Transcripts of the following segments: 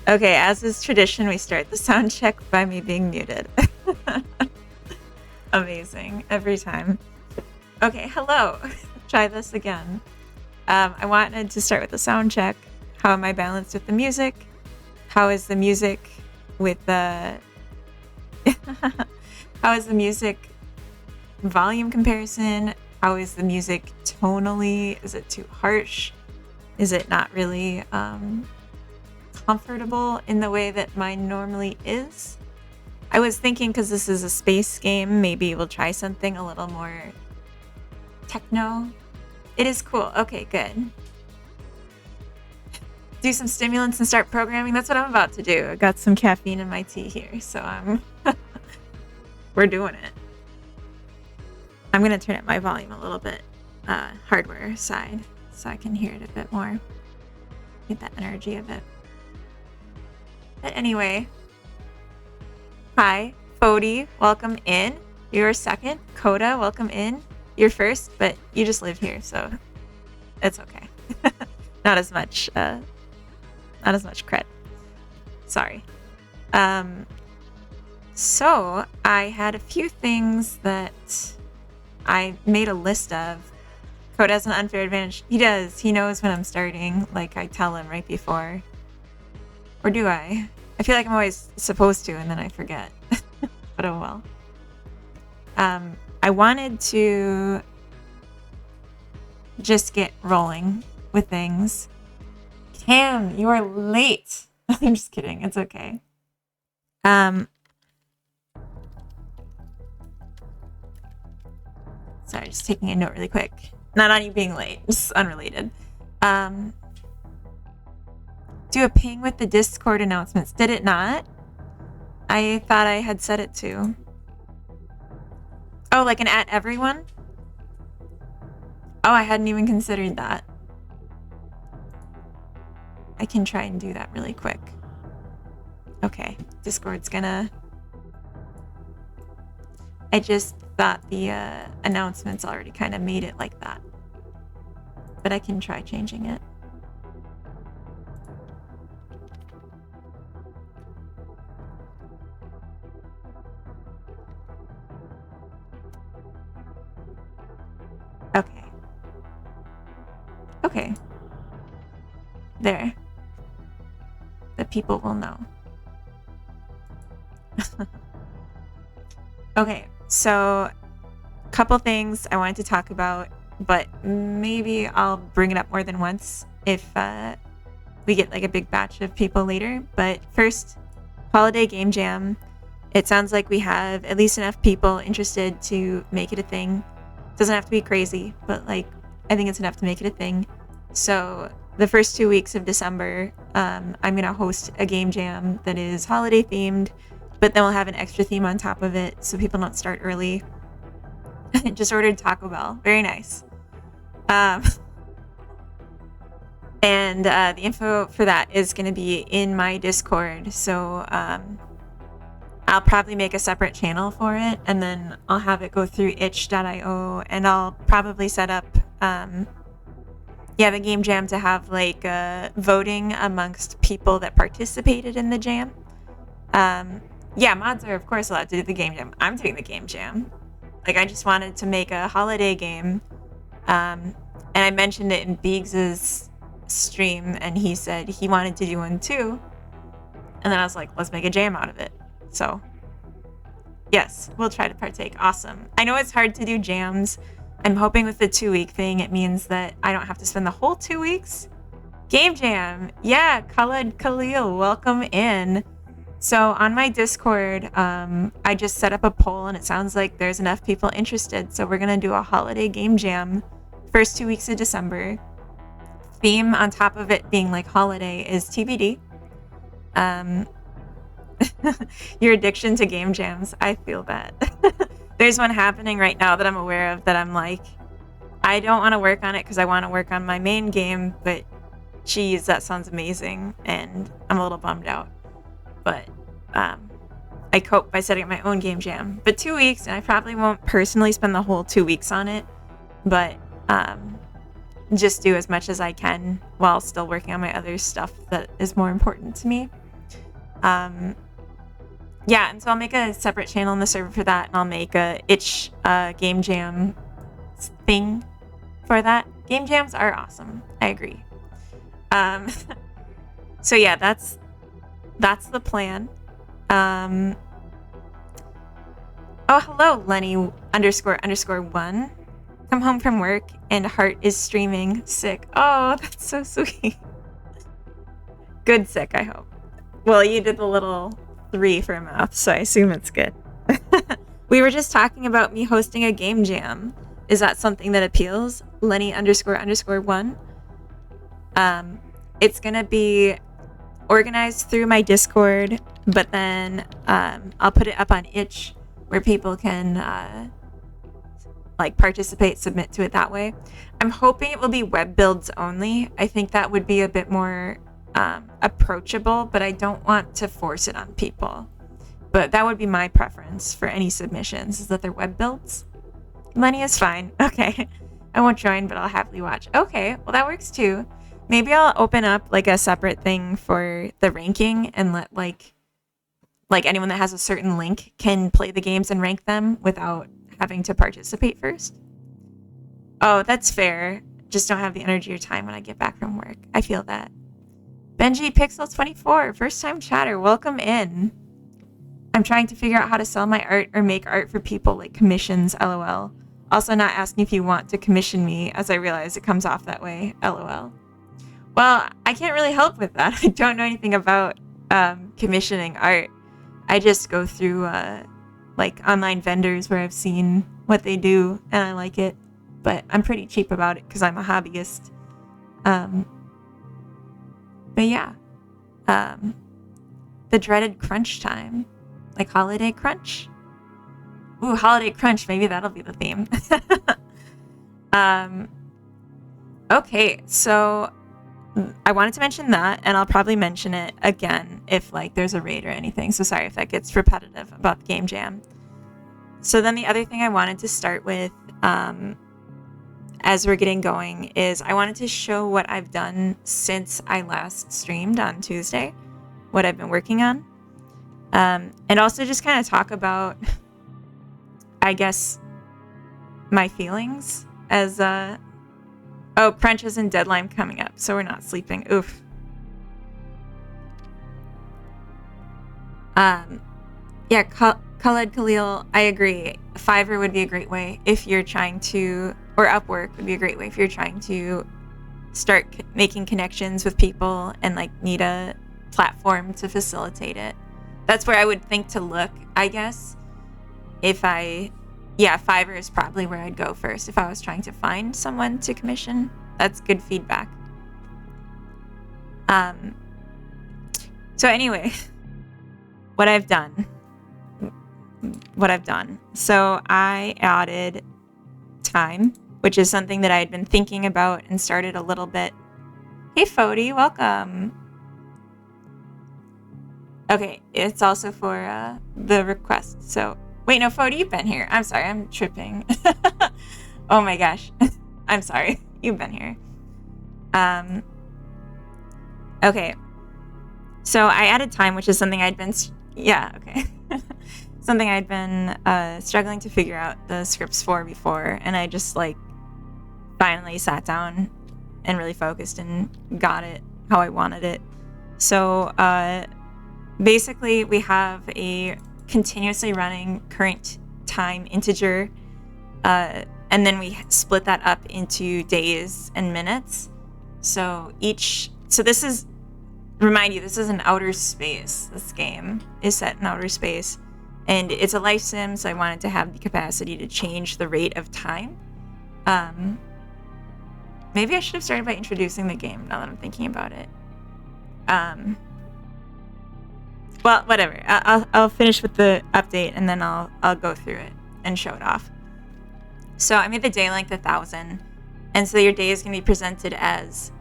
Okay, as is tradition, we start the sound check by me being muted. Amazing. Every time. Okay, hello. Try this again. I wanted to start with the sound check. How am I balanced with the music? How is the music with the... How is the music volume comparison? How is the music tonally? Is it too harsh? Is it not really comfortable in the way that mine normally is? I was thinking, because this is a space game, maybe we'll try something a little more techno. It is cool. Okay, good. Do some stimulants and start programming. That's what I'm about to do. I got some caffeine in my tea here, so we're doing it. I'm gonna turn up my volume a little bit, hardware side, so I can hear it a bit more. Get that energy of it. But anyway, hi, Fody, welcome in. You're second. Coda, welcome in. You're first, but you just live here, so it's okay. Not as much cred. Sorry. So I had a few things that I made a list of. Coda has an unfair advantage. He does. He knows when I'm starting. Like, I tell him right before. Or do I? I feel like I'm always supposed to, and then I forget. But oh well. I wanted to just get rolling with things. Cam, you are late. I'm just kidding. It's okay. Sorry, just taking a note really quick. Not on you being late. Just unrelated. Do a ping with the Discord announcements. Did it not? I thought I had set it to. Oh, like an at everyone? Oh, I hadn't even considered that. I can try and do that really quick. Okay, Discord's gonna... I just thought the announcements already kind of made it like that. But I can try changing it. Okay. Okay. There. The people will know. Okay, so a couple things I wanted to talk about, but maybe I'll bring it up more than once if we get like a big batch of people later. But first, Holiday Game Jam. It sounds like we have at least enough people interested to make it a thing. Doesn't have to be crazy, but like I think it's enough to make it a thing. So the first 2 weeks of December, I'm gonna host a game jam that is holiday themed, but then we'll have an extra theme on top of it so people don't start early. Just ordered Taco Bell. Very nice. And the info for that is going to be in my Discord. So I'll probably make a separate channel for it, and then I'll have it go through itch.io, and I'll probably set up the game jam to have like voting amongst people that participated in the jam. Yeah, mods are of course allowed to do the game jam. I'm doing the game jam. Like, I just wanted to make a holiday game. And I mentioned it in Biggs's stream, and he said he wanted to do one too. And then I was like, let's make a jam out of it. So, yes, we'll try to partake. Awesome. I know it's hard to do jams. I'm hoping with the 2-week thing, it means that I don't have to spend the whole 2 weeks. Game jam. Yeah, Khaled Khalil, welcome in. So on my Discord, I just set up a poll, and it sounds like there's enough people interested. So we're going to do a holiday game jam first 2 weeks of December. Theme on top of it being like holiday is TBD. Your addiction to game jams, I feel that. There's one happening right now that I'm aware of that I'm like, I don't want to work on it because I want to work on my main game, but geez, that sounds amazing, and I'm a little bummed out. But I cope by setting up my own game jam. But 2 weeks, and I probably won't personally spend the whole 2 weeks on it, but just do as much as I can while still working on my other stuff that is more important to me. Yeah, and so I'll make a separate channel in the server for that, and I'll make a itch game jam thing for that. Game jams are awesome. I agree. So yeah, that's the plan. Oh, hello, Lenny __1. Come home from work and Heart is streaming. Sick. Oh, that's so sweet. Good sick, I hope. Well, you did the little 3 for mouth, so I assume it's good. We were just talking about me hosting a game jam. Is that something that appeals? Lenny __1. It's gonna be organized through my Discord, but then I'll put it up on itch where people can participate, submit to it that way. I'm hoping it will be web builds only. I think that would be a bit more approachable, but I don't want to force it on people. But that would be my preference for any submissions, is that they're web builds. Lenny is fine. Okay. I won't join, but I'll happily watch. Okay, well that works too. Maybe I'll open up like a separate thing for the ranking and let like anyone that has a certain link can play the games and rank them without having to participate first. Oh, that's fair. Just don't have the energy or time when I get back from work. I feel that. Benji Pixel 24, first time chatter, welcome in. I'm trying to figure out how to sell my art or make art for people, like commissions, lol. Also not asking if you want to commission me, as I realize it comes off that way, lol. Well, I can't really help with that. I don't know anything about commissioning art. I just go through online vendors where I've seen what they do and I like it, but I'm pretty cheap about it because I'm a hobbyist. But yeah, the dreaded crunch time, like holiday crunch. Ooh, holiday crunch, maybe that'll be the theme. Okay, so I wanted to mention that, and I'll probably mention it again if there's a raid or anything, so sorry if that gets repetitive about the game jam. So then the other thing I wanted to start with as we're getting going is I wanted to show what I've done since I last streamed on Tuesday, what I've been working on, and also just kind of talk about, I guess, my feelings as crunch is in deadline coming up, so we're not sleeping. Oof. Yeah, Khaled Khalil, I agree. Fiverr would be a great way if you're trying to, or Upwork would be a great way if you're trying to start making connections with people and need a platform to facilitate it. That's where I would think to look, I guess. Fiverr is probably where I'd go first if I was trying to find someone to commission. That's good feedback. So anyway, what I've done. So I added time, which is something that I had been thinking about and started a little bit. Hey, Fody, welcome. Okay, it's also for the request. So, wait, no, Fody, you've been here. I'm sorry, I'm tripping. Oh my gosh. I'm sorry, you've been here. Okay. So I added time, which is something I'd been... something I'd been struggling to figure out the scripts for before, and I just finally sat down and really focused and got it how I wanted it. So basically we have a continuously running current time integer, and then we split that up into days and minutes. So this is, remind you, this is an outer space. This game is set in outer space. And it's a life sim, so I wanted to have the capacity to change the rate of time. Maybe I should have started by introducing the game now that I'm thinking about it. Well, whatever. I'll finish with the update and then I'll go through it and show it off. So I made the day length 1,000, and so your day is going to be presented as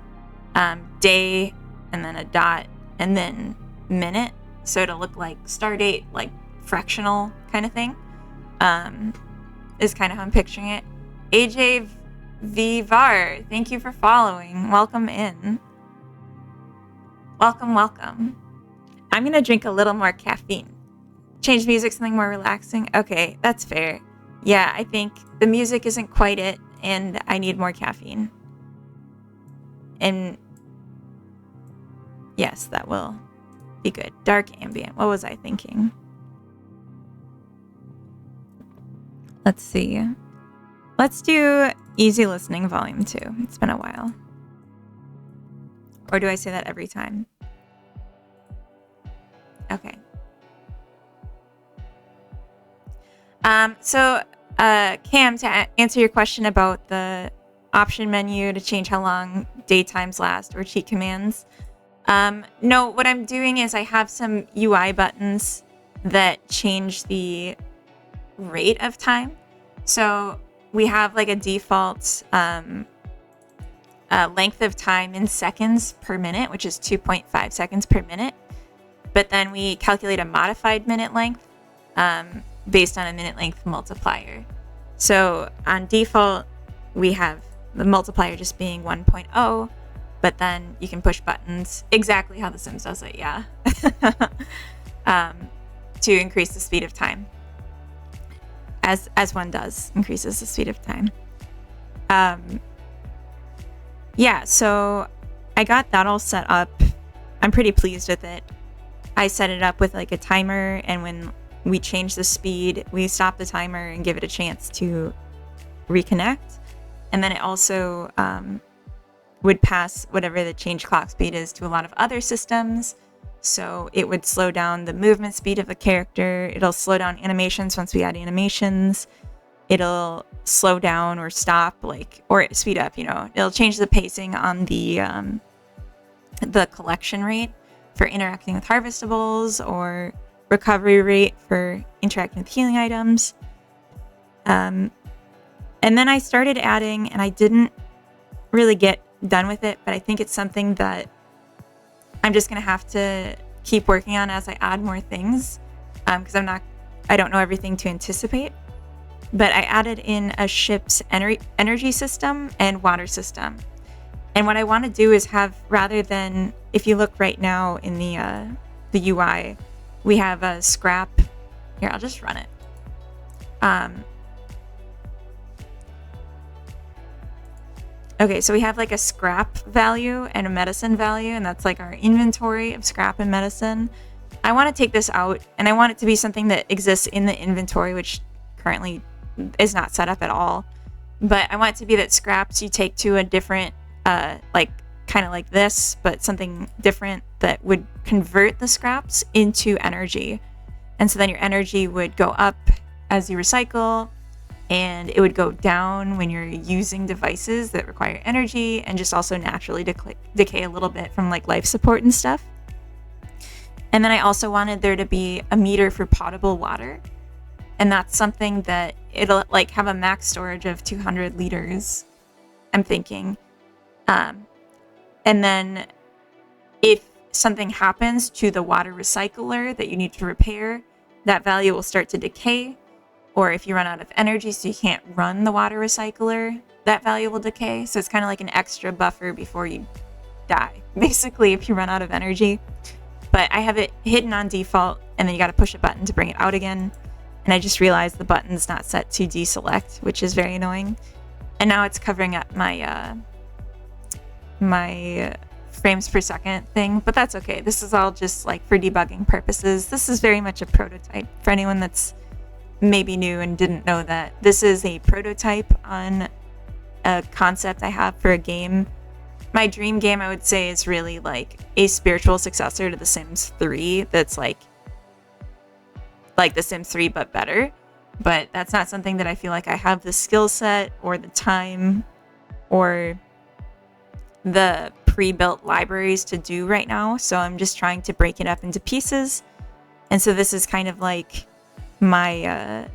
day and then a dot and then minute. So it'll look like star date, fractional kind of thing, is kind of how I'm picturing it. AJ Vivar, thank you for following. Welcome in. Welcome. I'm gonna drink a little more caffeine. Change music, something more relaxing. Okay, that's fair. Yeah, I think the music isn't quite it, and I need more caffeine. And yes, that will be good. Dark ambient. What was I thinking? Let's see. Let's do easy listening volume 2. It's been a while. Or do I say that every time? Okay. So, Cam, to answer your question about the option menu to change how long daytimes last or cheat commands, no, what I'm doing is I have some UI buttons that change the rate of time. So we have like a default length of time in seconds per minute, which is 2.5 seconds per minute. But then we calculate a modified minute length based on a minute length multiplier. So on default, we have the multiplier just being 1.0, but then you can push buttons exactly how The Sims does it, yeah, to increase the speed of time. As one does, increases the speed of time. Yeah, so I got that all set up. I'm pretty pleased with it. I set it up with like a timer, and when we change the speed, we stop the timer and give it a chance to reconnect. And then it also would pass whatever the change clock speed is to a lot of other systems. So it would slow down the movement speed of the character. It'll slow down animations once we add animations. It'll slow down or stop, or speed up, It'll change the pacing on the collection rate for interacting with harvestables, or recovery rate for interacting with healing items. And then I started adding, and I didn't really get done with it, but I think it's something that I'm just going to have to keep working on as I add more things, because I don't know everything to anticipate. But I added in a ship's energy system and water system. And what I want to do is have, rather than, if you look right now in the UI, we have a scrap. Here, I'll just run it. Okay, so we have like a scrap value and a medicine value, and that's like our inventory of scrap and medicine. I want to take this out, and I want it to be something that exists in the inventory, which currently is not set up at all. But I want it to be that scraps you take to a different, kind of like this, but something different that would convert the scraps into energy. And so then your energy would go up as you recycle, and it would go down when you're using devices that require energy, and just also naturally decay a little bit from like life support and stuff. And then I also wanted there to be a meter for potable water, and that's something that it'll like have a max storage of 200 liters, I'm thinking. And then if something happens to the water recycler that you need to repair, that value will start to decay. Or if you run out of energy so you can't run the water recycler, that value will decay. So it's kind of like an extra buffer before you die, basically, if you run out of energy. But I have it hidden on default, and then you got to push a button to bring it out again. And I just realized the button's not set to deselect, which is very annoying. And now it's covering up my my frames per second thing, but that's okay. This is all just like for debugging purposes. This is very much a prototype for anyone that's maybe new and didn't know that. This is a prototype on a concept I have for a game. My dream game, I would say, is really like a spiritual successor to The Sims 3 that's like The Sims 3 but better. But that's not something that I feel like I have the skill set or the time or the pre-built libraries to do right now. So I'm just trying to break it up into pieces. And so this is kind of like my here,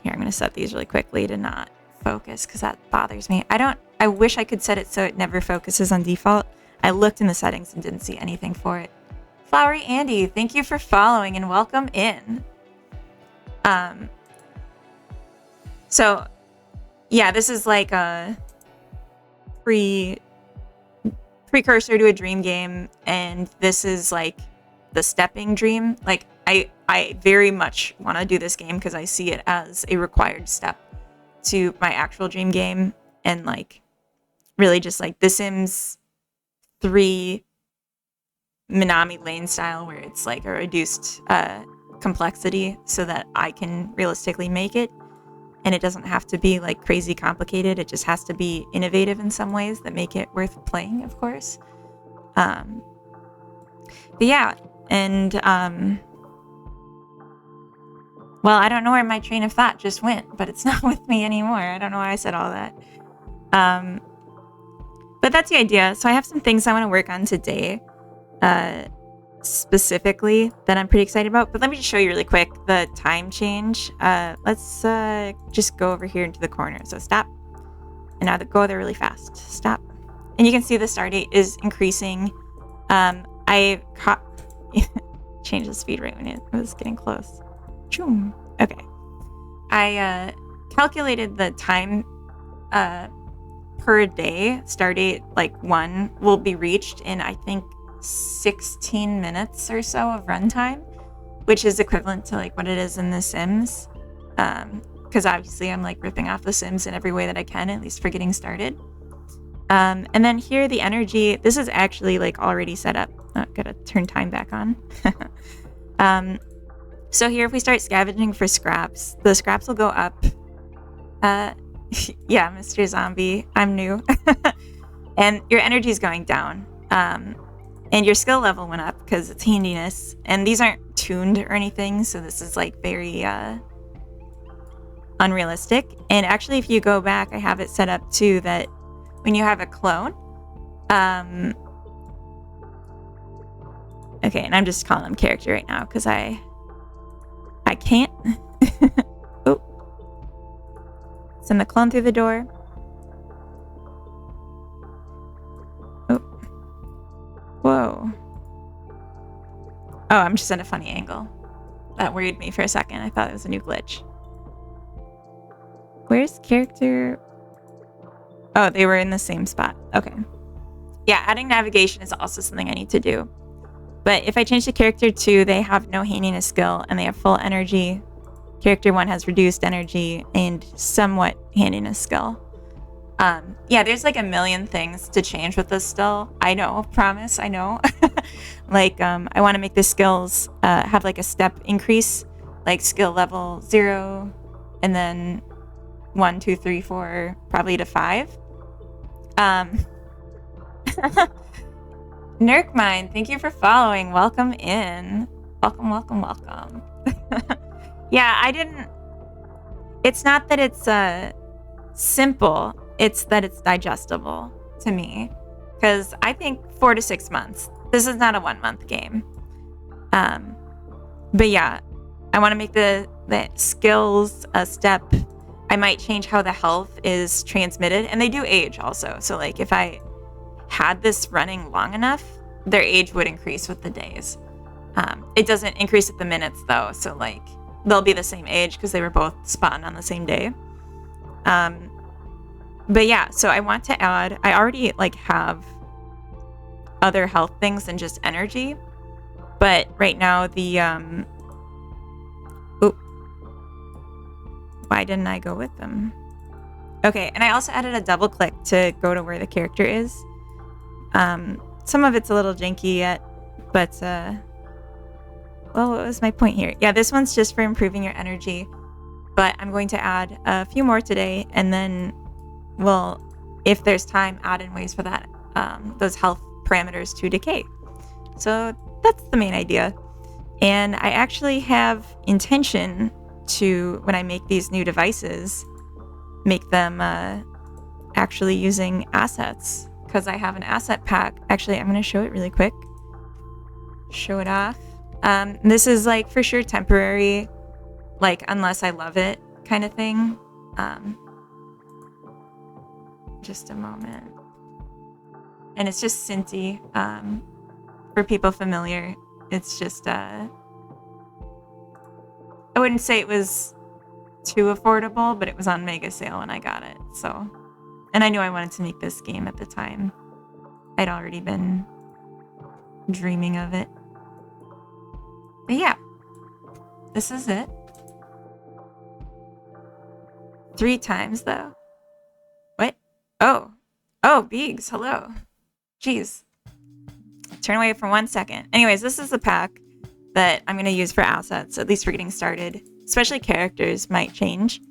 I'm going to set these really quickly to not focus, because that bothers me. I wish I could set it so it never focuses on default. I looked in the settings and didn't see anything for it. Flowery Andy, thank you for following and welcome in. So yeah, this is like a precursor to a dream game, and this is like the stepping dream. Like I very much want to do this game because I see it as a required step to my actual dream game, and like really just like The Sims 3 Minami Lane style, where it's like a reduced complexity so that I can realistically make it, and it doesn't have to be like crazy complicated. It just has to be innovative in some ways that make it worth playing, of course. But yeah, and well, I don't know where my train of thought just went, but it's not with me anymore. I don't know why I said all that. But that's the idea. So I have some things I want to work on today, specifically, that I'm pretty excited about. But let me just show you really quick the time change. Let's just go over here into the corner. So stop. And now go there really fast. Stop. And you can see the start date is increasing. I changed the speed right when it was getting close. Choom. Okay. I calculated the time per day. Start date like 1 will be reached in, I think, 16 minutes or so of runtime, which is equivalent to like what it is in The Sims. Because obviously I'm like ripping off The Sims in every way that I can, at least for getting started. And then here, the energy, this is actually like already set up. Oh, gotta turn time back on. So here, if we start scavenging for scraps, the scraps will go up. Yeah, Mr. Zombie, I'm new. And your energy is going down. And your skill level went up because it's handiness. And these aren't tuned or anything, so this is like very unrealistic. And actually, if you go back, I have it set up too that when you have a clone, okay, and I'm just calling him character right now because I can't. Oh, send the clone through the door. Oh, whoa. Oh, I'm just at a funny angle. That worried me for a second. I thought it was a new glitch. Where's character? Oh, they were in the same spot. Okay. Yeah, adding navigation is also something I need to do. But if I change the character 2, they have no handiness skill and they have full energy. Character 1 has reduced energy and somewhat handiness skill. Yeah, there's like a million things to change with this still. I know, promise, I know. Like, I want to make the skills have like a step increase, like skill level 0, and then 1, 2, 3, 4, probably to 5. Nurkmine, thank you for following. Welcome in. Welcome, welcome, welcome. Yeah, it's not that it's simple, it's that it's digestible to me. Because I think 4 to 6 months. This is not a 1-month game. But yeah, I want to make the skills a step. I might change how the health is transmitted, and they do age also. So like if I had this running long enough, their age would increase with the days. It doesn't increase with the minutes though, so like they'll be the same age because they were both spawned on the same day. But yeah, so I want to add, I already like have other health things than just energy, but right now the why didn't I go with them? Okay, and I also added a double click to go to where the character is. Some of it's a little janky yet, but well, what was my point here? Yeah, this one's just for improving your energy, but I'm going to add a few more today, and then we'll, if there's time, add in ways for that those health parameters to decay. So that's the main idea. And I actually have intention to, when I make these new devices, make them actually using assets, because I have an asset pack. Actually, I'm going to show it really quick. Show it off. This is like for sure temporary, like unless I love it kind of thing. Just a moment. And it's just Cinti. For people familiar, it's just I wouldn't say it was too affordable, but it was on mega sale when I got it. So, and I knew I wanted to make this game at the time. I'd already been dreaming of it. But yeah, this is it. 3 times though. What? Oh, Beegs, hello. Jeez. Turn away for 1 second. Anyways, this is the pack that I'm going to use for assets, at least for getting started. Especially characters might change.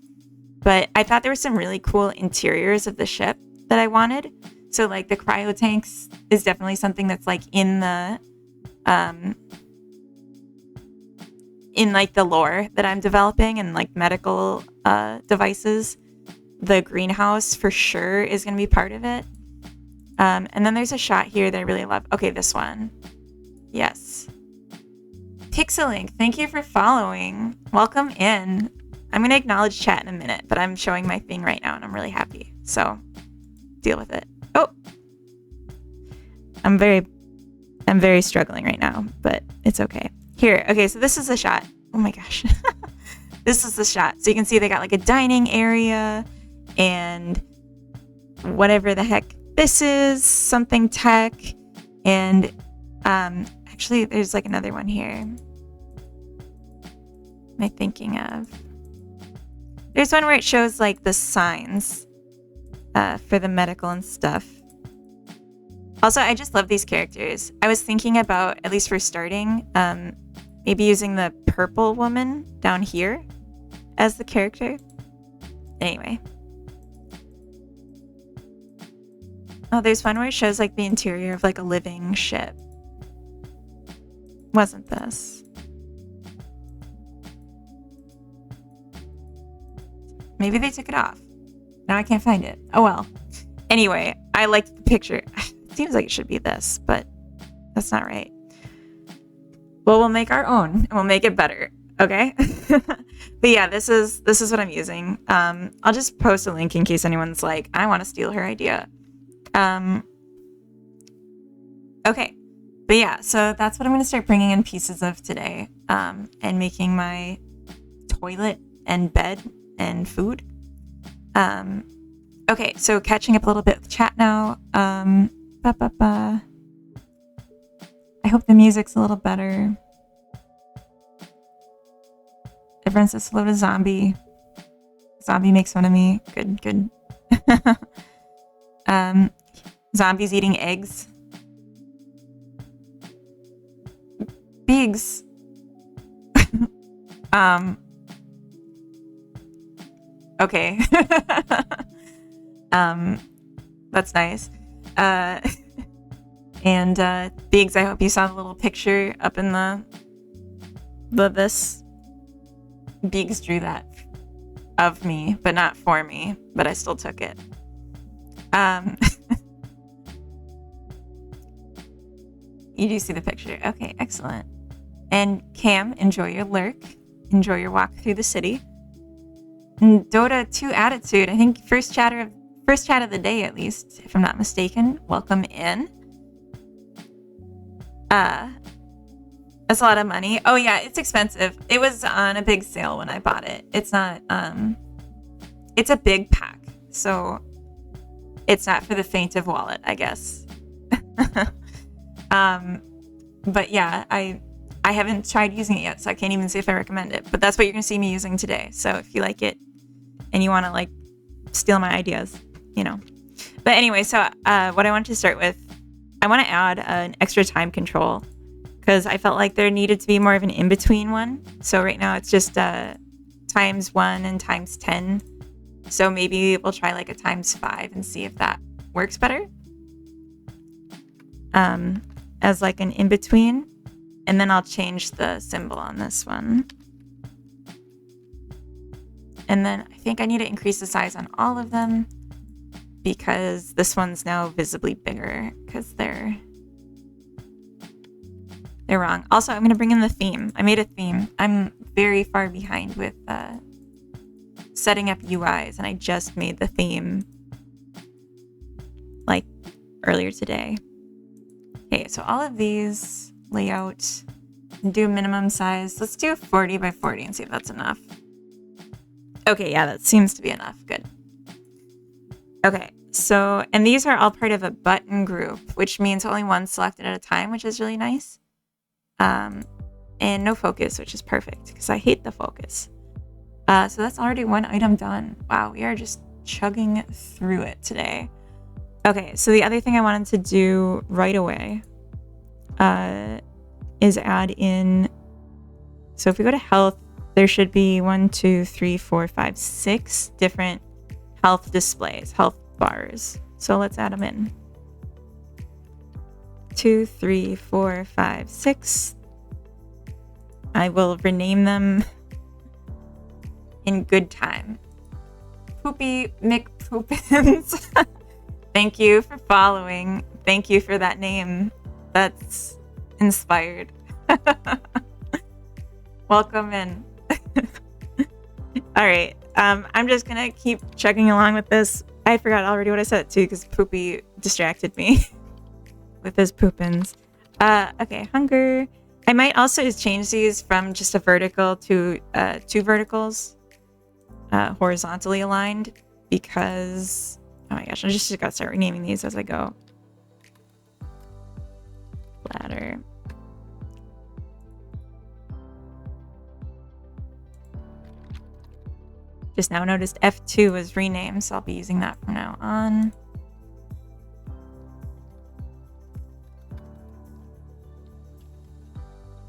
But I thought there were some really cool interiors of the ship that I wanted. So like the cryo tanks is definitely something that's like in the in like the lore that I'm developing and like medical devices. The greenhouse for sure is going to be part of it. And then there's a shot here that I really love. Okay, this one. Yes. Pixelink, thank you for following. Welcome in. I'm going to acknowledge chat in a minute, but I'm showing my thing right now and I'm really happy. So deal with it. Oh, I'm very struggling right now, but it's okay. Here. Okay. So this is the shot. Oh my gosh. This is the shot. So you can see they got like a dining area and whatever the heck this is, something tech. And actually there's like another one here. Am I thinking of? There's one where it shows like the signs for the medical and stuff. Also, I just love these characters. I was thinking about, at least for starting, maybe using the purple woman down here as the character. Anyway. Oh, there's one where it shows like the interior of like a living ship. Wasn't this? Maybe they took it off. Now I can't find it. Oh well. Anyway, I liked the picture. It seems like it should be this, but that's not right. Well, we'll make our own and we'll make it better. Okay. But yeah, this is what I'm using. I'll just post a link in case anyone's like, I want to steal her idea. Okay. But yeah, so that's what I'm going to start bringing in pieces of today. And making my toilet and bed and food. Okay, so catching up a little bit with chat now. I hope the music's a little better. Everyone says hello to Zombie. Zombie makes fun of me. Good. Zombie's eating eggs. Biggs. Okay. That's nice. And Biggs, I hope you saw the little picture up in this. Biggs drew that of me, but not for me, but I still took it. You do see the picture. Okay, excellent. And Cam, enjoy your lurk. Enjoy your walk through the city. And Dota 2 Attitude, I think first chat of the day, at least, if I'm not mistaken. Welcome in. That's a lot of money. Oh yeah, it's expensive. It was on a big sale when I bought it. It's not, it's a big pack, so it's not for the faint of wallet, I guess. But yeah, I haven't tried using it yet, so I can't even say if I recommend it. But that's what you're gonna see me using today. So if you like it and you want to like steal my ideas, you know. But anyway, so what I wanted to start with, I want to add an extra time control because I felt like there needed to be more of an in-between one. So right now it's just times 1 and times 10. So maybe we'll try like a times 5 and see if that works better. As like an in-between. And then I'll change the symbol on this one. And then I think I need to increase the size on all of them because this one's now visibly bigger because they're wrong. Also, I'm going to bring in the theme. I made a theme. I'm very far behind with setting up UIs, and I just made the theme like earlier today. Okay, so all of these layout, do minimum size. Let's do 40 by 40 and see if that's enough. Okay, yeah, that seems to be enough. Good. Okay, so, and these are all part of a button group, which means only one selected at a time, which is really nice. and no focus, which is perfect because I hate the focus. So that's already one item done. Wow, we are just chugging through it today. Okay, so the other thing I wanted to do right away is add in. So if we go to health, there should be 1, 2, 3, 4, 5, 6 different health displays, health bars. So let's add them in. 2, 3, 4, 5, 6. I will rename them in good time. Poopy McPoopins. Thank you for following. Thank you for that name. That's inspired. Welcome in. All right. I'm just gonna keep chugging along with this. I forgot already what I said too because Poopy distracted me with his poopins. Okay, hunger. I might also just change these from just a vertical to 2 verticals, horizontally aligned, because oh my gosh, I just gotta start renaming these as I go. Ladder. Just now noticed F2 was renamed, so I'll be using that from now on.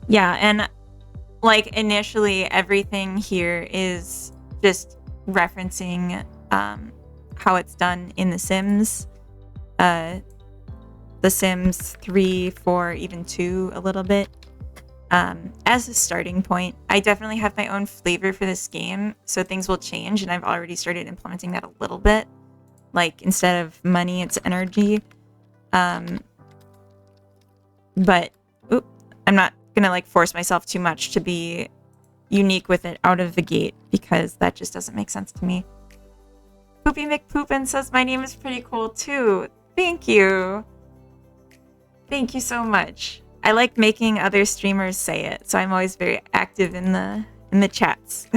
Yeah, and like initially everything here is just referencing how it's done in The Sims. The Sims 3, 4, even 2 a little bit. As a starting point, I definitely have my own flavor for this game, so things will change, and I've already started implementing that a little bit. Like, instead of money, it's energy. But I'm not gonna like force myself too much to be unique with it out of the gate, because that just doesn't make sense to me. Poopy McPoopin says my name is pretty cool too. Thank you. Thank you so much. I like making other streamers say it, so I'm always very active in the chats.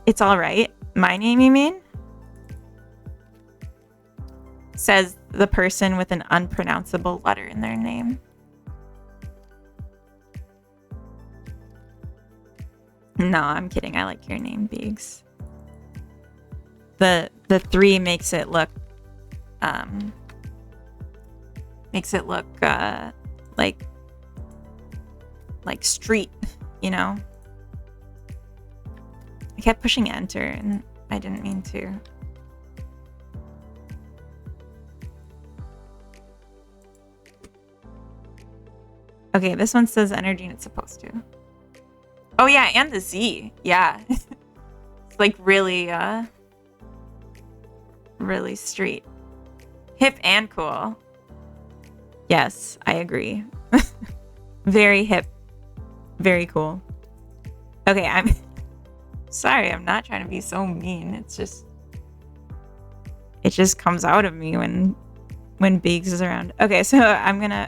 It's all right. My name, you mean? Says the person with an unpronounceable letter in their name. No, I'm kidding. I like your name, Biggs. The 3 makes it look like street, you know? I kept pushing enter and I didn't mean to. Okay, this one says energy and it's supposed to. Oh yeah, and the Z. Yeah. It's like really really street. Hip and cool. Yes, I agree. Very hip. Very cool. Okay, I'm sorry, I'm not trying to be so mean. It just comes out of me when Biggs is around. Okay, so I'm gonna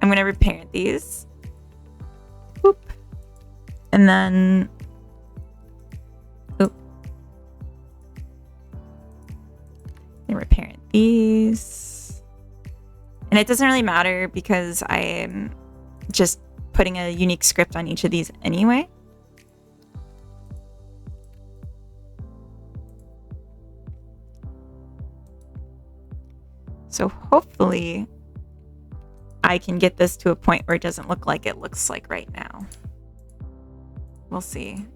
reparent these. Boop. And then reparent these. And it doesn't really matter because I am just putting a unique script on each of these anyway. So hopefully I can get this to a point where it doesn't look like it looks like right now. We'll see.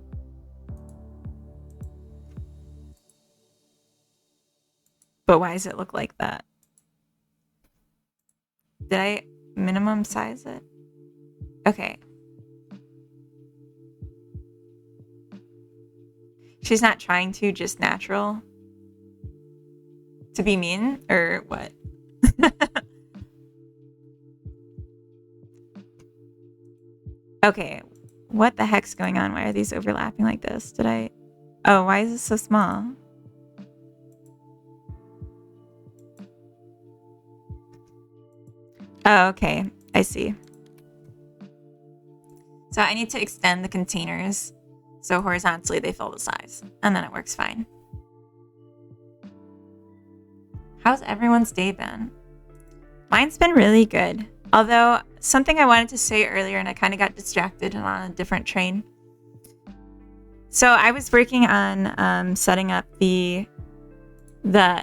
But why does it look like that? Did I minimum size it? Okay. She's not trying to, just natural. To be mean? Or what? Okay. What the heck's going on? Why are these overlapping like this? Oh, why is this so small? Oh, okay. I see. So I need to extend the containers so horizontally they fill the size, and then it works fine. How's everyone's day been? Mine's been really good. Although, something I wanted to say earlier and I kind of got distracted and on a different train. So I was working on setting up the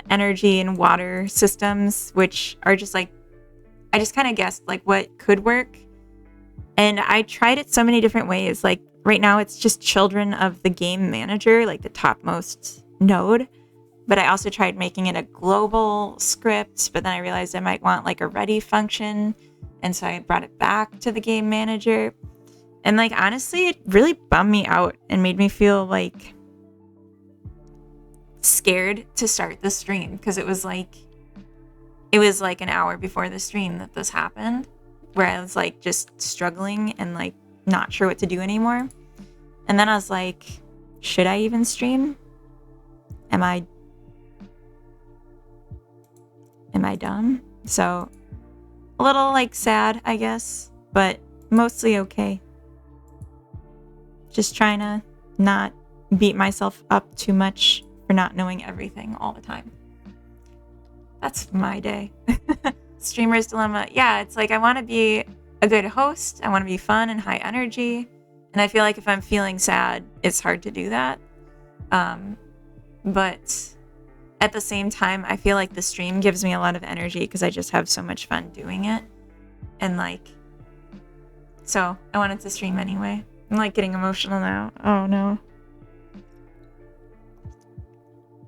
energy and water systems, which are just like, I just kind of guessed like what could work. And I tried it so many different ways. Like right now it's just children of the game manager, like the topmost node. But I also tried making it a global script, but then I realized I might want like a ready function. And so I brought it back to the game manager. And like, honestly, it really bummed me out and made me feel like scared to start the stream because it was like an hour before the stream that this happened where I was like just struggling and like not sure what to do anymore. And then I was like, should I even stream? Am I dumb? So a little like sad, I guess, but mostly okay. Just trying to not beat myself up too much for not knowing everything all the time. That's my day. Streamer's dilemma. Yeah, it's like I want to be a good host. I want to be fun and high energy. And I feel like if I'm feeling sad, it's hard to do that. But at the same time, I feel like the stream gives me a lot of energy because I just have so much fun doing it. And like, so I wanted to stream anyway. I'm like getting emotional now. Oh no.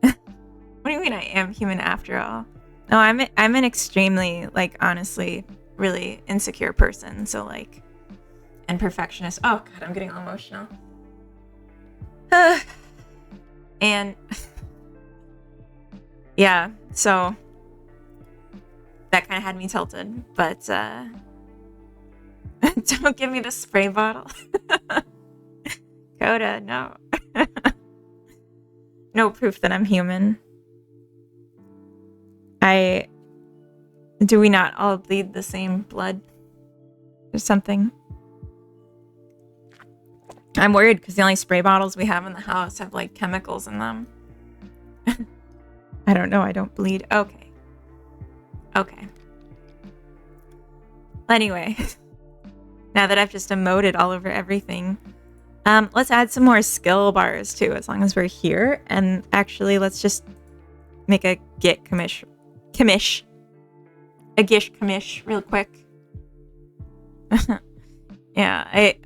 What do you mean I am human after all? No, I'm an extremely, like, honestly, really insecure person. So like, and perfectionist. Oh god, I'm getting all emotional. And yeah, so that kind of had me tilted. But don't give me the spray bottle. Coda, no. No proof that I'm human. Do we not all bleed the same blood or something? I'm worried because the only spray bottles we have in the house have like chemicals in them. I don't know. I don't bleed. Okay. Anyway, now that I've just emoted all over everything, let's add some more skill bars too, as long as we're here. And actually, let's just make a git commish real quick. Yeah, I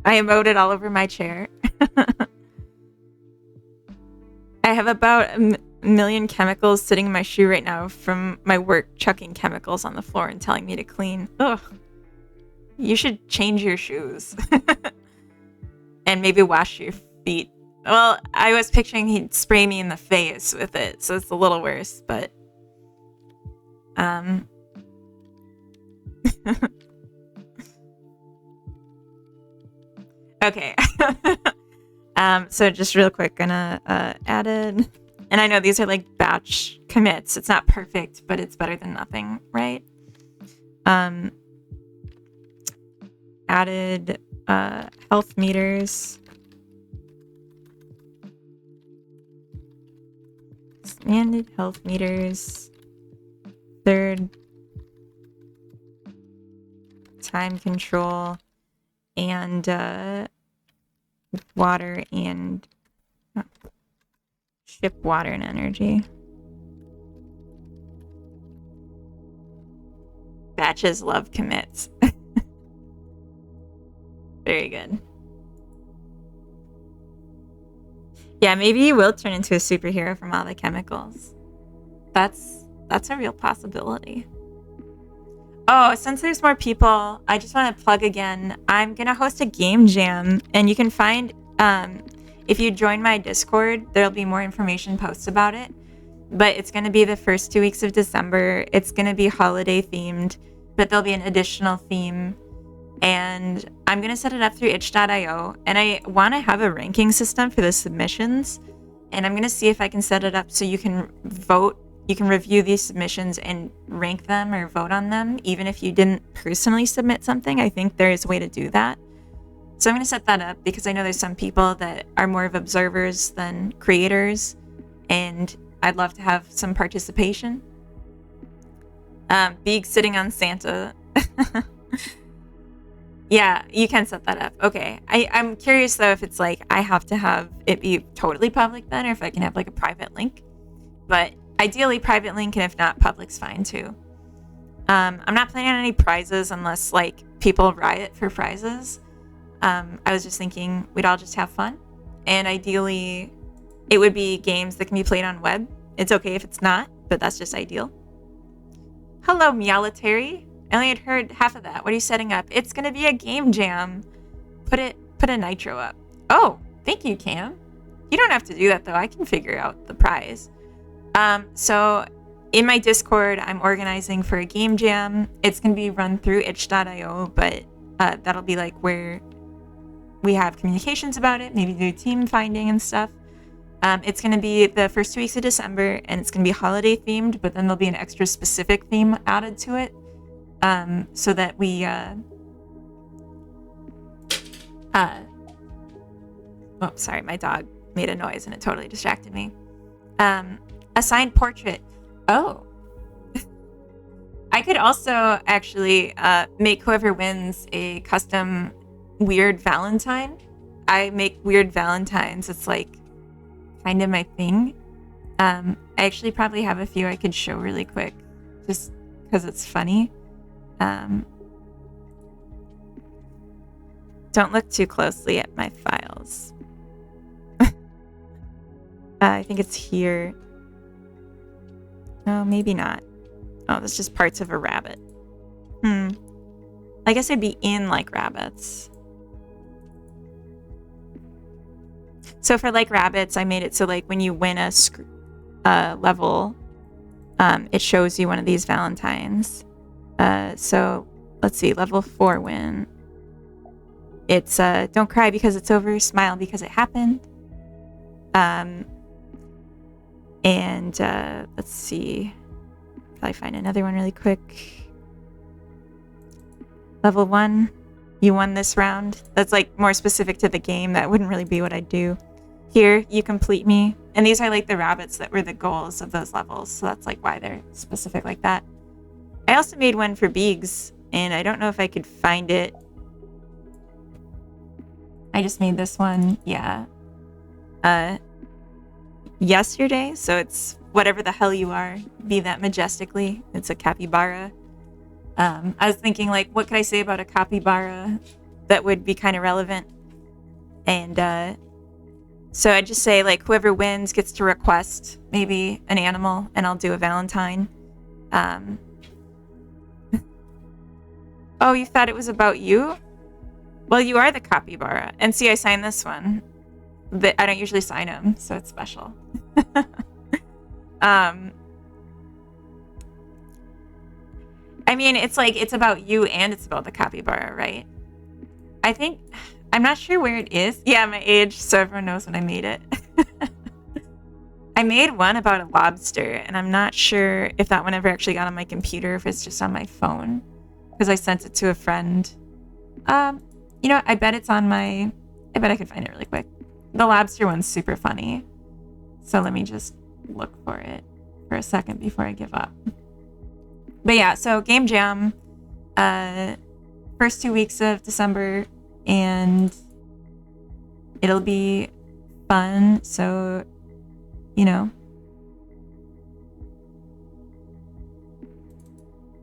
emoted all over my chair. I have about a million chemicals sitting in my shoe right now from my work chucking chemicals on the floor and telling me to clean. Ugh. You should change your shoes. And maybe wash your feet. Well, I was picturing he'd spray me in the face with it, so it's a little worse, but okay. So just real quick, gonna add it. And I know these are like batch commits. It's not perfect, but it's better than nothing, right? Added health meters. Expanded health meters. Third, time control, and water and ship water and energy. Batches love commits. Very good. Yeah, maybe you will turn into a superhero from all the chemicals. That's a real possibility. Oh, since there's more people, I just want to plug again. I'm gonna host a game jam, and you can find if you join my Discord, there'll be more information posts about it. But it's gonna be the first 2 weeks of December. It's gonna be holiday themed, but there'll be an additional theme. And I'm going to set it up through itch.io. And I want to have a ranking system for the submissions. And I'm going to see if I can set it up so you can vote. You can review these submissions and rank them or vote on them. Even if you didn't personally submit something, I think there is a way to do that. So I'm going to set that up because I know there's some people that are more of observers than creators. And I'd love to have some participation. Beeg sitting on Santa. Yeah, you can set that up. Okay. I'm curious though if it's like I have to have it be totally public then, or if I can have like a private link. But ideally private link, and if not, public's fine too. I'm not planning on any prizes unless like people riot for prizes. I was just thinking we'd all just have fun, and ideally it would be games that can be played on web. It's okay if it's not, but that's just ideal. Hello, Meowletary. I only had heard half of that. What are you setting up? It's gonna be a game jam. Put a nitro up. Oh, thank you, Cam. You don't have to do that though. I can figure out the prize. So in my Discord, I'm organizing for a game jam. It's gonna be run through itch.io, but that'll be like where we have communications about it, maybe do team finding and stuff. It's gonna be the first 2 weeks of December, and it's gonna be holiday themed, but then there'll be an extra specific theme added to it. So that we, oh, sorry, my dog made a noise and it totally distracted me. A signed portrait. Oh. I could also actually, make whoever wins a custom weird Valentine. I make weird Valentines. It's like kind of my thing. I actually probably have a few I could show really quick just because it's funny. Don't look too closely at my files. I think it's here. Oh, maybe not. Oh, that's just parts of a rabbit. I guess I'd be in like rabbits. So for like rabbits, I made it so like when you win a level, it shows you one of these Valentines. So let's see, level 4 win. It's don't cry because it's over, smile because it happened. And let's see, probably find another one really quick. Level 1, you won this round. That's like more specific to the game. That wouldn't really be what I'd do. Here, you complete me. And these are like the rabbits that were the goals of those levels. So that's like why they're specific like that. I also made one for Beegs, and I don't know if I could find it. I just made this one, yeah. Yesterday, so it's whatever the hell you are, be that majestically. It's a capybara. I was thinking, like, what could I say about a capybara that would be kind of relevant? And so I'd just say, like, whoever wins gets to request maybe an animal, and I'll do a Valentine. Oh, you thought it was about you? Well, you are the capybara. And see, I signed this one. I don't usually sign them, so it's special. I mean, it's like, it's about you and it's about the capybara, right? I think, I'm not sure where it is. Yeah, my age, so everyone knows when I made it. I made one about a lobster, and I'm not sure if that one ever actually got on my computer, if it's just on my phone, because I sent it to a friend. You know, I bet it's on my, I bet I could find it really quick. The lobster one's super funny. So let me just look for it for a second before I give up. But yeah, so Game Jam, first 2 weeks of December, and it'll be fun. So, you know,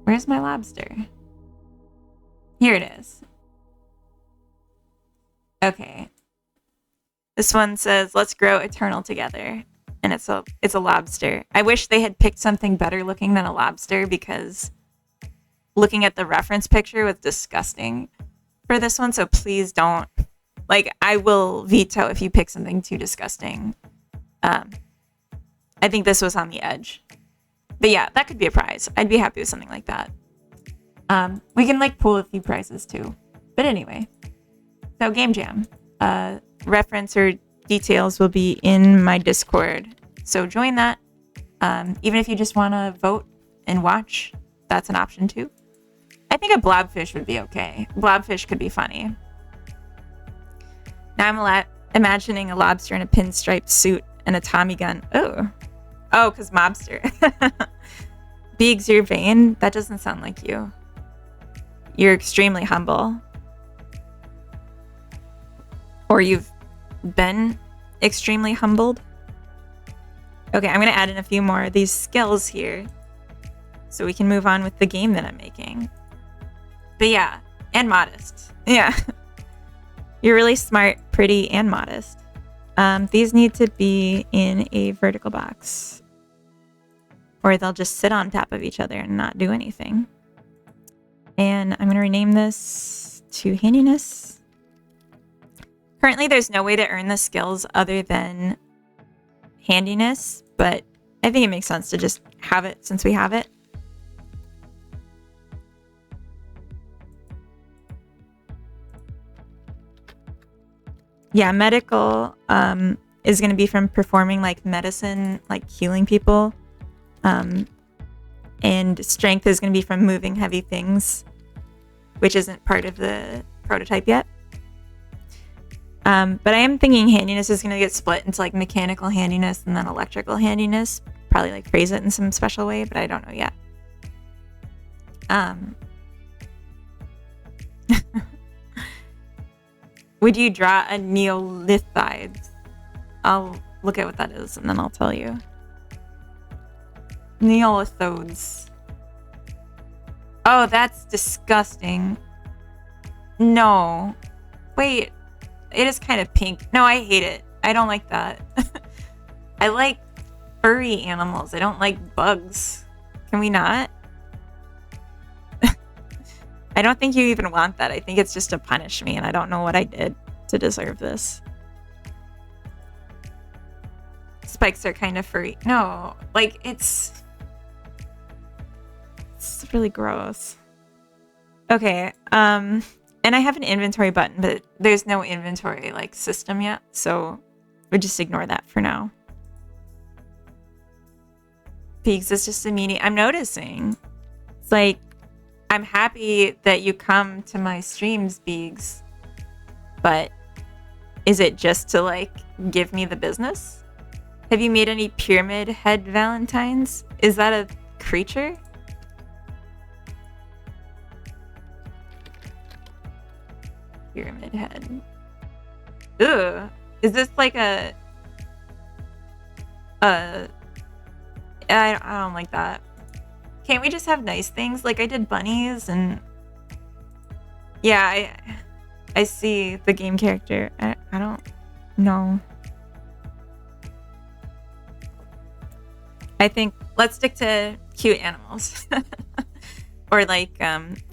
where's my lobster? Here it is. Okay. This one says, let's grow eternal together. And it's a lobster. I wish they had picked something better looking than a lobster, because looking at the reference picture was disgusting for this one. So please don't, like, I will veto if you pick something too disgusting. I think this was on the edge. But yeah, that could be a prize. I'd be happy with something like that. We can like pool a few prizes too. But anyway, so Game Jam. Reference or details will be in my Discord. So join that. Even if you just want to vote and watch, that's an option too. I think a blobfish would be okay. Blobfish could be funny. Now I'm imagining a lobster in a pinstripe suit and a Tommy gun. Oh, because mobster. Biggs, you're vain? That doesn't sound like you. You're extremely humble. Or you've been extremely humbled. Okay, I'm going to add in a few more of these skills here so we can move on with the game that I'm making. But yeah, and modest. Yeah. You're really smart, pretty, and modest. These need to be in a vertical box, or they'll just sit on top of each other and not do anything. And I'm going to rename this to handiness. Currently, there's no way to earn the skills other than handiness, but I think it makes sense to just have it since we have it. Yeah, medical is going to be from performing like medicine, like healing people. And strength is going to be from moving heavy things, which isn't part of the prototype yet. But I am thinking handiness is going to get split into like mechanical handiness and then electrical handiness. Probably like phrase it in some special way, but I don't know yet. Would you draw a neolithide? I'll look at what that is and then I'll tell you. Neolithodes. Oh, that's disgusting. No. Wait. It is kind of pink. No, I hate it. I don't like that. I like furry animals. I don't like bugs. Can we not? I don't think you even want that. I think it's just to punish me, and I don't know what I did to deserve this. Spikes are kind of furry. No, like it's really gross. Okay, and I have an inventory button, but there's no inventory like system yet, so we'll just ignore that for now. Peaks is just a meanie. I'm noticing. It's like, I'm happy that you come to my streams, Biggs, but is it just to like give me the business? Have you made any pyramid head valentines? Is that a creature? Pyramid head. Ugh. Is this like I don't like that. Can't we just have nice things? Like I did bunnies and yeah, I see the game character. I don't know. I think let's stick to cute animals. Or like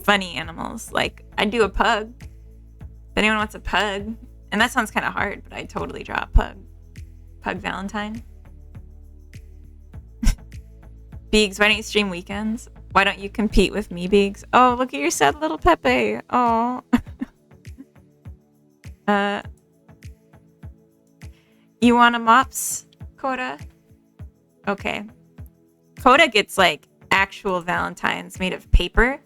funny animals. Like I'd do a pug. If anyone wants a pug. And that sounds kind of hard, but I'd totally draw a pug. Pug Valentine. Biggs, why don't you stream weekends? Why don't you compete with me, Biggs? Oh, look at your sad little Pepe. Oh. You want a mops, Coda? Okay. Coda gets like actual Valentines made of paper.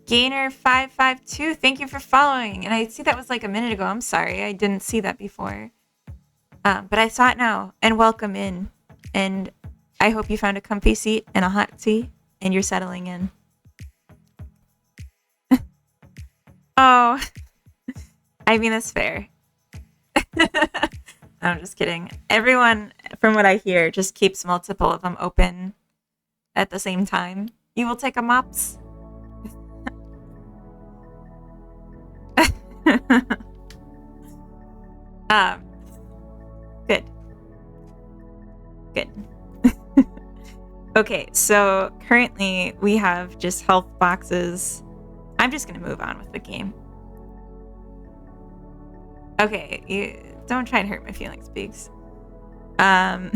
Gainer552, thank you for following. And I see that was like a minute ago. I'm sorry, I didn't see that before. But I saw it now. And welcome in. And I hope you found a comfy seat and a hot tea and you're settling in. Oh, I mean, that's fair. I'm just kidding. Everyone, from what I hear, just keeps multiple of them open at the same time. You will take a mops? Good. Good. Okay, so currently we have just health boxes. I'm just gonna move on with the game. Okay, don't try and hurt my feelings, Biggs. Not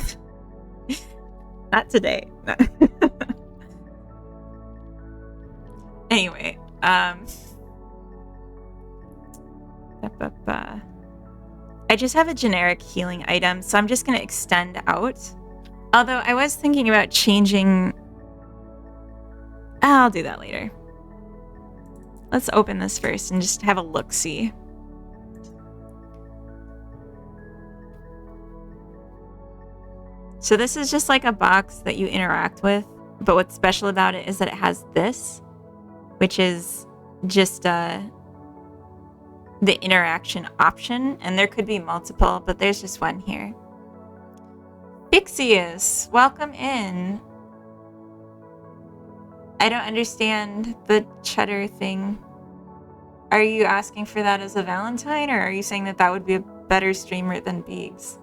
today. Anyway, I just have a generic healing item, so I'm just gonna extend out. Although I was thinking about changing. I'll do that later. Let's open this first and just have a look-see. So this is just like a box that you interact with. But what's special about it is that it has this, which is just the interaction option, and there could be multiple, but there's just one here. Pixius, welcome in. I don't understand the cheddar thing. Are you asking for that as a Valentine, or are you saying that that would be a better streamer than Beegs?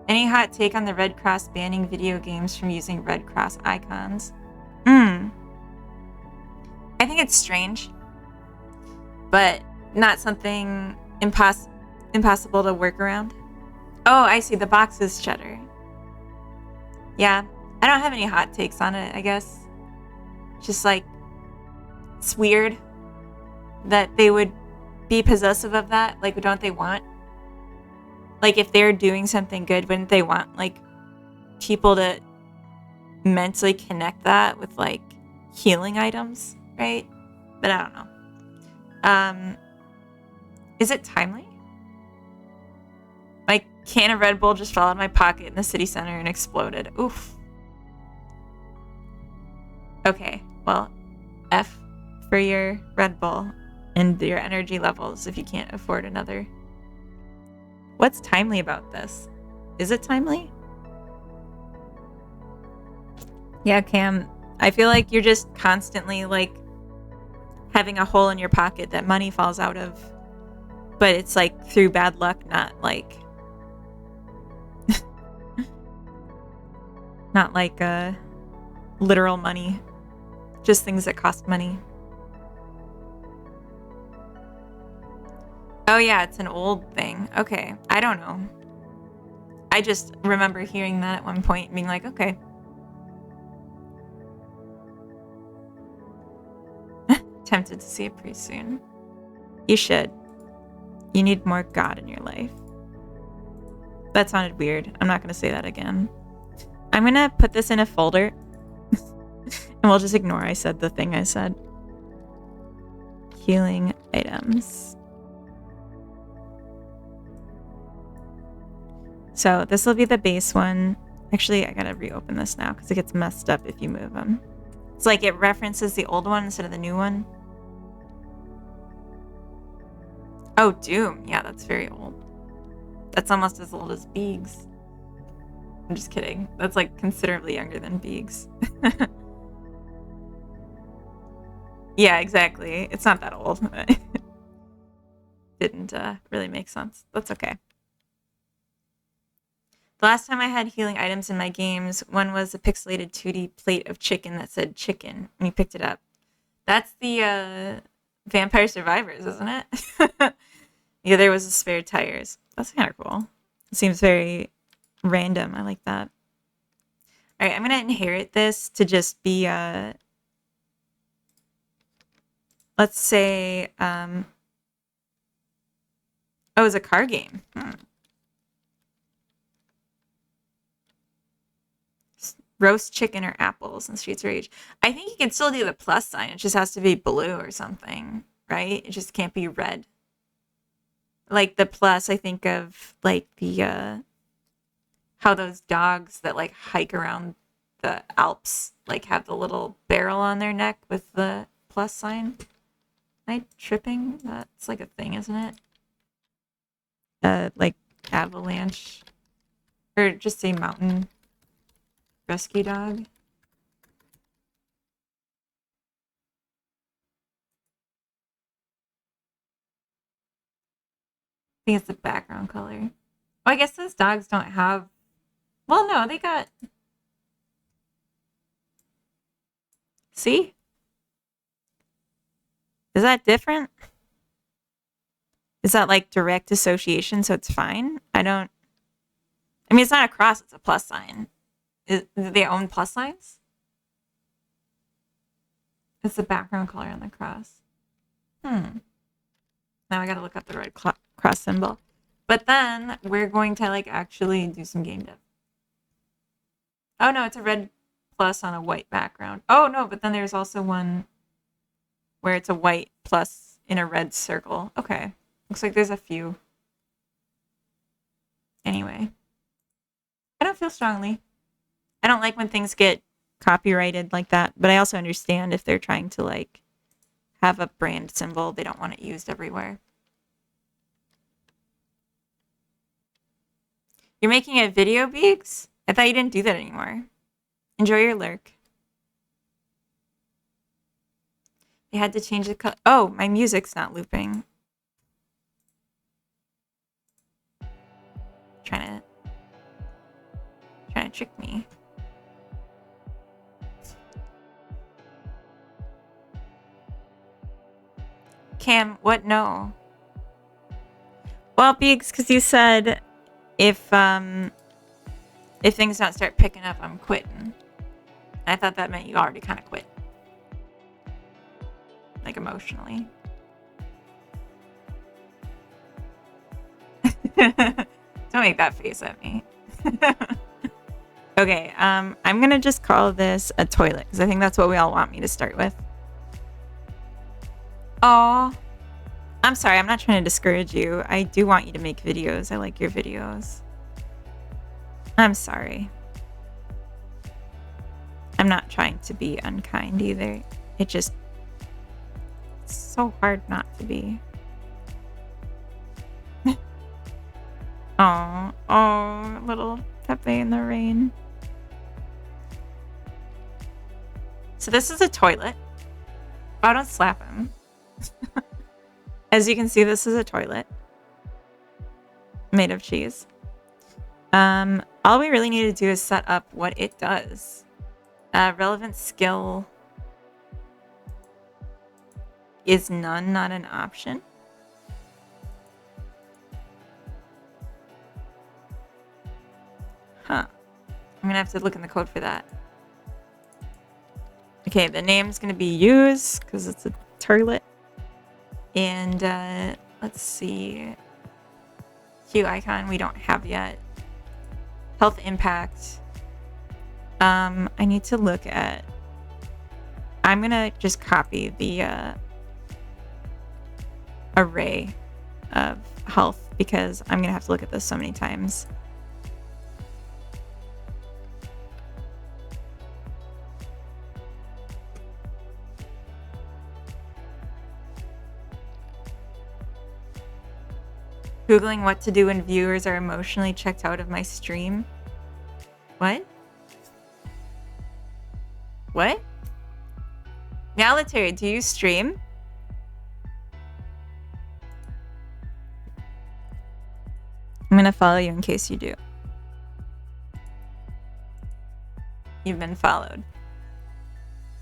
Any hot take on the Red Cross banning video games from using Red Cross icons? I think it's strange, but not something impossible to work around. Oh, I see. The box is cheddar. Yeah, I don't have any hot takes on it, I guess. Just like, it's weird that they would be possessive of that. Like, don't they want, like, if they're doing something good, wouldn't they want, like, people to mentally connect that with, like, healing items, right? But I don't know. Is it timely? My can of Red Bull just fell out of my pocket in the city center and exploded. Oof. Okay, well, F for your Red Bull and your energy levels if you can't afford another. What's timely about this? Is it timely? Yeah, Cam, I feel like you're just constantly, like, having a hole in your pocket that money falls out of. But it's, like, through bad luck, not, like... not, like, literal money. Just things that cost money. Oh, yeah, it's an old thing. Okay, I don't know. I just remember hearing that at one point and being like, okay. Tempted to see it pretty soon. You should. You need more God in your life. That sounded weird. I'm not going to say that again. I'm going to put this in a folder. And we'll just ignore I said the thing I said. Healing items. So this will be the base one. Actually, I gotta reopen this now because it gets messed up if you move them. It's like it references the old one instead of the new one. Oh, Doom. Yeah, that's very old. That's almost as old as Beegs. I'm just kidding. That's like considerably younger than Beegs. Yeah, exactly. It's not that old. Didn't really make sense. That's okay. The last time I had healing items in my games, one was a pixelated 2D plate of chicken that said chicken, and you picked it up. That's the Vampire Survivors, isn't it? Yeah, there was a spare tires. That's kind of cool. It seems very random. I like that. All right, I'm going to inherit this to just be, let's say, oh, it's a car game. Roast chicken or apples in Streets of Rage. I think you can still do the plus sign. It just has to be blue or something, right? It just can't be red. Like the plus, I think of like the how those dogs that like hike around the Alps like have the little barrel on their neck with the plus sign. Am I tripping? That's like a thing, isn't it? Like avalanche or just say mountain rescue dog. I think it's the background color. Oh, I guess those dogs don't have... Well, no, they got... See? Is that different? Is that like direct association, so it's fine? I don't... I mean, it's not a cross, it's a plus sign. Do they own plus signs? It's the background color on the cross. Now I gotta look up the red cross symbol. But then we're going to like actually do some game dev. Oh no, it's a red plus on a white background. Oh no, but then there's also one where it's a white plus in a red circle. Okay. Looks like there's a few. Anyway. I don't feel strongly. I don't like when things get copyrighted like that, but I also understand if they're trying to like have a brand symbol, they don't want it used everywhere. You're making a video, Beaks? I thought you didn't do that anymore. Enjoy your lurk. They had to change the color. Oh, my music's not looping. Trying to trick me. Cam, what? No. Well, Beaks, because you said if things don't start picking up, I'm quitting. I thought that meant you already kind of quit. Like emotionally. Don't make that face at me. Okay, I'm gonna just call this a toilet because I think that's what we all want me to start with. Oh, I'm sorry. I'm not trying to discourage you. I do want you to make videos. I like your videos. I'm sorry. I'm not trying to be unkind either. It's so hard not to be. Oh, little Pepe in the rain. So this is a toilet. Oh, don't slap him. As you can see, this is a toilet made of cheese. All we really need to do is set up what it does. Relevant skill is none, not an option. Huh. I'm gonna have to look in the code for that. Okay, the name's gonna be use because it's a turlet. And let's see. Hue icon we don't have yet. Health impact. I need to look at. I'm gonna just copy the array of health because I'm gonna have to look at this so many times. Googling what to do when viewers are emotionally checked out of my stream. What? What? Military, do you stream? I'm gonna follow you in case you do. You've been followed.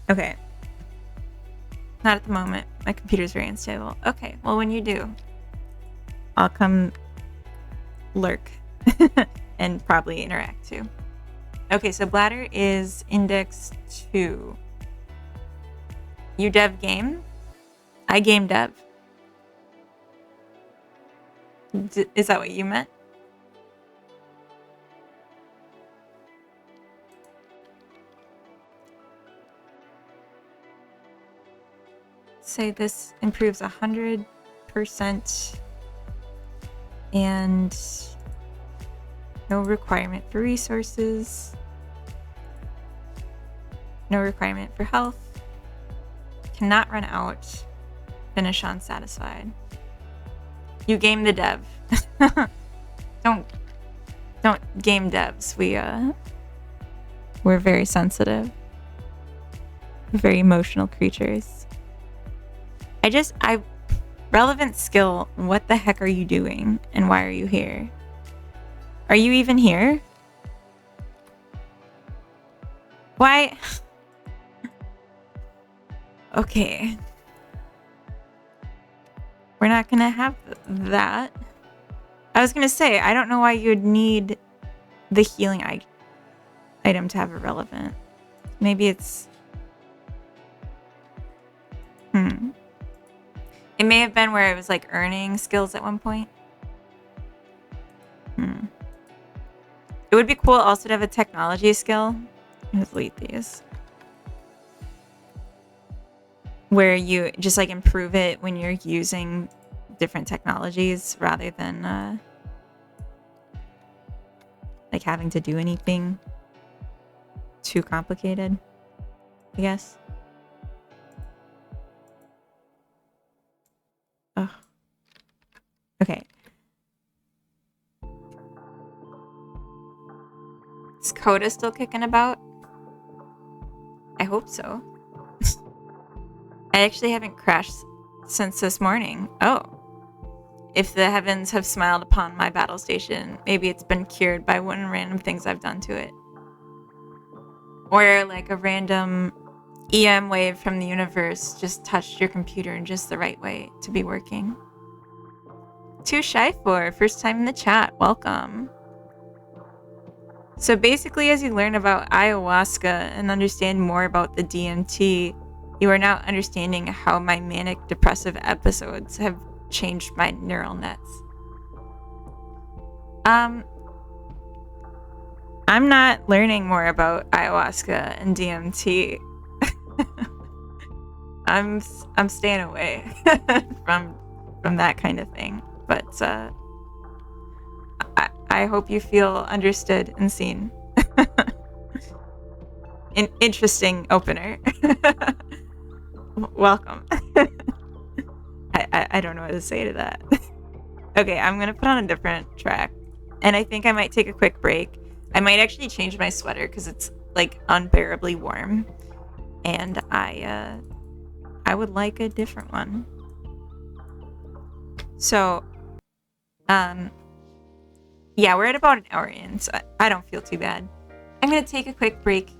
Okay. Not at the moment. My computer's very unstable. Okay, well when you do, I'll come lurk and probably interact too. Okay, so bladder is index 2. You dev game? I game dev. Is that what you meant? Say this improves 100%. And no requirement for resources. No requirement for health. Cannot run out. Finish on satisfied. You game the dev. Don't game devs. We're very sensitive. We're very emotional creatures. Relevant skill, what the heck are you doing? And why are you here? Are you even here? Why? Okay. We're not gonna have that. I was gonna say, I don't know why you'd need the healing item to have it relevant. Maybe it's... It may have been where it was like earning skills at one point. It would be cool also to have a technology skill. Let's delete these. Where you just like improve it when you're using different technologies rather than like having to do anything. too complicated, I guess. Oh. Okay. Is Coda still kicking about? I hope so. I actually haven't crashed since this morning. Oh. If the heavens have smiled upon my battle station, maybe it's been cured by one random things I've done to it. Or like a random EM wave from the universe just touched your computer in just the right way to be working. Too Shy for, first time in the chat, welcome. So basically, as you learn about ayahuasca and understand more about the DMT, you are now understanding how my manic depressive episodes have changed my neural nets. I'm not learning more about ayahuasca and DMT. I'm staying away from that kind of thing. But I hope you feel understood and seen. An interesting opener. Welcome. I don't know what to say to that. Okay, I'm gonna put on a different track, and I think I might take a quick break. I might actually change my sweater because it's like unbearably warm, and I would like a different one. So, yeah, we're at about an hour in, so I don't feel too bad. I'm gonna take a quick break,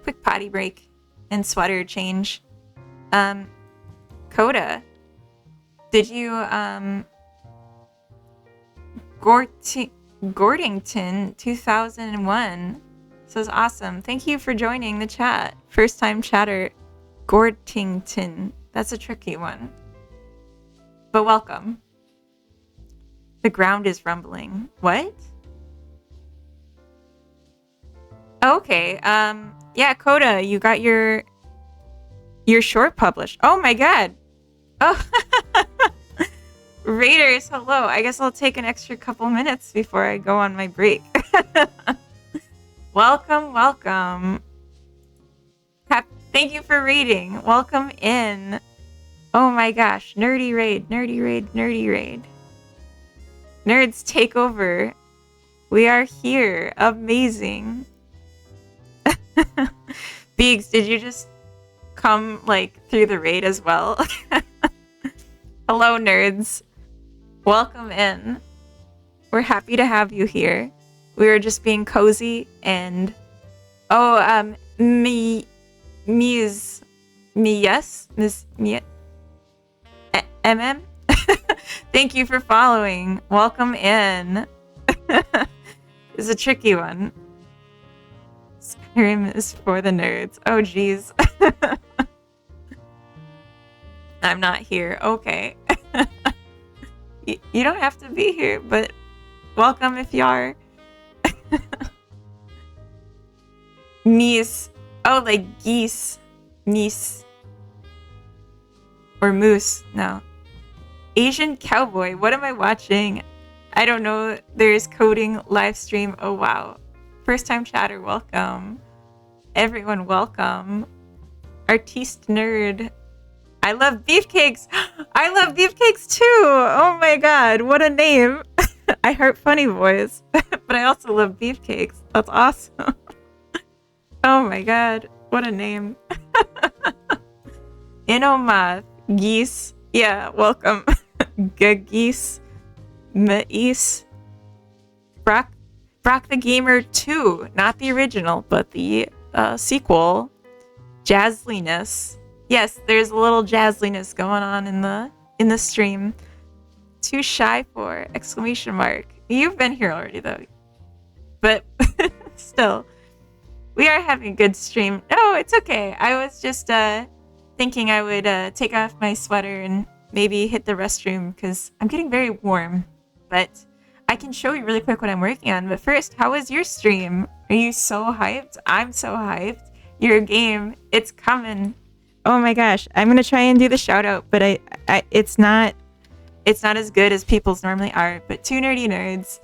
quick potty break, and sweater change. Coda, did you, Gordington 2001 says awesome. Thank you for joining the chat. First time chatter, Gordington. That's a tricky one. But welcome. The ground is rumbling. What? Okay. Yeah, Coda, you got your short published. Oh my god. Oh. Raiders, hello. I guess I'll take an extra couple minutes before I go on my break. Welcome, welcome. Thank you for reading. Welcome in. Oh my gosh. Nerdy raid, nerdy raid, nerdy raid. Nerds take over. We are here. Amazing. Beegs, did you just come like through the raid as well? Hello, nerds. Welcome in. We're happy to have you here. We were just being cozy and Miss MM. Thank you for following. Welcome in. It's a tricky one. Skyrim is for the nerds. Oh geez. I'm not here. Okay. You don't have to be here, but welcome if you are. Meese. Oh, like geese. Meese. Or moose. No. Asian cowboy. What am I watching? I don't know. There's coding live stream. Oh, wow. First time chatter. Welcome. Everyone, welcome. Artiste nerd. I love beefcakes. I love beefcakes too. Oh my god, what a name. I heart funny boys, but I also love beefcakes. That's awesome. Oh my god, what a name. Inomath, geese. Yeah, welcome. Geese. Mais. Brock the Gamer 2. Not the original, but the sequel. Jazzliness. Yes, there's a little jazzliness going on in the stream. Too shy for exclamation mark. You've been here already though. But still, we are having a good stream. No, it's okay. I was just thinking I would take off my sweater and maybe hit the restroom because I'm getting very warm. But I can show you really quick what I'm working on. But first, how was your stream? Are you so hyped? I'm so hyped. Your game, it's coming. Oh my gosh, I'm gonna try and do the shout out, but I it's not as good as people's normally are. But two nerdy nerds,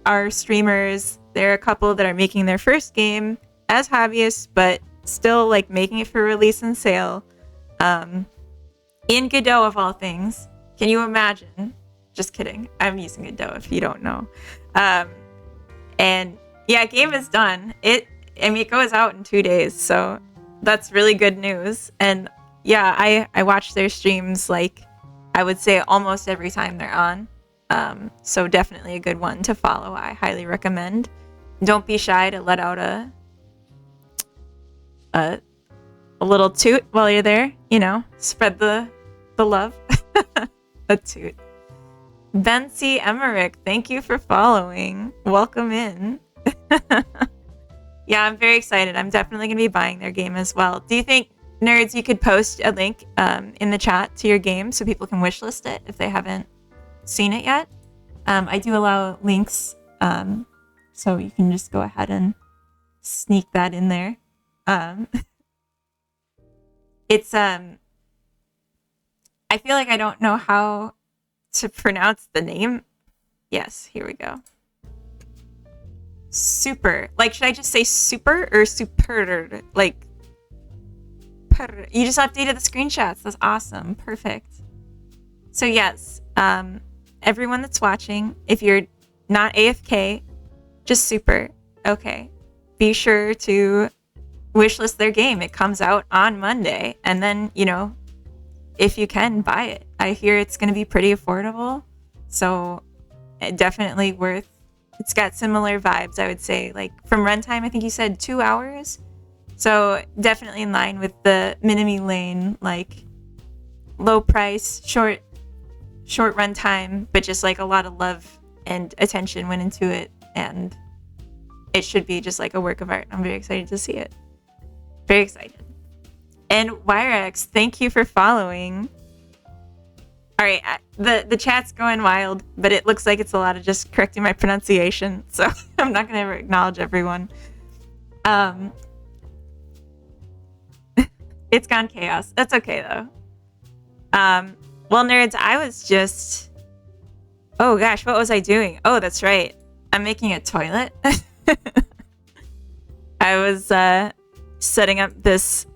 are streamers. There are a couple that are making their first game as hobbyists, but still like making it for release and sale. In Godot of all things. Can you imagine? Just kidding. I'm using Godot if you don't know. And yeah, game is done. It goes out in 2 days, so that's really good news. And yeah, I watch their streams like I would say almost every time they're on. So definitely a good one to follow. I highly recommend. Don't be shy to let out a little toot while you're there. You know, spread the love. A toot. Ben C. Emmerich, thank you for following. Welcome in. Yeah, I'm very excited. I'm definitely going to be buying their game as well. Do you think, nerds, you could post a link in the chat to your game so people can wishlist it if they haven't seen it yet? I do allow links, so you can just go ahead and sneak that in there. It's I feel like I don't know how to pronounce the name. Yes, here we go. Super. Like, should I just say super or super? Like, you just updated the screenshots. That's awesome. Perfect. So yes, everyone that's watching, if you're not AFK, just super. Okay. Be sure to wishlist their game. It comes out on Monday. And then, you know, if you can, buy it. I hear it's going to be pretty affordable. So definitely worth. It's got similar vibes, I would say. Like from runtime, I think you said 2 hours. So definitely in line with the Minimi Lane, like low price, short runtime, but just like a lot of love and attention went into it. And it should be just like a work of art. I'm very excited to see it. Very excited. And Wyrex, thank you for following. All right, the chat's going wild, but it looks like it's a lot of just correcting my pronunciation, so I'm not going to acknowledge everyone. It's gone chaos. That's okay, though. Well, nerds, I was just... Oh, gosh, what was I doing? Oh, that's right. I'm making a toilet. I was setting up this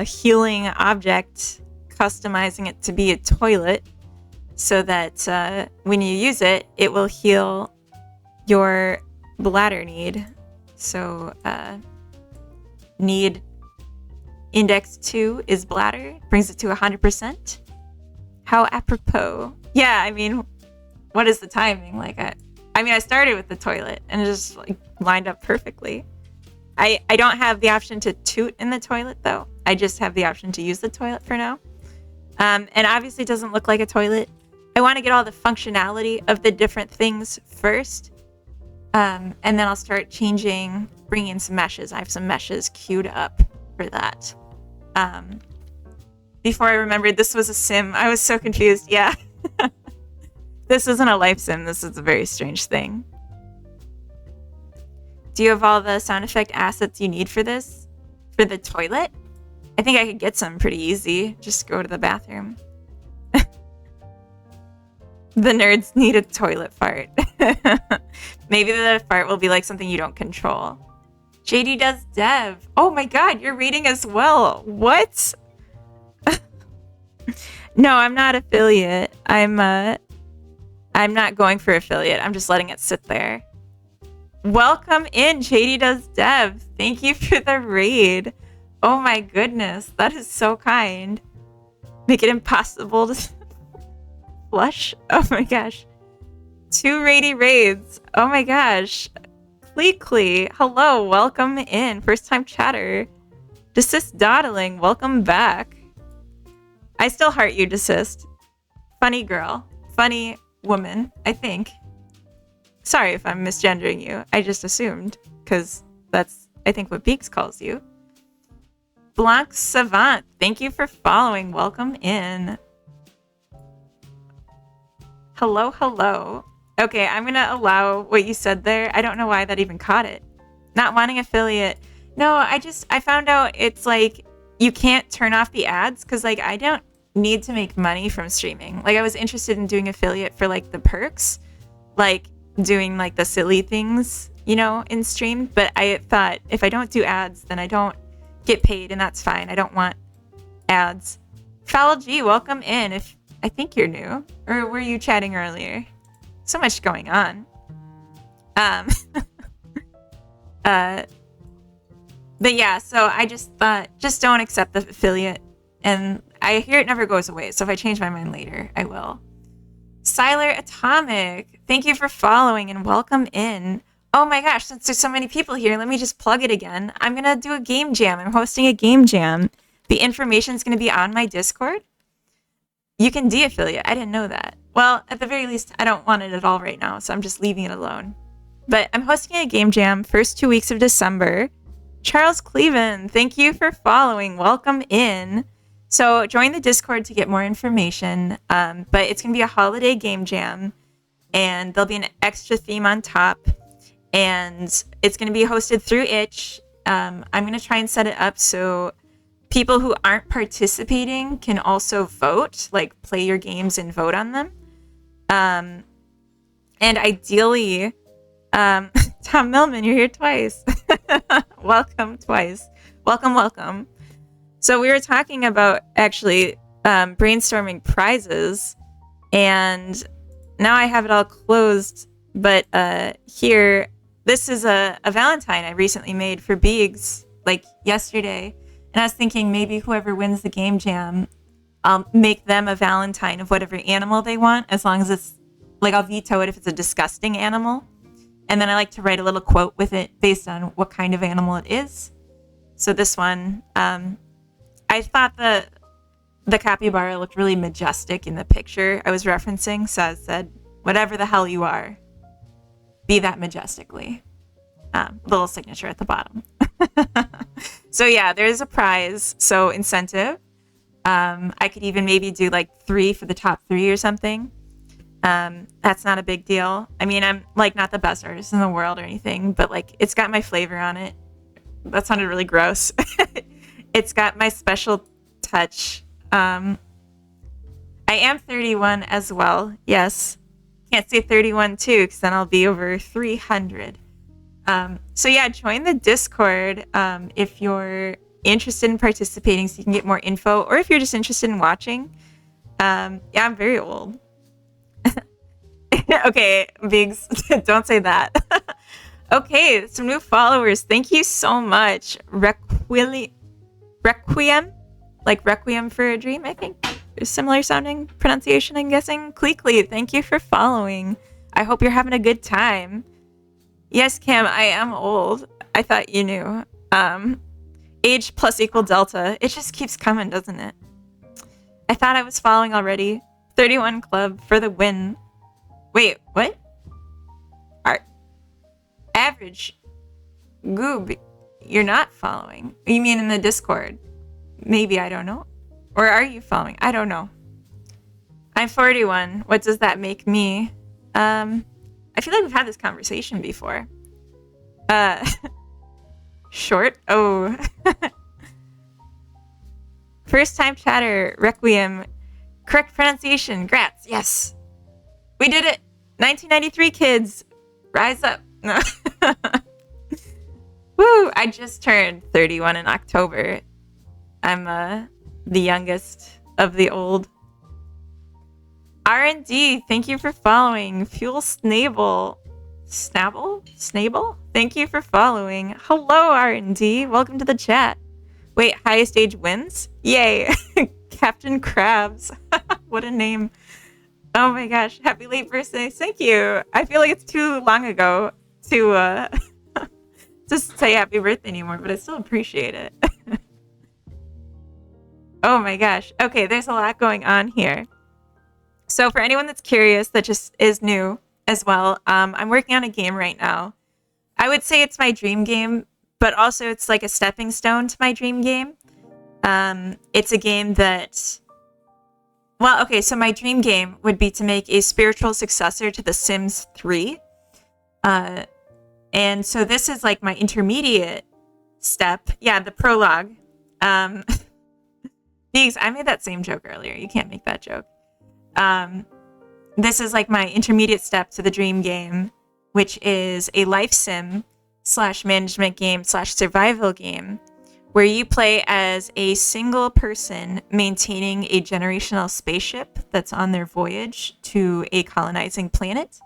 healing object, customizing it to be a toilet, so that when you use it, it will heal your bladder need. So need index 2 is bladder, brings it to 100%. How apropos. Yeah, I mean, what is the timing? Like, I started with the toilet and it just like lined up perfectly. I don't have the option to toot in the toilet though. I just have the option to use the toilet for now. And obviously it doesn't look like a toilet. I want to get all the functionality of the different things first. And then I'll start bringing in some meshes. I have some meshes queued up for that. Before I remembered this was a sim, I was so confused. Yeah. This isn't a life sim. This is a very strange thing. Do you have all the sound effect assets you need for this? For the toilet? I think I could get some pretty easy. Just go to the bathroom. The nerds need a toilet fart. Maybe the fart will be like something you don't control. JD does dev. Oh my god, you're reading as well. What? No, I'm not affiliate. I'm not going for affiliate. I'm just letting it sit there. Welcome in, JD does dev. Thank you for the raid. Oh my goodness, that is so kind. Make it impossible to flush. Oh my gosh. 2 rainy raids. Oh my gosh. Clee, hello, welcome in. First time chatter. Desist dawdling, welcome back. I still heart you, Desist. Funny girl. Funny woman, I think. Sorry if I'm misgendering you. I just assumed, because that's, I think, what Beaks calls you. Blanc Savant, thank you for following. Welcome in. Hello. Okay, I'm going to allow what you said there. I don't know why that even caught it. Not wanting affiliate. No, I found out it's like you can't turn off the ads because like I don't need to make money from streaming. Like I was interested in doing affiliate for like the perks. Like doing like the silly things, in stream. But I thought if I don't do ads, then I don't get paid, and that's fine. I don't want ads. Foul G, welcome in. I think you're new, or were you chatting earlier? So much going on. But yeah, so I just thought, just don't accept the affiliate. And I hear it never goes away, so if I change my mind later, I will. Siler Atomic, thank you for following and welcome in. Oh my gosh, since there's so many people here, let me just plug it again. I'm going to do a game jam. I'm hosting a game jam. The information is going to be on my Discord. You can de-affiliate. I didn't know that. Well, at the very least, I don't want it at all right now, so I'm just leaving it alone. But I'm hosting a game jam first 2 weeks of December. Charles Cleven, thank you for following. Welcome in. So join the Discord to get more information. But it's going to be a holiday game jam, and there'll be an extra theme on top. And it's going to be hosted through Itch. I'm going to try and set it up so people who aren't participating can also vote, like play your games and vote on them. And ideally, Tom Millman, you're here twice. Welcome twice. Welcome. So we were talking about actually brainstorming prizes, and now I have it all closed. But here, this is a Valentine I recently made for Biggs, like yesterday. And I was thinking maybe whoever wins the game jam, I'll make them a Valentine of whatever animal they want, as long as it's, like, I'll veto it if it's a disgusting animal. And then I like to write a little quote with it based on what kind of animal it is. So this one, I thought the capybara looked really majestic in the picture I was referencing. So I said, whatever the hell you are, be that majestically. Little signature at the bottom. So yeah, there's a prize. So incentive. I could even maybe do like 3 for the top 3 or something. That's not a big deal. I mean, I'm like not the best artist in the world or anything, but like it's got my flavor on it. That sounded really gross. It's got my special touch. I am 31 as well. Yes. Can't say 31 too, because then I'll be over 300. So yeah, join the Discord if you're interested in participating so you can get more info, or if you're just interested in watching. Yeah, I'm very old. Okay, Biggs, don't say that. Okay, some new followers. Thank you so much. Requiem, like Requiem for a Dream, I think. Similar sounding pronunciation, I'm guessing. Cleekly, thank you for following. I hope you're having a good time. Yes, Cam, I am old. I thought you knew. Age plus equal delta. It just keeps coming, doesn't it? I thought I was following already. 31 Club for the win. Wait, what? Average. Goob, you're not following. You mean in the Discord? Maybe, I don't know. Or are you following? I don't know. I'm 41. What does that make me? I feel like we've had this conversation before. Short? Oh. First time chatter, Requiem. Correct pronunciation. Grats. Yes. We did it. 1993 kids. Rise up. No. Woo! I just turned 31 in October. I'm the youngest of the old. R&D, thank you for following. Fuel Snable. Snable? Thank you for following. Hello, R&D. Welcome to the chat. Wait, highest age wins? Yay. Captain Krabs. What a name. Oh my gosh. Happy late birthday. Thank you. I feel like it's too long ago to just say happy birthday anymore, but I still appreciate it. Oh my gosh. Okay, there's a lot going on here. So for anyone that's curious, that just is new as well, I'm working on a game right now. I would say it's my dream game, but also it's like a stepping stone to my dream game. It's a game that... Well, okay, so my dream game would be to make a spiritual successor to The Sims 3. And so this is like my intermediate step. Yeah, the prologue. Because I made that same joke earlier. You can't make that joke. This is like my intermediate step to the dream game. which is a life sim / management game / survival game where you play as a single person maintaining a generational spaceship that's on their voyage to a colonizing planet.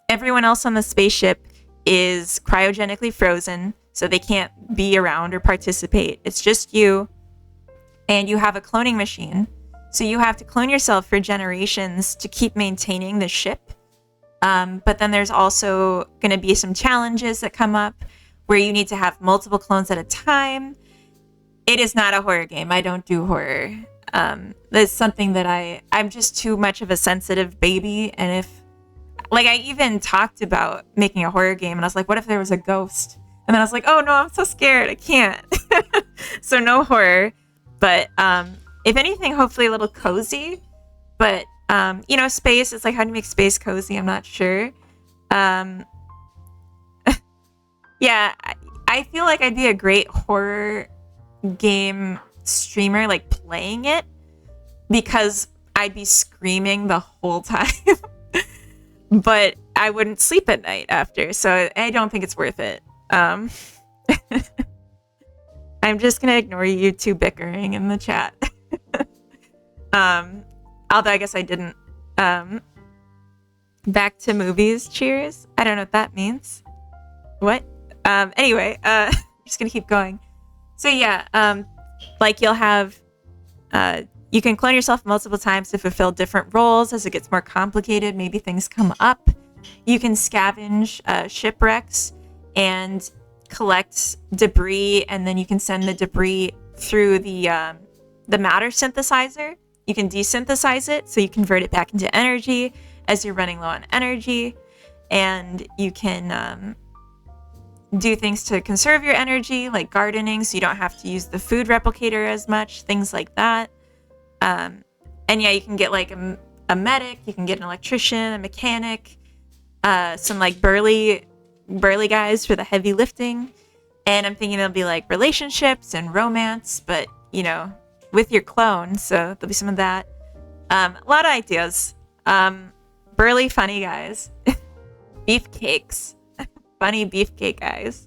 Everyone else on the spaceship is cryogenically frozen, so they can't be around or participate. It's just you, and you have a cloning machine. So you have to clone yourself for generations to keep maintaining the ship. But then there's also going to be some challenges that come up where you need to have multiple clones at a time. It is not a horror game. I don't do horror. That's something that I'm just too much of a sensitive baby. And if, like, I even talked about making a horror game, and I was like, what if there was a ghost? And then I was like, oh no, I'm so scared. I can't. So no horror. But if anything, hopefully a little cozy. But, space, it's like, how do you make space cozy? I'm not sure. Yeah, I feel like I'd be a great horror game streamer, like playing it, because I'd be screaming the whole time. But I wouldn't sleep at night after, so I don't think it's worth it. I'm just gonna ignore you two bickering in the chat. Although I guess I didn't. Back to movies, cheers. I don't know what that means. What? Anyway, I'm just gonna keep going. So yeah, like you'll have, you can clone yourself multiple times to fulfill different roles. As it gets more complicated, maybe things come up. You can scavenge shipwrecks and collect debris, and then you can send the debris through the matter synthesizer. You can desynthesize it, so you convert it back into energy as you're running low on energy, and you can do things to conserve your energy, like gardening, so you don't have to use the food replicator as much, things like that. And yeah, you can get like a medic, you can get an electrician, a mechanic, some like burly guys for the heavy lifting. And I'm thinking there'll be like relationships and romance, but with your clone, so there'll be some of that. A lot of ideas. Burly, funny guys. Beefcakes. Funny beefcake guys.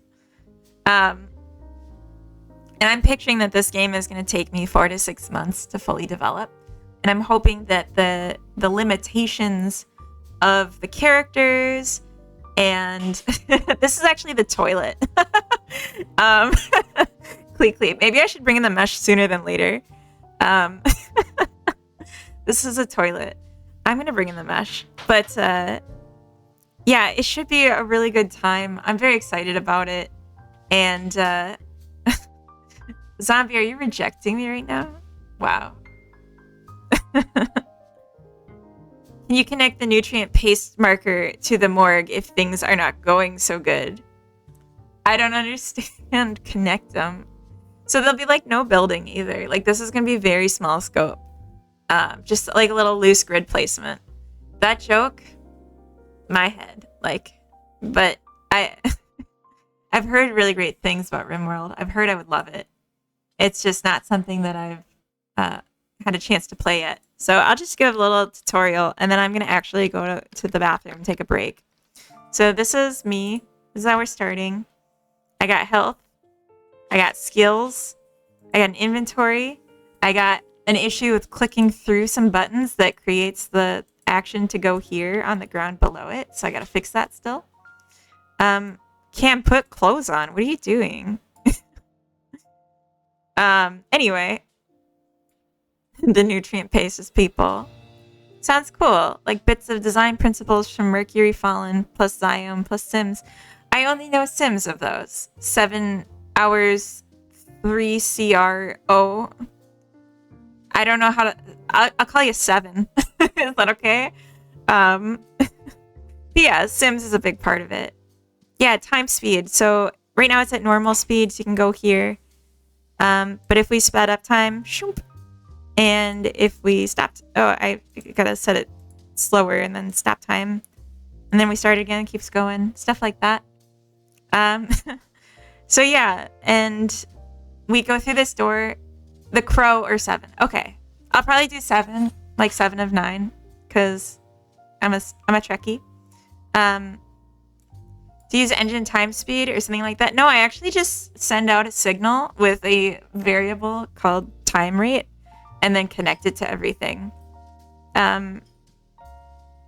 And I'm picturing that this game is going to take me 4 to 6 months to fully develop. And I'm hoping that the limitations of the characters and this is actually the toilet. Cleek. Maybe I should bring in the mesh sooner than later. This is a toilet. I'm going to bring in the mesh. But yeah, it should be a really good time. I'm very excited about it. And Zombie, are you rejecting me right now? Wow. Can you connect the nutrient paste marker to the morgue if things are not going so good? I don't understand. Connect them. So there'll be like no building either. Like this is going to be very small scope. Just like a little loose grid placement. That joke, my head. But I've heard really great things about RimWorld. I've heard I would love it. It's just not something that I've had a chance to play yet. So I'll just give a little tutorial, and then I'm going to actually go to the bathroom and take a break. So this is me. This is how we're starting. I got health. I got skills. I got an inventory. I got an issue with clicking through some buttons that creates the action to go here on the ground below it. So I got to fix that still. Can't put clothes on. What are you doing? Anyway. The nutrient paste people. Sounds cool. Like bits of design principles from Mercury Fallen plus Zion plus Sims. I only know Sims of those. 7 hours 3 CRO. I don't know how to. I'll call you 7. Is that okay? Yeah, Sims is a big part of it. Yeah, time speed. So right now it's at normal speed, so you can go here. But if we sped up time, shoop. And if we stopped, I gotta set it slower and then stop time. And then we start again, keeps going, stuff like that. So yeah, and we go through this door, the crow or 7. Okay, I'll probably do 7, like 7 of 9, because I'm a Trekkie. to use engine time speed or something like that. No, I actually just send out a signal with a variable called time rate and then connect it to everything.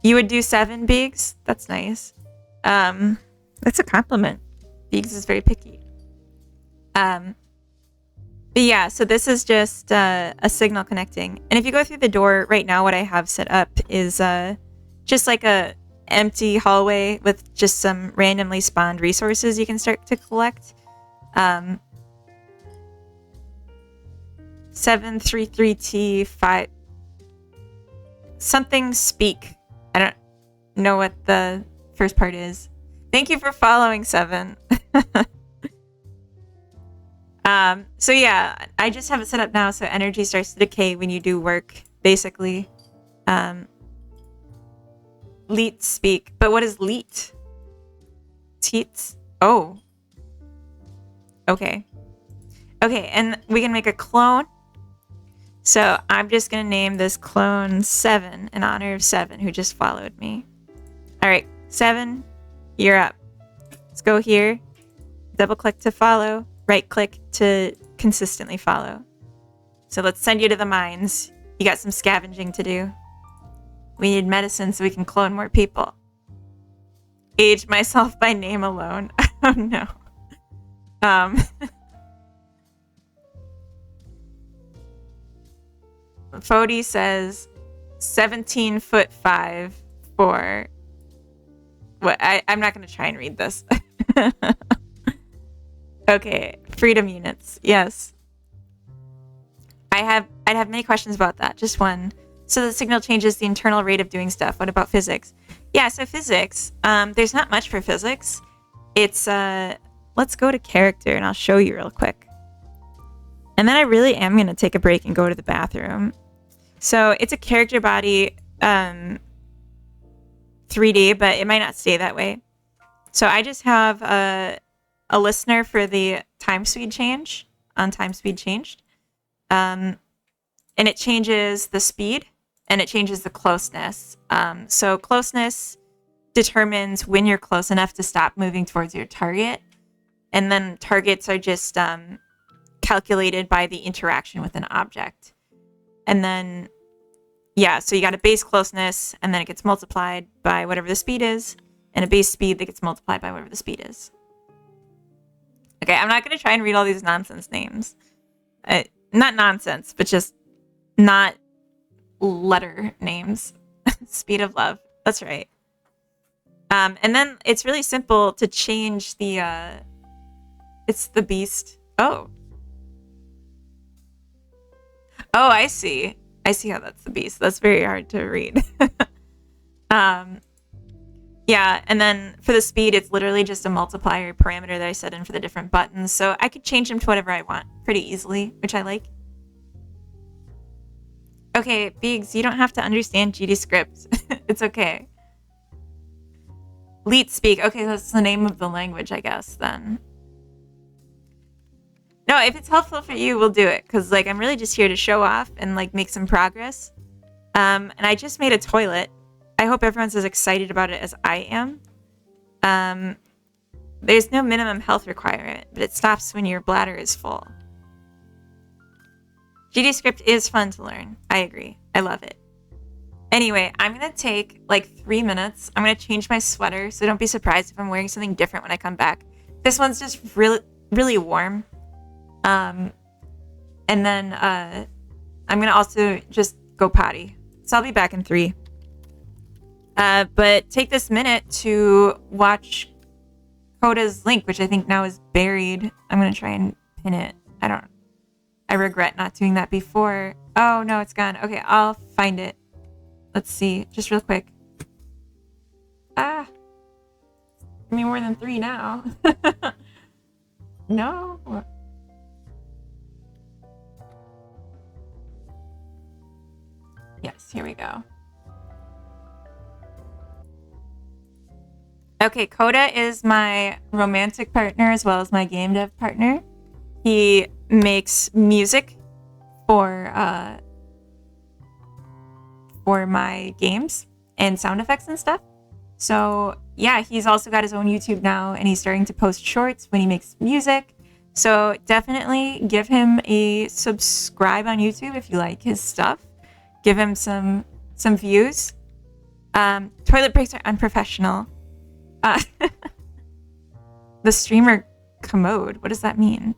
You would do 7, Biggs? That's nice. That's a compliment. Biggs is very picky. But yeah, so this is just a signal connecting. And if you go through the door right now, what I have set up is just like a empty hallway with just some randomly spawned resources you can start to collect. 733T5 something speak. I don't know what the first part is. Thank you for following, 7. So yeah, I just have it set up now so energy starts to decay when you do work, basically. Leet speak. But what is leet? Teats? Oh. Okay. Okay, and we can make a clone. So I'm just going to name this clone 7 in honor of 7, who just followed me. Alright, 7, you're up. Let's go here. Double click to follow. Right click to consistently follow. So let's send you to the mines. You got some scavenging to do. We need medicine so we can clone more people. Age myself by name alone. Oh no. Fody says 17'5" for what? I'm not going to try and read this. Okay, freedom units. Yes. I'd have many questions about that. Just one. So the signal changes the internal rate of doing stuff. What about physics? Yeah, so physics. There's not much for physics. It's let's go to character and I'll show you real quick. And then I really am going to take a break and go to the bathroom. So it's a character body 3D, but it might not stay that way. So I just have a listener for the time speed change on time speed changed. And it changes the speed and it changes the closeness. So closeness determines when you're close enough to stop moving towards your target. And then targets are just calculated by the interaction with an object. And then, yeah, so you got a base closeness and then it gets multiplied by whatever the speed is, and a base speed that gets multiplied by whatever the speed is. Okay, I'm not going to try and read all these nonsense names. Not nonsense, but just not letter names. Speed of love. That's right. And then it's really simple to change the, it's the beast. Oh. Oh, I see. I see how that's the beast. That's very hard to read. Yeah, and then for the speed, it's literally just a multiplier parameter that I set in for the different buttons. So I could change them to whatever I want pretty easily, which I like. Okay, Biggs, you don't have to understand GDScript. It's okay. Leet speak. Okay, that's the name of the language, I guess, then. No, if it's helpful for you, we'll do it. Because, like, I'm really just here to show off and, like, make some progress. And I just made a toilet. I hope everyone's as excited about it as I am. There's no minimum health requirement, but it stops when your bladder is full. GDScript is fun to learn. I agree. I love it. Anyway, I'm going to take like 3 minutes. I'm going to change my sweater, so don't be surprised if I'm wearing something different when I come back. This one's just really, really warm. And then I'm going to also just go potty. So I'll be back in 3. But take this minute to watch Coda's link, which I think now is buried. I'm going to try and pin it. I regret not doing that before. Oh, no, it's gone. Okay, I'll find it. Let's see. Just real quick. Give me more than 3 now. No. Yes, here we go. Okay, Coda is my romantic partner as well as my game dev partner. He makes music for my games and sound effects and stuff. So yeah, he's also got his own YouTube now, and he's starting to post shorts when he makes music. So definitely give him a subscribe on YouTube if you like his stuff. Give him some views. Toilet breaks are unprofessional. The streamer commode. What does that mean?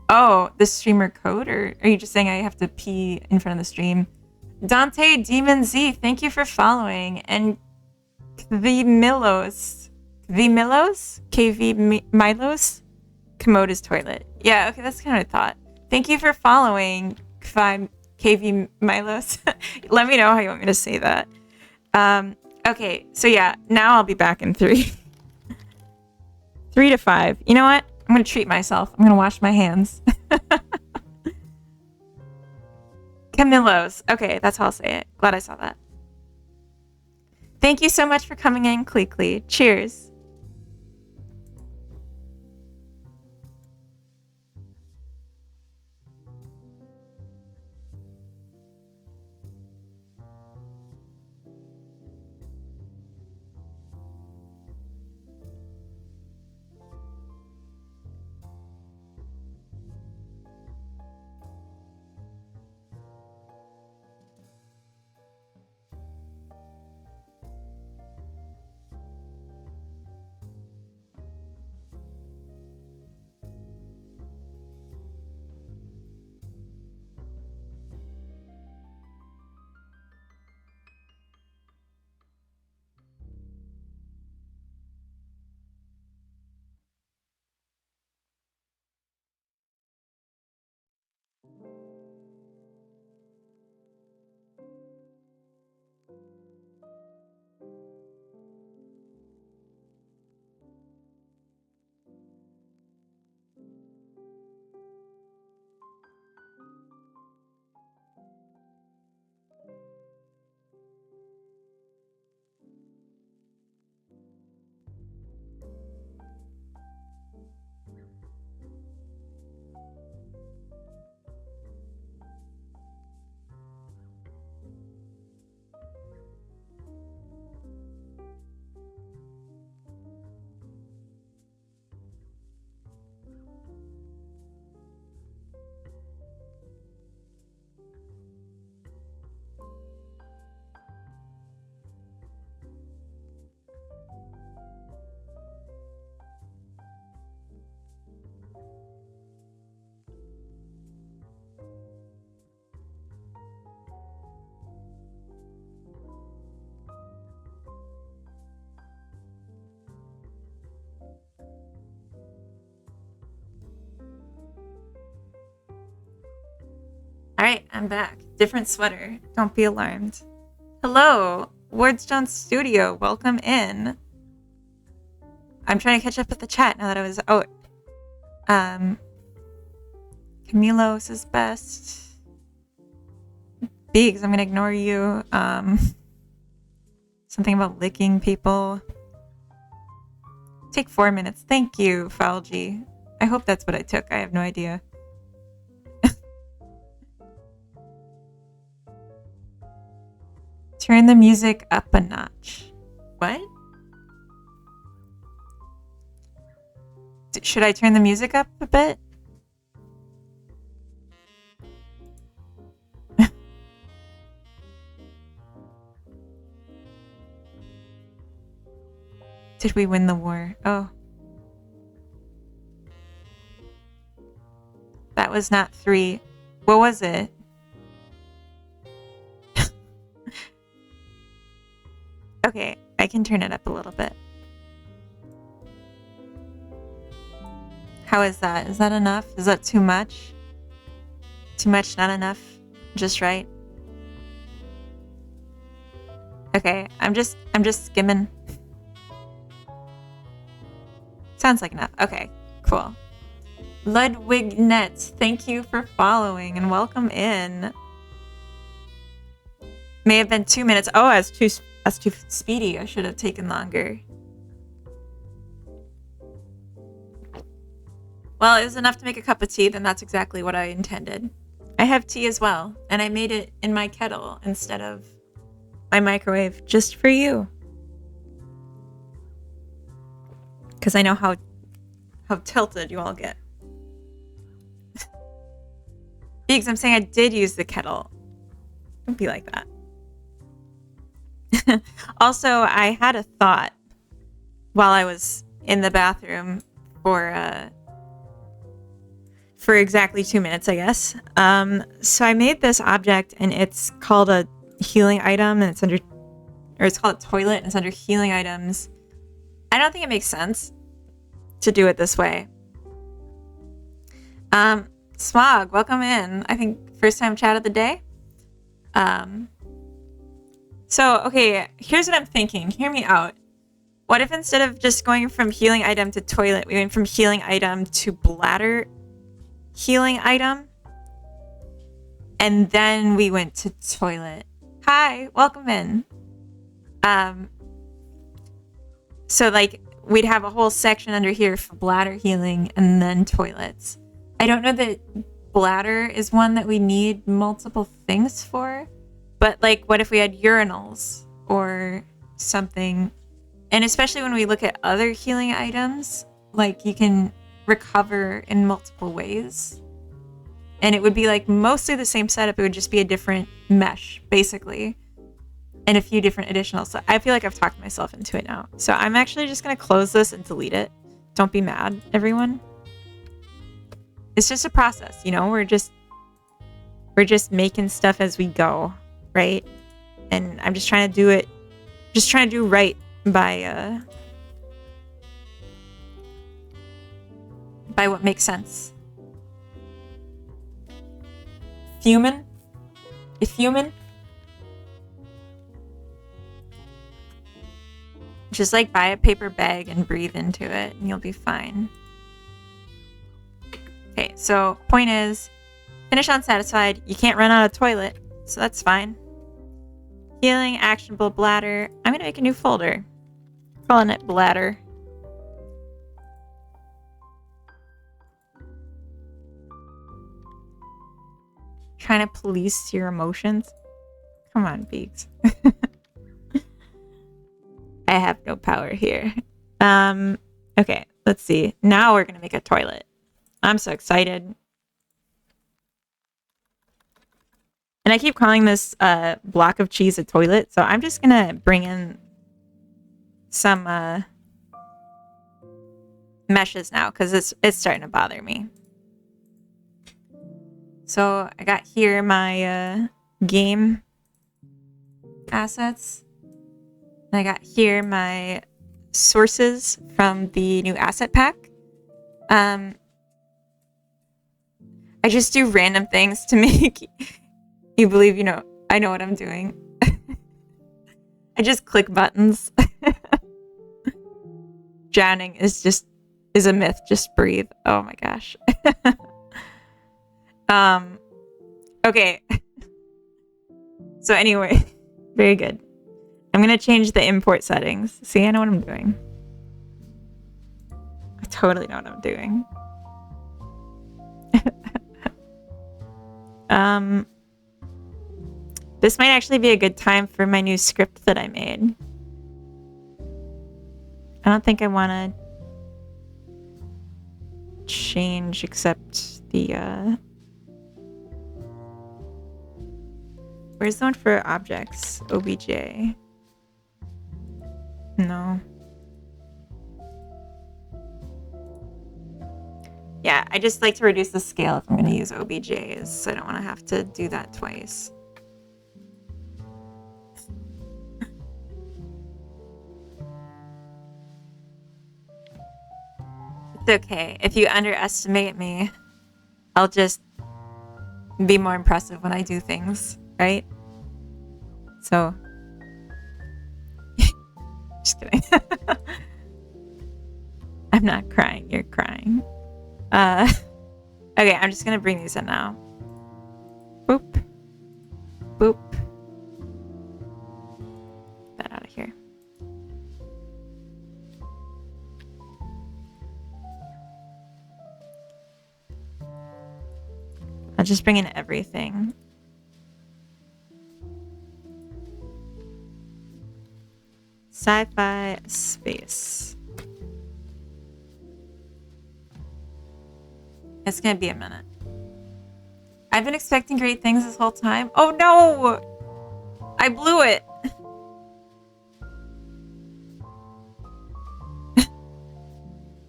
Oh, the streamer code, or are you just saying I have to pee in front of the stream? Dante Demon Z, thank you for following. And KV Milos, commode is toilet. Yeah, okay, that's kind of thought. Thank you for following, KV Milos. Let me know how you want me to say that. Okay, so yeah, now I'll be back in 3. 3 to 5. You know what? I'm gonna treat myself. I'm gonna wash my hands. Camillo's. Okay, that's how I'll say it. Glad I saw that. Thank you so much for coming in, Cleekly. Cheers. Alright, I'm back. Different sweater. Don't be alarmed. Hello, Wardstone Studio. Welcome in. I'm trying to catch up with the chat now that I was out. Camilos is best. Biggs, I'm gonna ignore you. Something about licking people. Take 4 minutes. Thank you, Falgi. I hope that's what I took. I have no idea. Turn the music up a notch. What? Should I turn the music up a bit? Did we win the war? Oh. That was not 3. What was it? Okay, I can turn it up a little bit. How is that? Is that enough? Is that too much? Too much, not enough? Just right? Okay, I'm just skimming. Sounds like enough. Okay, cool. Ludwig Nets, thank you for following and welcome in. May have been 2 minutes. Oh, that's too speedy. I should have taken longer. Well, it was enough to make a cup of tea, then that's exactly what I intended. I have tea as well, and I made it in my kettle instead of my microwave just for you. because I know how tilted you all get. Because I'm saying I did use the kettle. Don't be like that. Also, I had a thought while I was in the bathroom for exactly 2 minutes, I guess. So I made this object, and it's called a healing item, and it's called a toilet, and it's under healing items. I don't think it makes sense to do it this way. Smog, welcome in. I think first time chat of the day. So, okay, here's what I'm thinking. Hear me out. What if instead of just going from healing item to toilet, we went from healing item to bladder healing item? And then we went to toilet. Hi, welcome in. So like we'd have a whole section under here for bladder healing and then toilets. I don't know that bladder is one that we need multiple things for, but like what if we had urinals or something? And especially when we look at other healing items, like you can recover in multiple ways. And it would be like mostly the same setup. It would just be a different mesh, basically. And a few different additionals. So I feel like I've talked myself into it now. So I'm actually just going to close this and delete it. Don't be mad, everyone. It's just a process, you know? We're just making stuff as we go, right? And I'm just trying to do it. Just trying to do right by what makes sense. Human? If human? Just like buy a paper bag and breathe into it and you'll be fine. Okay, so point is, finish unsatisfied. You can't run out of toilet, so that's fine. Healing, actionable bladder. I'm gonna make a new folder. Calling it bladder. Trying to police your emotions? Come on, Beaks. I have no power here. Okay, let's see. Now we're gonna make a toilet. I'm so excited. And I keep calling this block of cheese a toilet, so I'm just gonna bring in some meshes now because it's starting to bother me. So I got here my game assets. And I got here my sources from the new asset pack. I just do random things to make you believe, I know what I'm doing. I just click buttons. Drowning is a myth. Just breathe. Oh my gosh. Okay. So anyway, very good. I'm going to change the import settings. See, I know what I'm doing. I totally know what I'm doing. This might actually be a good time for my new script that I made. I don't think I want to change except the, where's the one for objects? OBJ. No. Yeah, I just like to reduce the scale if I'm going to use OBJs, so I don't want to have to do that twice. It's okay. If you underestimate me, I'll just be more impressive when I do things, right? So... Just kidding. I'm not crying. You're crying. Okay, I'm just gonna bring these in now. Boop. Boop. Get that out of here. I'll just bring in everything. Sci-fi space. It's gonna be a minute. I've been expecting great things this whole time. Oh no! I blew it!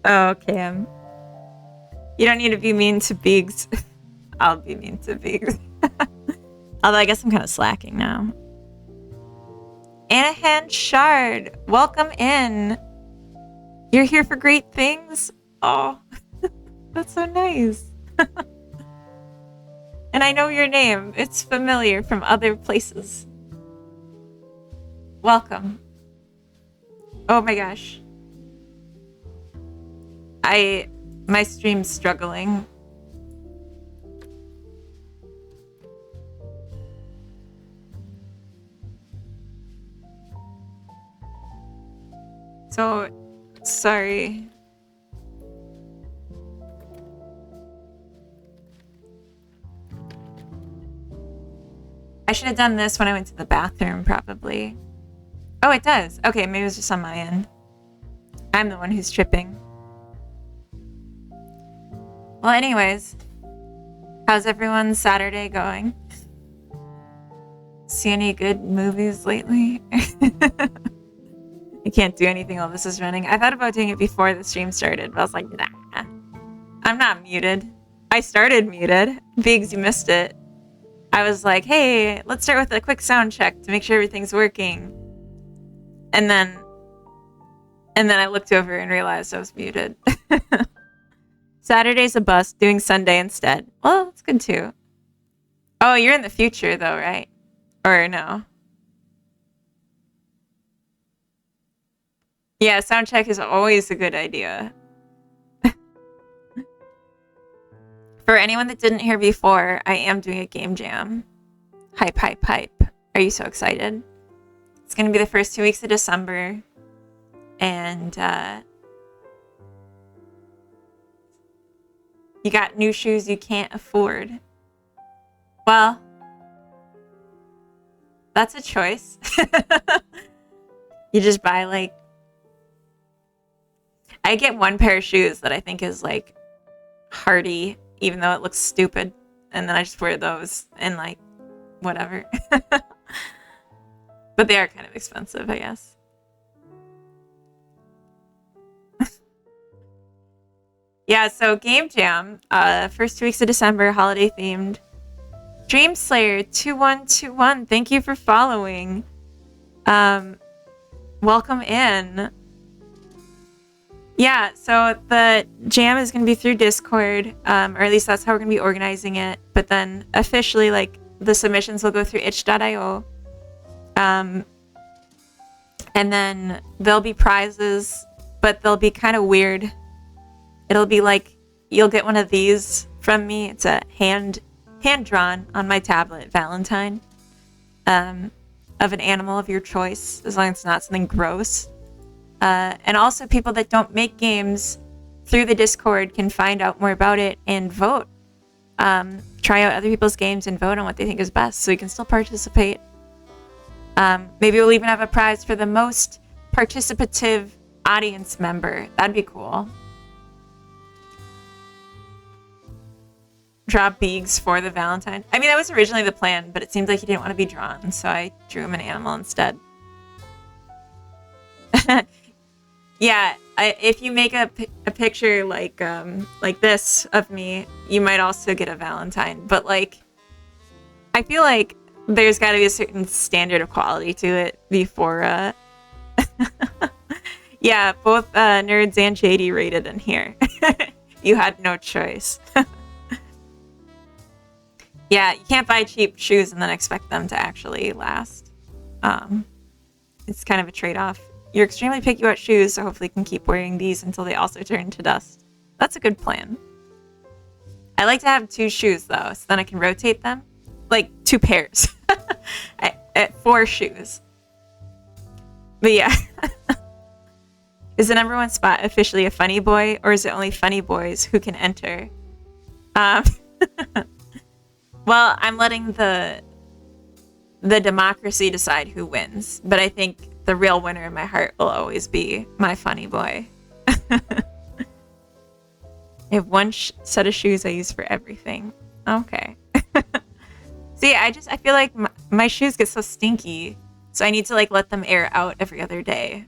Oh, Cam. You don't need to be mean to Biggs. I'll be mean to Biggs. Although I guess I'm kind of slacking now. Anahan Shard, welcome in. You're here for great things? Oh, that's so nice. And I know your name. It's familiar from other places. Welcome. Oh my gosh. My stream's struggling. So, sorry. I should have done this when I went to the bathroom, probably. Oh, it does. Okay, maybe it was just on my end. I'm the one who's tripping. Well, anyways, how's everyone's Saturday going? See any good movies lately? I can't do anything while this is running. I thought about doing it before the stream started, but I was like, nah. I'm not muted. I started muted. Biggs, you missed it. I was like, hey, let's start with a quick sound check to make sure everything's working. And then I looked over and realized I was muted. Saturday's a bust, doing Sunday instead. Well, that's good too. Oh, you're in the future though, right? Or no? Yeah, sound check is always a good idea. For anyone that didn't hear before, I am doing a game jam. Hype, hype, hype. Are you so excited? It's going to be the first 2 weeks of December. And you got new shoes you can't afford. Well, that's a choice. You just buy like... I get one pair of shoes that I think is like hardy, even though it looks stupid. And then I just wear those and like whatever. But they are kind of expensive, I guess. Yeah, so Game Jam, first 2 weeks of December, holiday themed. Dream Slayer 2121, thank you for following. Welcome in. Yeah, so the jam is going to be through Discord, or at least that's how we're going to be organizing it. But then officially, like, the submissions will go through itch.io. And then there'll be prizes, but they'll be kind of weird. It'll be like, you'll get one of these from me. It's a hand-drawn on my tablet Valentine of an animal of your choice, as long as it's not something gross. And also people that don't make games through the Discord can find out more about it and vote. Try out other people's games and vote on what they think is best, so you can still participate. Maybe we'll even have a prize for the most participative audience member. That'd be cool. Draw Biggs for the Valentine. I mean, that was originally the plan, but it seemed like he didn't want to be drawn, so I drew him an animal instead. Yeah, if you make a picture like this of me, you might also get a Valentine. But like, I feel like there's got to be a certain standard of quality to it before. Yeah, both Nerds and JD rated in here. You had no choice. Yeah, you can't buy cheap shoes and then expect them to actually last. It's kind of a trade-off. You're extremely picky about shoes, so hopefully you can keep wearing these until they also turn to dust. That's a good plan. I like to have 2 shoes, though, so then I can rotate them. Like, 2 pairs. 4 shoes. But yeah. Is the #1 spot officially a funny boy, or is it only funny boys who can enter? Well, I'm letting the democracy decide who wins, but I think the real winner in my heart will always be my funny boy. I have one set of shoes I use for everything. Okay. See, I feel like my shoes get so stinky, so I need to like let them air out every other day.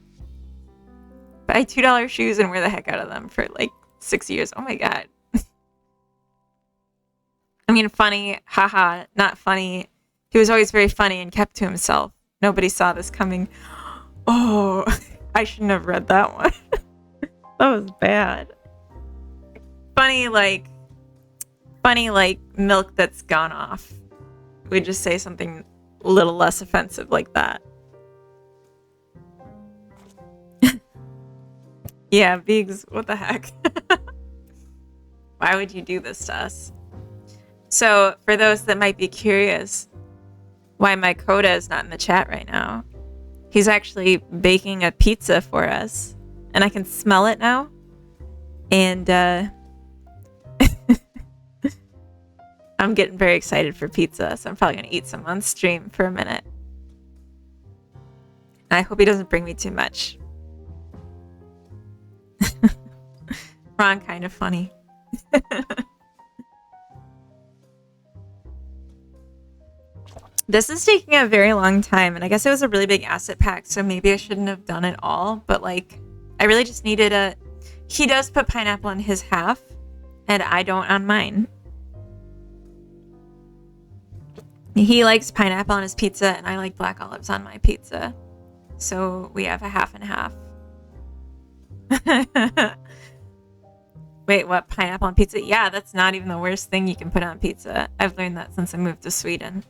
Buy $2 shoes and wear the heck out of them for like 6 years. Oh my god. I mean, funny, haha, not funny. He was always very funny and kept to himself. Nobody saw this coming. Oh, I shouldn't have read that one. That was bad. Funny like milk that's gone off. We just say something a little less offensive like that. Yeah, Biggs, what the heck? Why would you do this to us? So, for those that might be curious why my Coda is not in the chat right now, he's actually baking a pizza for us, and I can smell it now. And I'm getting very excited for pizza, so I'm probably gonna eat some on stream for a minute. I hope he doesn't bring me too much. Wrong kind of funny. This is taking a very long time, and I guess it was a really big asset pack, so maybe I shouldn't have done it all, but like, I really just needed a... He does put pineapple on his half, and I don't on mine. He likes pineapple on his pizza, and I like black olives on my pizza. So we have a half and half. Wait, what? Pineapple on pizza? Yeah, that's not even the worst thing you can put on pizza. I've learned that since I moved to Sweden.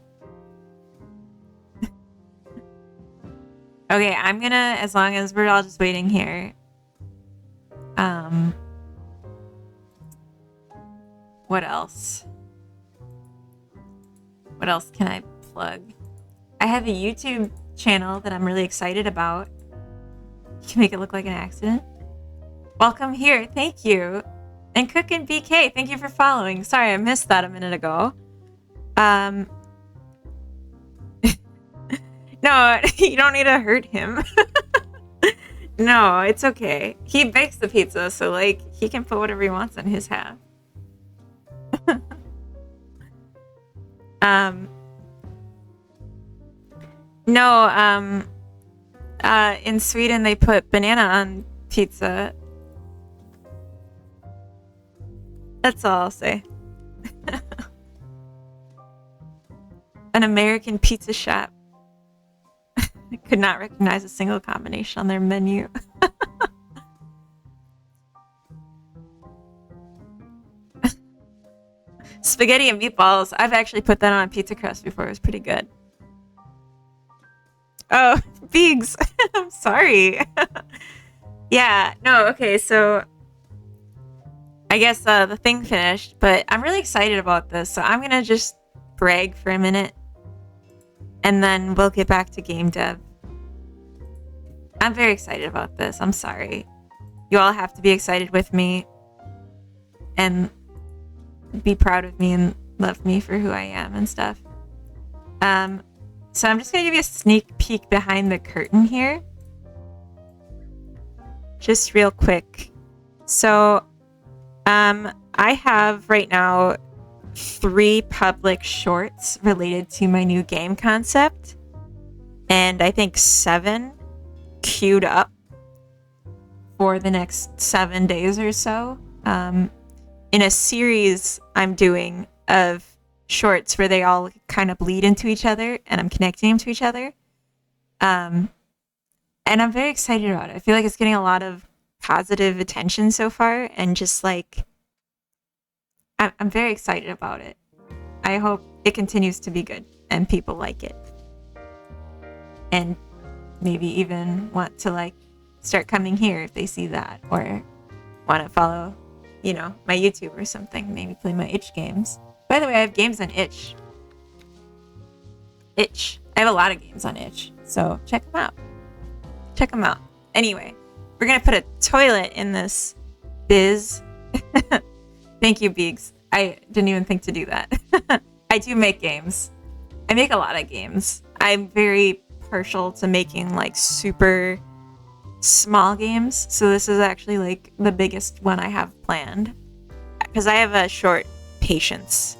Okay, I'm gonna, as long as we're all just waiting here. What else? What else can I plug? I have a YouTube channel that I'm really excited about. You can make it look like an accident. Welcome here, thank you. And Cook and BK, thank you for following. Sorry, I missed that a minute ago. No, you don't need to hurt him. No, it's okay. He bakes the pizza, so like he can put whatever he wants on his half. No, in Sweden they put banana on pizza. That's all I'll say. An American pizza shop. I could not recognize a single combination on their menu. Spaghetti and meatballs. I've actually put that on pizza crust before. It was pretty good. Oh, Biggs. I'm sorry. Yeah, no, okay, so I guess the thing finished, but I'm really excited about this, so I'm going to just brag for a minute, and then we'll get back to game dev. I'm very excited about this. I'm sorry. You all have to be excited with me and be proud of me and love me for who I am and stuff. So I'm just going to give you a sneak peek behind the curtain here. Just real quick. So I have right now 3 public shorts related to my new game concept, and I think 7 queued up for the next 7 days or so, in a series I'm doing of shorts where they all kind of bleed into each other and I'm connecting them to each other. And I'm very excited about it. I feel like it's getting a lot of positive attention so far, and just like I'm very excited about it. I hope it continues to be good and people like it, and maybe even want to like start coming here if they see that, or want to follow, you know, my YouTube or something. Maybe play my itch games. By the way, I have games on itch. I have a lot of games on itch, so check them out. Check them out. Anyway, we're gonna put a toilet in this biz. Thank you, Biggs. I didn't even think to do that. I do make games. I make a lot of games. I'm very partial to making like super small games, so this is actually like the biggest one I have planned. because I have a short patience.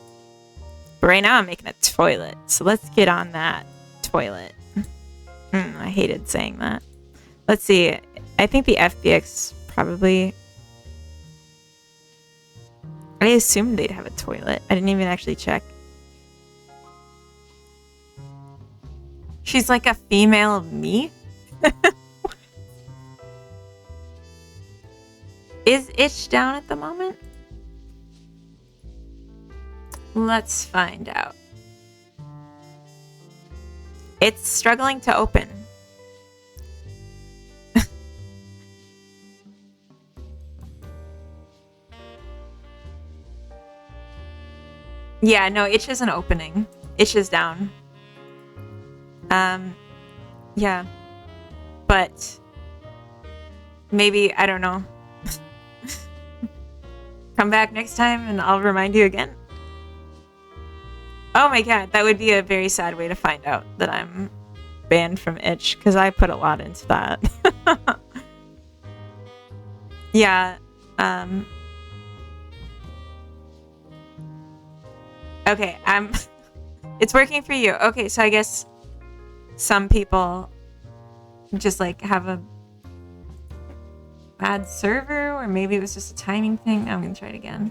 But right now I'm making a toilet, so let's get on that toilet. I hated saying that. Let's see. I think the FBX probably... I assumed they'd have a toilet. I didn't even actually check. She's like a female of me? Is Itch down at the moment? Let's find out. It's struggling to open. Yeah, no, Itch isn't opening. Itch is down. Yeah. But maybe, I don't know. Come back next time and I'll remind you again. Oh my god, that would be a very sad way to find out that I'm banned from Itch, because I put a lot into that. Yeah, okay, it's working for you. Okay, so I guess some people just like have a bad server, or maybe it was just a timing thing. I'm gonna try it again.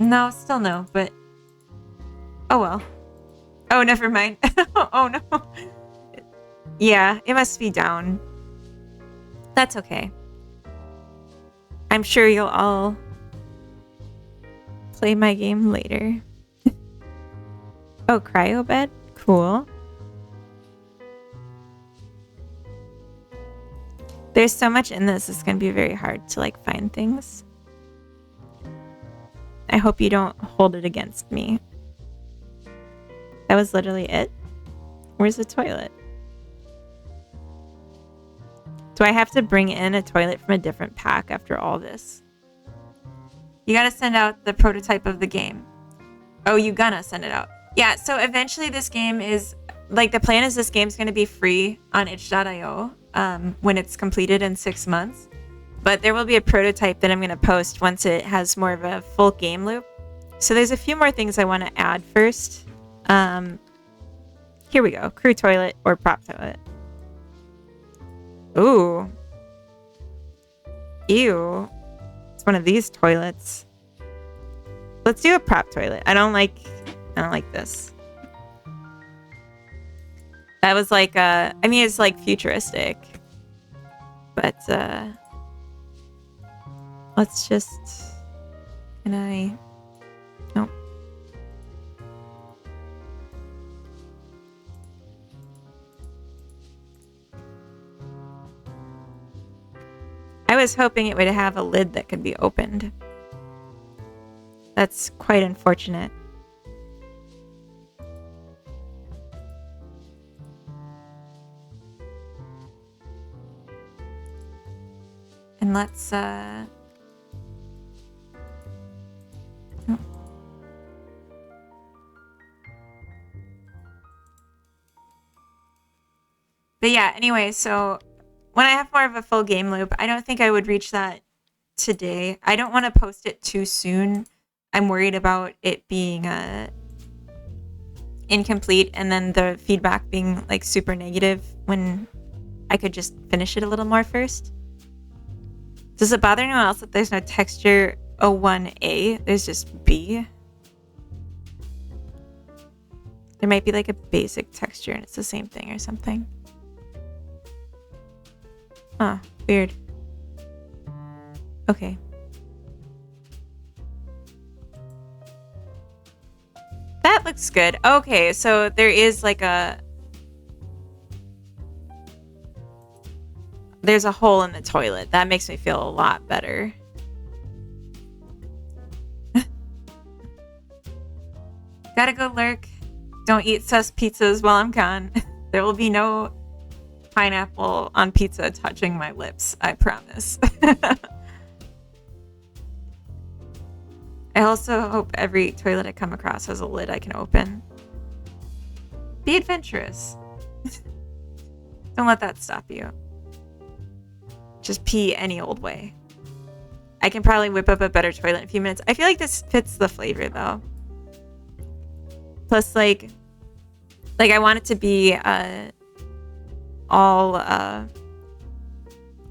No, still no, but oh well. Oh, never mind. Oh no. Yeah, it must be down. That's okay. I'm sure you'll all play my game later. Oh, cryo bed? Cool. There's so much in this, it's gonna be very hard to like find things. I hope you don't hold it against me. That was literally it? Where's the toilet? Do I have to bring in a toilet from a different pack after all this? You gotta send out the prototype of the game. Oh, you gonna send it out. Yeah, so eventually this game is... Like, the plan is this game's gonna be free on itch.io when it's completed in 6 months. But there will be a prototype that I'm going to post once it has more of a full game loop. So there's a few more things I want to add first. Here we go. Crew toilet or prop toilet. Ooh. Ew. It's one of these toilets. Let's do a prop toilet. I don't like this. That was like I mean, it's like futuristic. But let's just... Can I... Nope. I was hoping it would have a lid that could be opened. That's quite unfortunate. And let's But yeah, anyway, so when I have more of a full game loop, I don't think I would reach that today. I don't want to post it too soon. I'm worried about it being incomplete and then the feedback being like super negative when I could just finish it a little more first. Does it bother anyone else that there's no texture 01A? There's just B. There might be like a basic texture and it's the same thing or something. Huh, weird. Okay. That looks good. Okay, so there is like there's a hole in the toilet. That makes me feel a lot better. Gotta go lurk. Don't eat sus pizzas while I'm gone. There will be no pineapple on pizza touching my lips, I promise. I also hope every toilet I come across has a lid I can open. Be adventurous. Don't let that stop you. Just pee any old way. I can probably whip up a better toilet in a few minutes. I feel like this fits the flavor though. Plus, like I want it to be all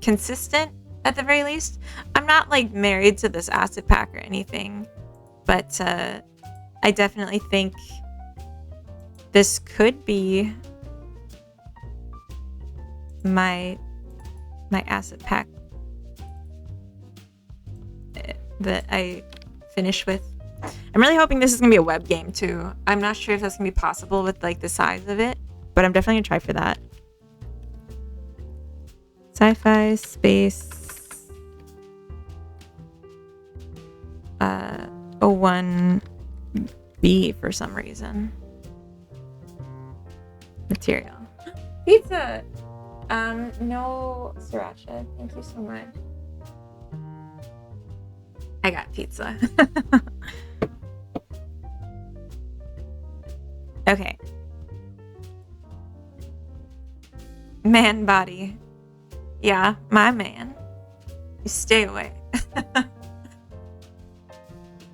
consistent at the very least. I'm not like married to this acid pack or anything, but I definitely think this could be my acid pack that I finish with. I'm really hoping this is gonna be a web game too. I'm not sure if that's gonna be possible with like the size of it, but I'm definitely gonna try for that. Sci-fi space 01B for some reason. Material. Pizza. No sriracha. Thank you so much. I got pizza. Okay. Man body. Yeah, my man. You stay away.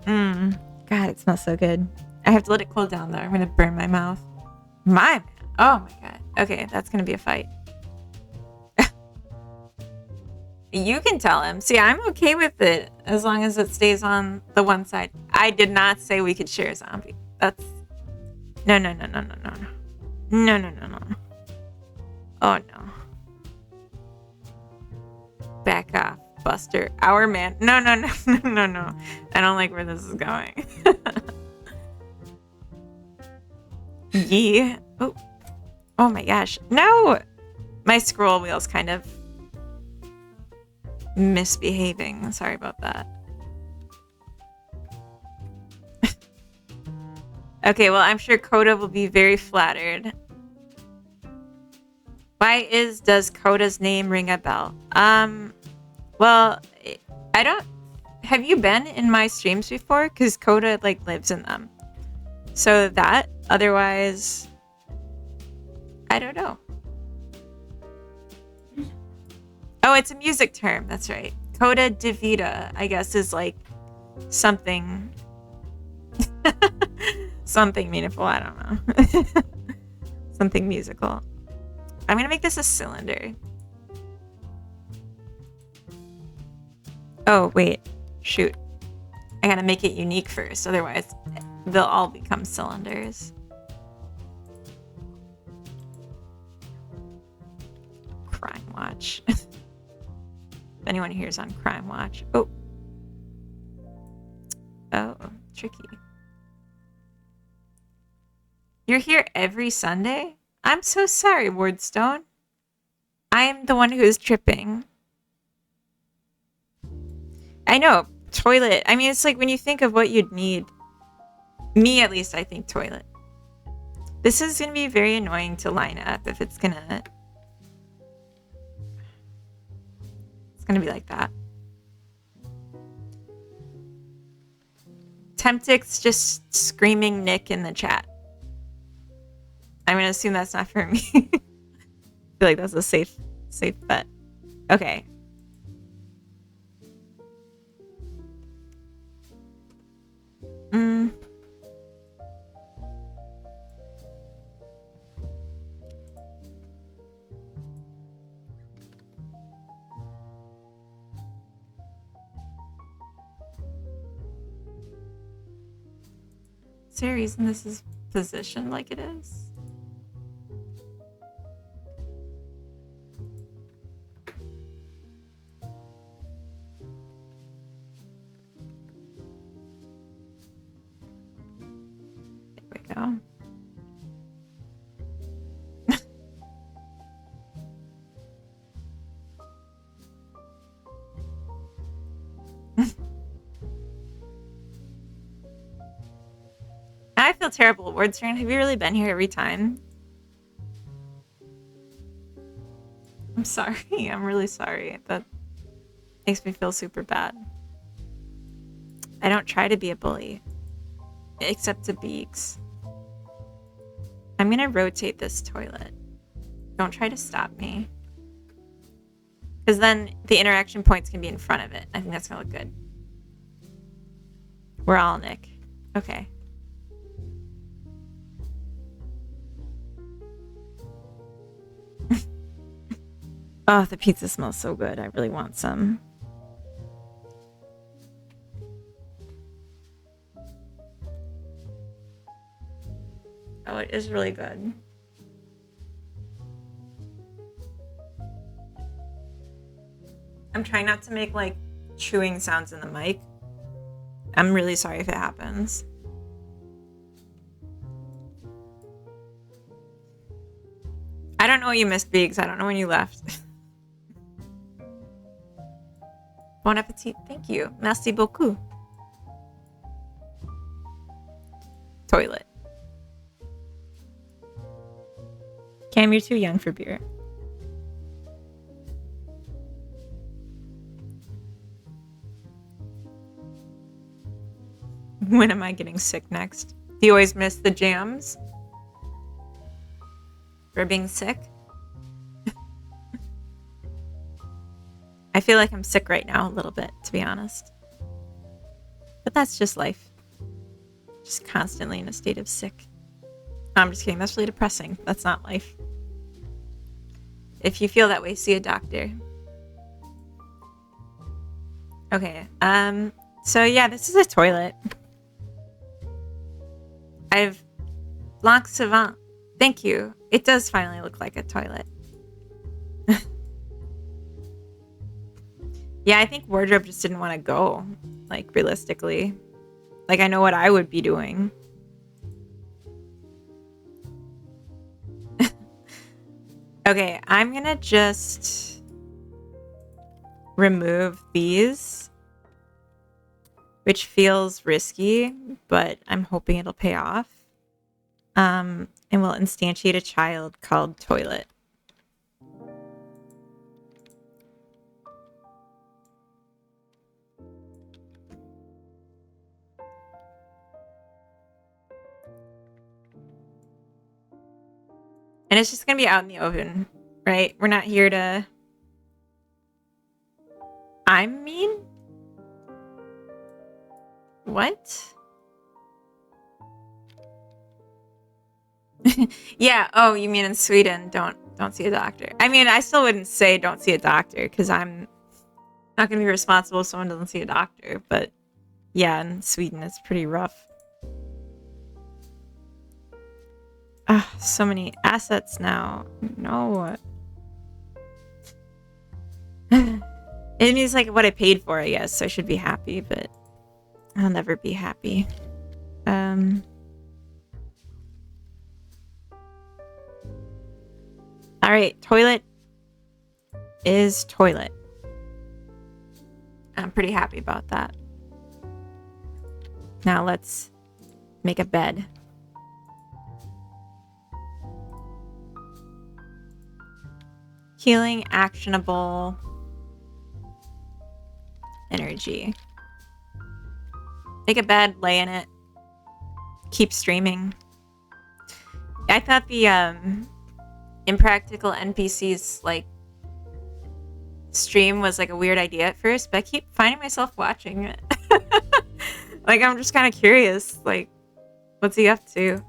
God, it smells so good. I have to let it cool down though. I'm gonna burn my mouth. My man. Oh my god. Okay, that's gonna be a fight. You can tell him. See, I'm okay with it as long as it stays on the one side. I did not say we could share a zombie. That's no. Oh no. Back off, Buster. Our man. No. I don't like where this is going. Yeah. Oh my gosh. No! My scroll wheel's kind of misbehaving. Sorry about that. Okay, well, I'm sure Coda will be very flattered. Why does Coda's name ring a bell? Well, I don't... Have you been in my streams before? Because Coda, like, lives in them. So that, otherwise... I don't know. Oh, it's a music term. That's right. Coda de Vida, I guess, is like something... something meaningful. I don't know. Something musical. I'm gonna make this a cylinder. Oh, wait. Shoot. I gotta make it unique first, otherwise they'll all become cylinders. Crime Watch. If anyone here's on Crime Watch. Oh, tricky. You're here every Sunday? I'm so sorry, Wardstone. I am the one who is tripping. I know, toilet. I mean, it's like when you think of what you'd need. Me, at least, I think toilet. This is going to be very annoying to line up if it's going to... It's going to be like that. Temptix just screaming Nick in the chat. I'm going to assume that's not for me. I feel like that's a safe bet. Okay. Is there a reason this is positioned like it is? There we go. I feel terrible. Wordstern, have you really been here every time? I'm sorry. I'm really sorry. That makes me feel super bad. I don't try to be a bully. Except to Beaks. I'm gonna rotate this toilet. Don't try to stop me. Because then the interaction points can be in front of it. I think that's gonna look good. We're all Nick. Okay. Oh, the pizza smells so good. I really want some. Oh, it is really good. I'm trying not to make like chewing sounds in the mic. I'm really sorry if it happens. I don't know what you missed, Biggs. I don't know when you left. Bon appetit. Thank you. Merci beaucoup. Toilet. Cam, you're too young for beer. When am I getting sick next? Do you always miss the jams? For being sick? I feel like I'm sick right now a little bit, to be honest. But that's just life. Just constantly in a state of sick. No, I'm just kidding. That's really depressing. That's not life. If you feel that way, see a doctor. Okay. So yeah, this is a toilet. I've Blanc Savant. Thank you. It does finally look like a toilet. Yeah, I think wardrobe just didn't want to go, like, realistically. Like, I know what I would be doing. Okay, I'm gonna just remove these, which feels risky, but I'm hoping it'll pay off. And we'll instantiate a child called Toilet. And it's just gonna be out in the oven, right? We're not here to... I'm mean? What? Yeah, oh, you mean in Sweden, don't see a doctor. I mean, I still wouldn't say don't see a doctor, because I'm not gonna be responsible if someone doesn't see a doctor, but yeah, in Sweden it's pretty rough. Ah, so many assets now. No. It means like what I paid for, I guess, so I should be happy, but I'll never be happy. Alright, toilet is toilet. I'm pretty happy about that. Now let's make a bed. Healing, actionable energy. Make a bed, lay in it. Keep streaming. I thought the Impractical NPCs like stream was like a weird idea at first, but I keep finding myself watching it. Like, I'm just kind of curious, like, what's he up to?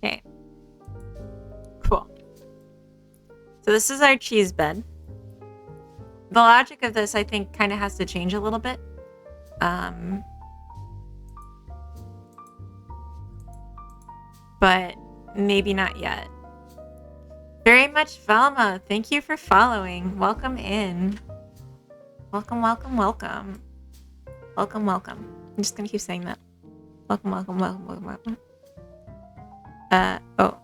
Okay. Cool. So this is our cheese bed. The logic of this, I think, kind of has to change a little bit. But maybe not yet. Very much, Velma. Thank you for following. Welcome in. Welcome, welcome, welcome. Welcome, welcome. I'm just gonna keep saying that. Welcome, welcome, welcome, welcome, welcome. Oh.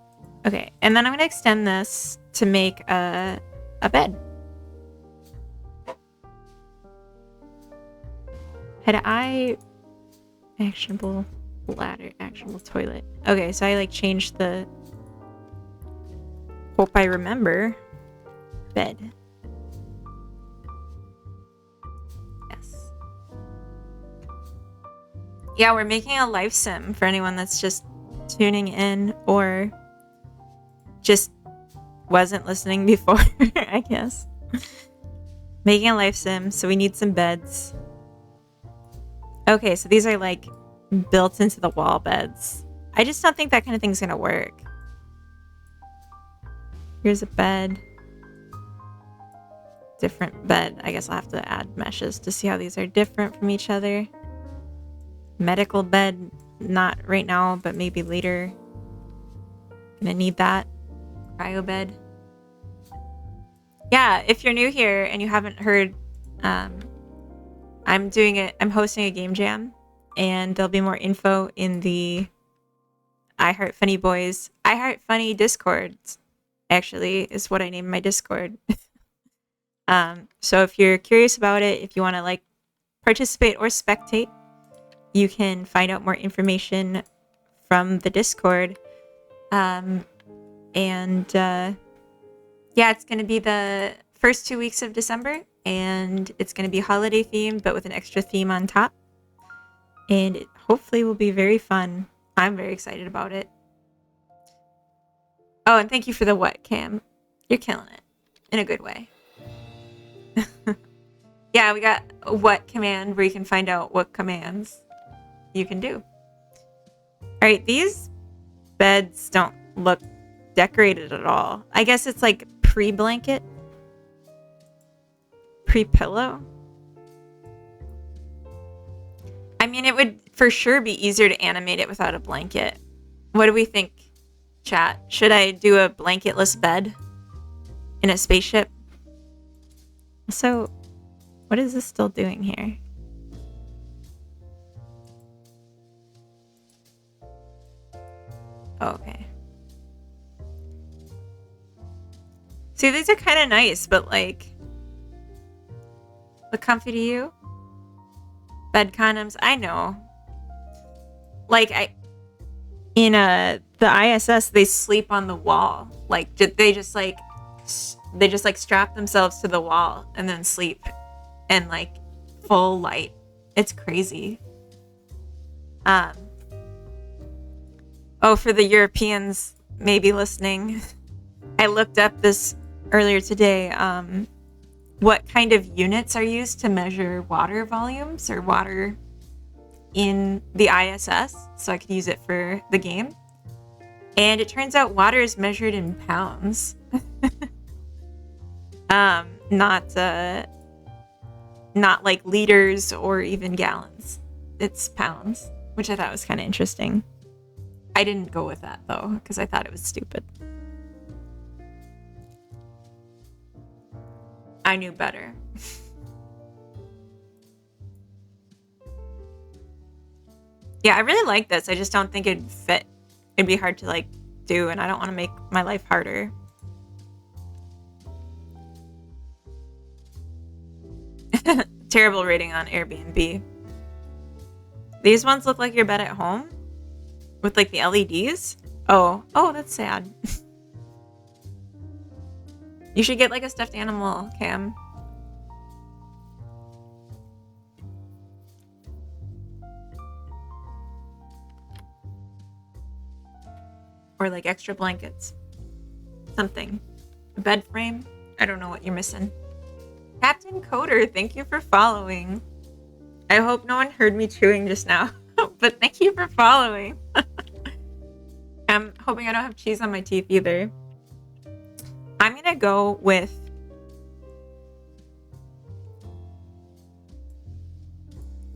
Okay, and then I'm gonna extend this to make a bed. Had I actionable ladder, actionable toilet? Okay, so I like changed the hope I remember bed. Yes. Yeah, we're making a life sim for anyone that's just tuning in or just wasn't listening before, I guess. Making a life sim, so we need some beds. Okay, so these are like built into the wall beds. I just don't think that kind of thing's gonna work. Here's a bed. Different bed. I guess I'll have to add meshes to see how these are different from each other. Medical bed, not right now, but maybe later. Gonna need that. Cryo bed. Yeah, if you're new here and you haven't heard, I'm hosting a game jam, and there'll be more info in the I Heart Funny Boys, I Heart Funny Discord, actually, is what I named my Discord. So if you're curious about it, if you want to like participate or spectate, you can find out more information from the Discord. Yeah, it's going to be the first 2 weeks of December, and it's going to be holiday themed, but with an extra theme on top. And it hopefully will be very fun. I'm very excited about it. Oh, and thank you for the what, Cam. You're killing it in a good way. Yeah, we got a what command where you can find out what commands you can do. All right, these beds don't look decorated at all. I guess it's like pre-blanket, pre-pillow. I mean, it would for sure be easier to animate it without a blanket. What do we think, chat? Should I do a blanketless bed in a spaceship? So, what is this still doing here? Oh, okay. See, these are kind of nice, but like, look comfy to you? Bed condoms, I know. Like, in the ISS, they sleep on the wall. Like, they just strap themselves to the wall and then sleep in like full light. It's crazy. Oh, for the Europeans maybe listening, I looked up this earlier today. What kind of units are used to measure water volumes or water in the ISS, so I could use it for the game. And it turns out water is measured in pounds. Not like liters or even gallons. It's pounds, which I thought was kind of interesting. I didn't go with that though, because I thought it was stupid. I knew better. Yeah, I really like this. I just don't think it'd fit. It'd be hard to like do, and I don't want to make my life harder. Terrible rating on Airbnb. These ones look like your bed at home with like the LEDs. Oh, that's sad. You should get like a stuffed animal, Cam. Or like extra blankets. Something. A bed frame. I don't know what you're missing. Captain Coder, thank you for following. I hope no one heard me chewing just now, but thank you for following. I'm hoping I don't have cheese on my teeth either. I'm gonna go with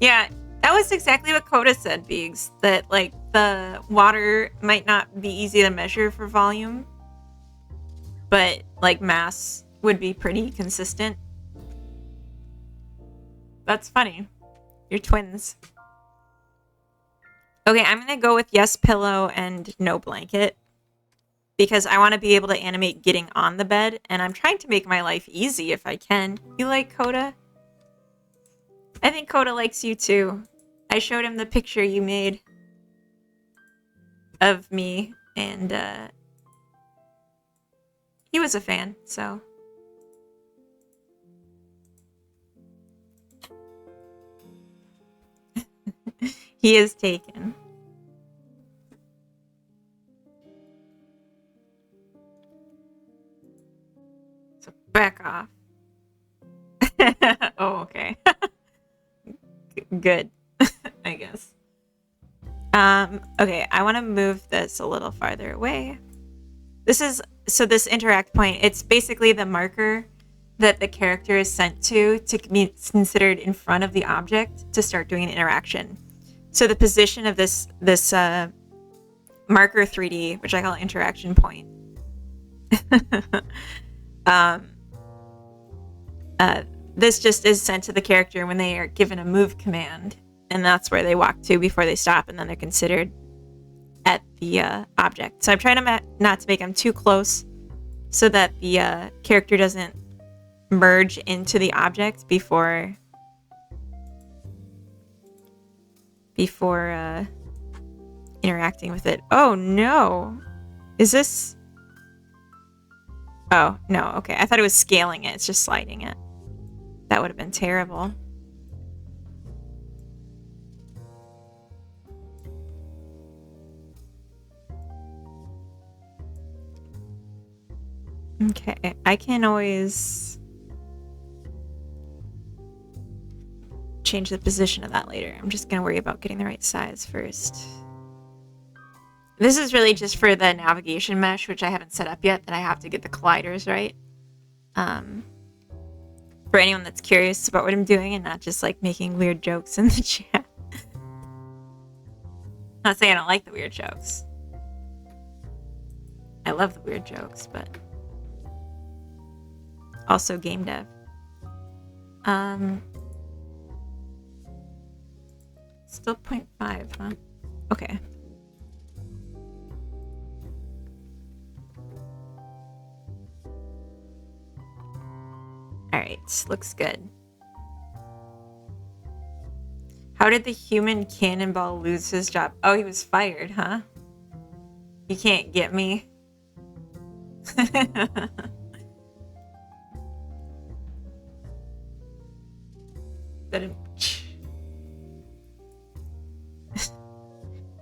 yeah, that was exactly what Coda said, Biggs, that like the water might not be easy to measure for volume, but like mass would be pretty consistent. That's funny. You're twins. Okay, I'm gonna go with yes pillow and no blanket. because I want to be able to animate getting on the bed, and I'm trying to make my life easy if I can. You like Coda? I think Coda likes you too. I showed him the picture you made of me, and he was a fan, so. He is taken. So back off. Oh, okay. Good, I guess. Okay, I want to move this a little farther away. This interact point, it's basically the marker that the character is sent to be considered in front of the object to start doing an interaction. So the position of this marker 3D, which I call interaction point, this just is sent to the character when they are given a move command, and that's where they walk to before they stop, and then they're considered at the object. So I'm trying to not to make them too close so that the character doesn't merge into the object before interacting with it. Oh no. Is this... Oh, no, okay. I thought it was scaling it. It's just sliding it. That would have been terrible. Okay, I can always change the position of that later. I'm just gonna worry about getting the right size first. This is really just for the navigation mesh, which I haven't set up yet, that I have to get the colliders right. For anyone that's curious about what I'm doing and not just like making weird jokes in the chat. Not saying I don't like the weird jokes. I love the weird jokes, but also game dev. Still 0.5, huh? Okay. Alright, looks good. How did the human cannonball lose his job? Oh, he was fired, huh? You can't get me.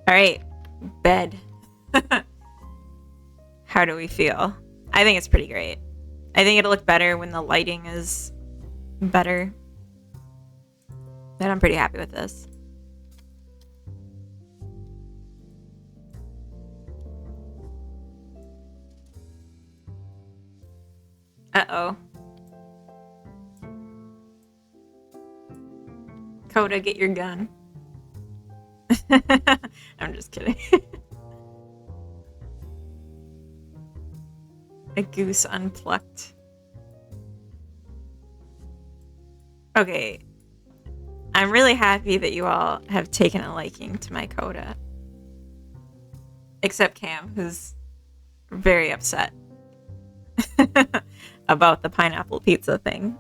Alright, bed. How do we feel? I think it's pretty great. I think it'll look better when the lighting is better. But I'm pretty happy with this. Uh-oh. Coda, get your gun. I'm just kidding. A goose unplucked. Okay. I'm really happy that you all have taken a liking to my Coda. Except Cam, who's very upset about the pineapple pizza thing.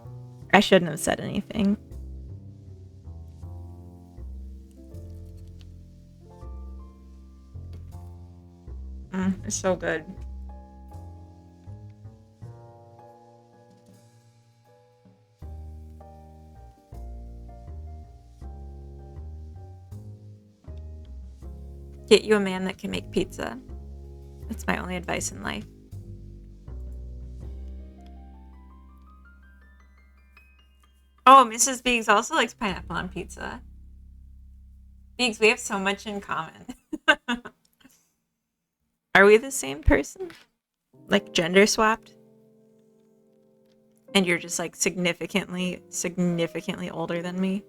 I shouldn't have said anything. It's so good. Get you a man that can make pizza. That's my only advice in life. Oh, Mrs. Biggs also likes pineapple on pizza. Biggs, we have so much in common. Are we the same person? Like gender swapped? And you're just like significantly older than me?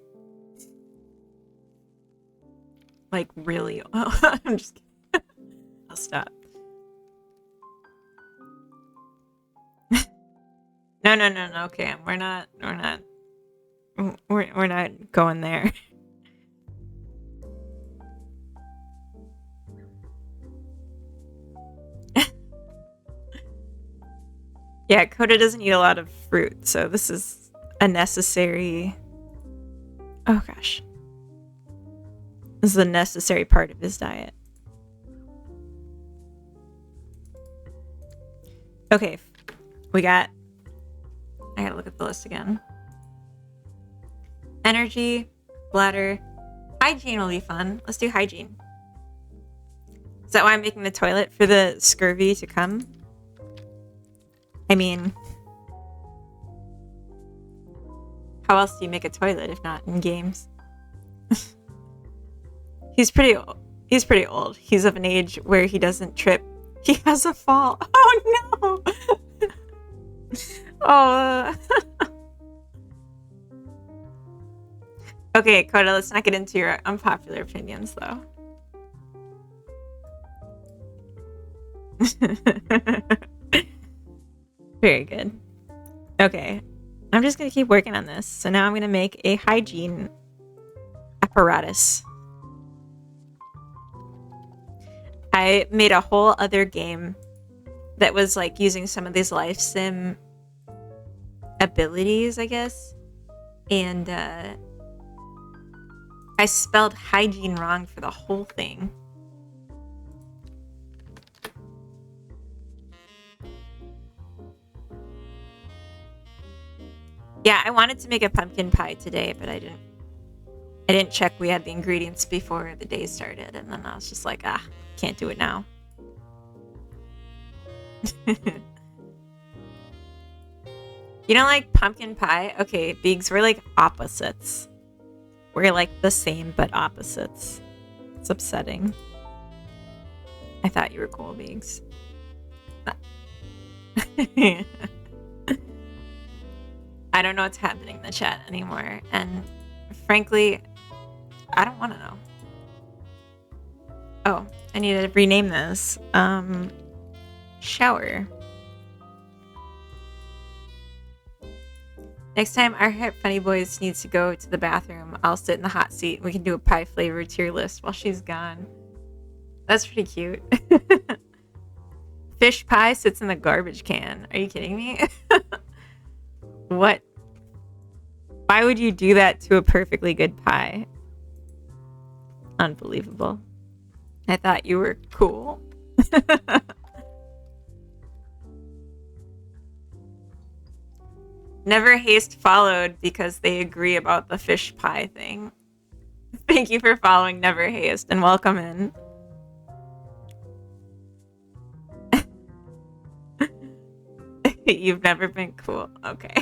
Like really? Oh, I'm just kidding. I'll stop. No, Cam. We're not going there. Yeah, Coda doesn't eat a lot of fruit, so this is a necessary... Oh gosh. This is a necessary part of his diet. Okay, we got... I gotta look at the list again. Energy, bladder, hygiene will be fun. Let's do hygiene. Is that why I'm making the toilet? For the scurvy to come? I mean... How else do you make a toilet if not in games? He's pretty old. He's pretty old. He's of an age where he doesn't trip. He has a fall. Oh no! Oh. Okay, Coda, let's not get into your unpopular opinions, though. Very good. Okay. I'm just going to keep working on this. So now I'm going to make a hygiene apparatus. I made a whole other game that was like using some of these life sim abilities, I guess. And I spelled hygiene wrong for the whole thing. Yeah, I wanted to make a pumpkin pie today, but I didn't check we had the ingredients before the day started, and then I was just like, can't do it now. You don't like pumpkin pie? Okay, Beegs, we're like opposites. We're like the same, but opposites. It's upsetting. I thought you were cool, Beegs. I don't know what's happening in the chat anymore, and frankly, I don't want to know. Oh, I need to rename this. Shower. Next time our Funny Boys needs to go to the bathroom, I'll sit in the hot seat and we can do a pie flavor tier list while she's gone. That's pretty cute. Fish pie sits in the garbage can. Are you kidding me? What? Why would you do that to a perfectly good pie? Unbelievable. I thought you were cool. Never Haste followed because they agree about the fish pie thing. Thank you for following Never Haste and welcome in. You've never been cool. Okay.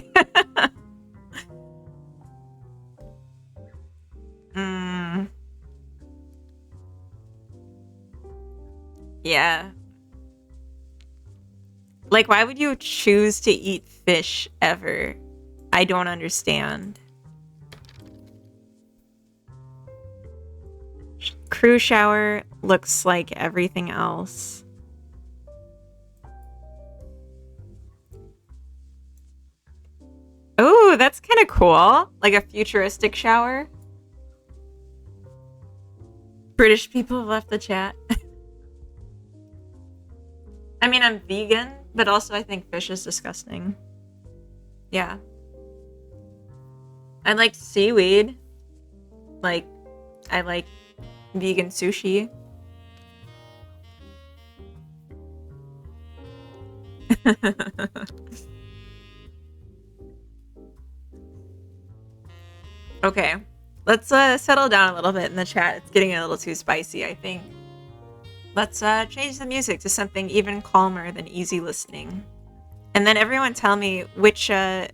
Yeah. Like, why would you choose to eat fish ever? I don't understand. Crew shower looks like everything else. Oh, that's kind of cool. Like a futuristic shower. British people have left the chat. I mean, I'm vegan, but also I think fish is disgusting. Yeah. I like seaweed. Like, I like vegan sushi. Okay. Let's settle down a little bit in the chat. It's getting a little too spicy, I think. Let's change the music to something even calmer than easy listening. And then everyone tell me which shower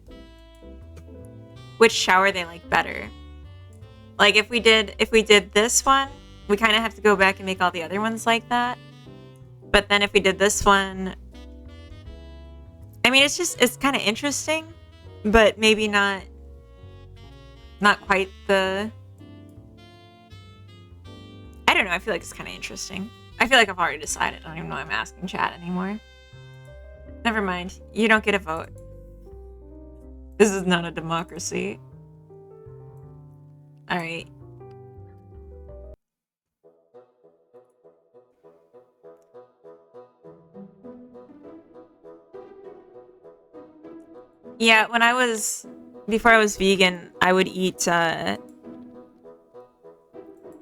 they like better. Like if we did this one, we kind of have to go back and make all the other ones like that. But then if we did this one, I mean, it's kind of interesting, but maybe not quite the... I don't know, I feel like it's kind of interesting. I feel like I've already decided. I don't even know why I'm asking chat anymore. Never mind. You don't get a vote. This is not a democracy. Alright. Yeah, before I was vegan, I would eat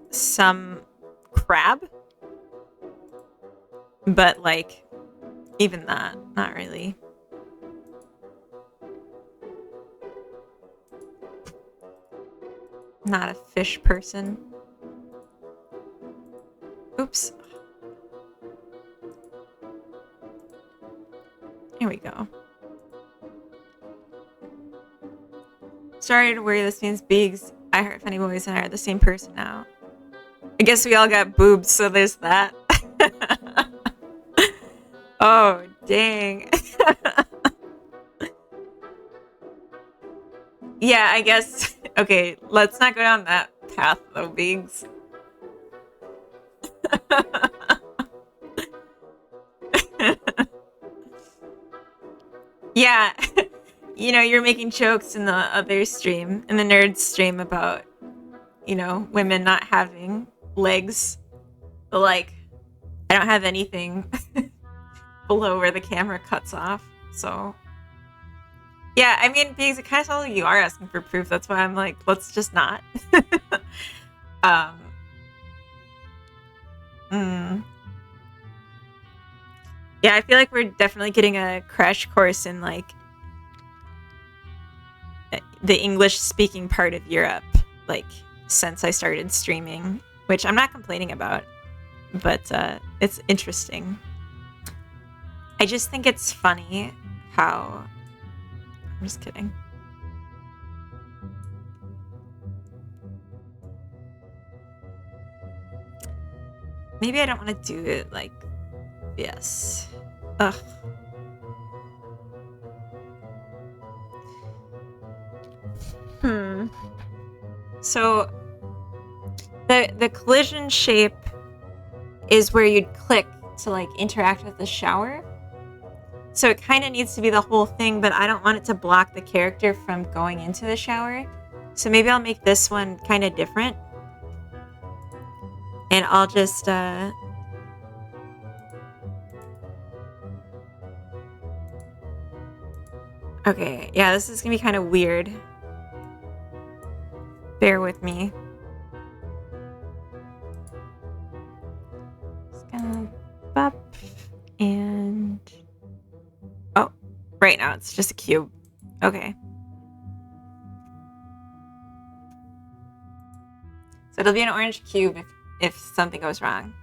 some crab, but like even that, not really. Not a fish person. Oops. Here we go. Sorry to worry, this means Biggs, I Heart Funny Boys, and I are the same person now. I guess we all got boobs, so there's that. Oh, dang. Yeah, I guess. Okay, let's not go down that path, though, Biggs. Yeah, you're making jokes in the other stream, in the nerd stream about, women not having legs. But, like, I don't have anything below where the camera cuts off, so. Yeah, I mean, because it kind of sounds like you are asking for proof. That's why I'm like, let's just not. um. Yeah, I feel like we're definitely getting a crash course in, like, the English-speaking part of Europe, like, since I started streaming, which I'm not complaining about, but it's interesting. I just think it's funny how... I'm just kidding. Maybe I don't want to do it like this. Ugh. So the collision shape is where you'd click to, like, interact with the shower. So it kind of needs to be the whole thing, but I don't want it to block the character from going into the shower. So maybe I'll make this one kind of different. And I'll just okay, yeah, this is gonna be kind of weird. Bear with me. Just gonna bop and... Oh, right now it's just a cube. Okay. So it'll be an orange cube if something goes wrong.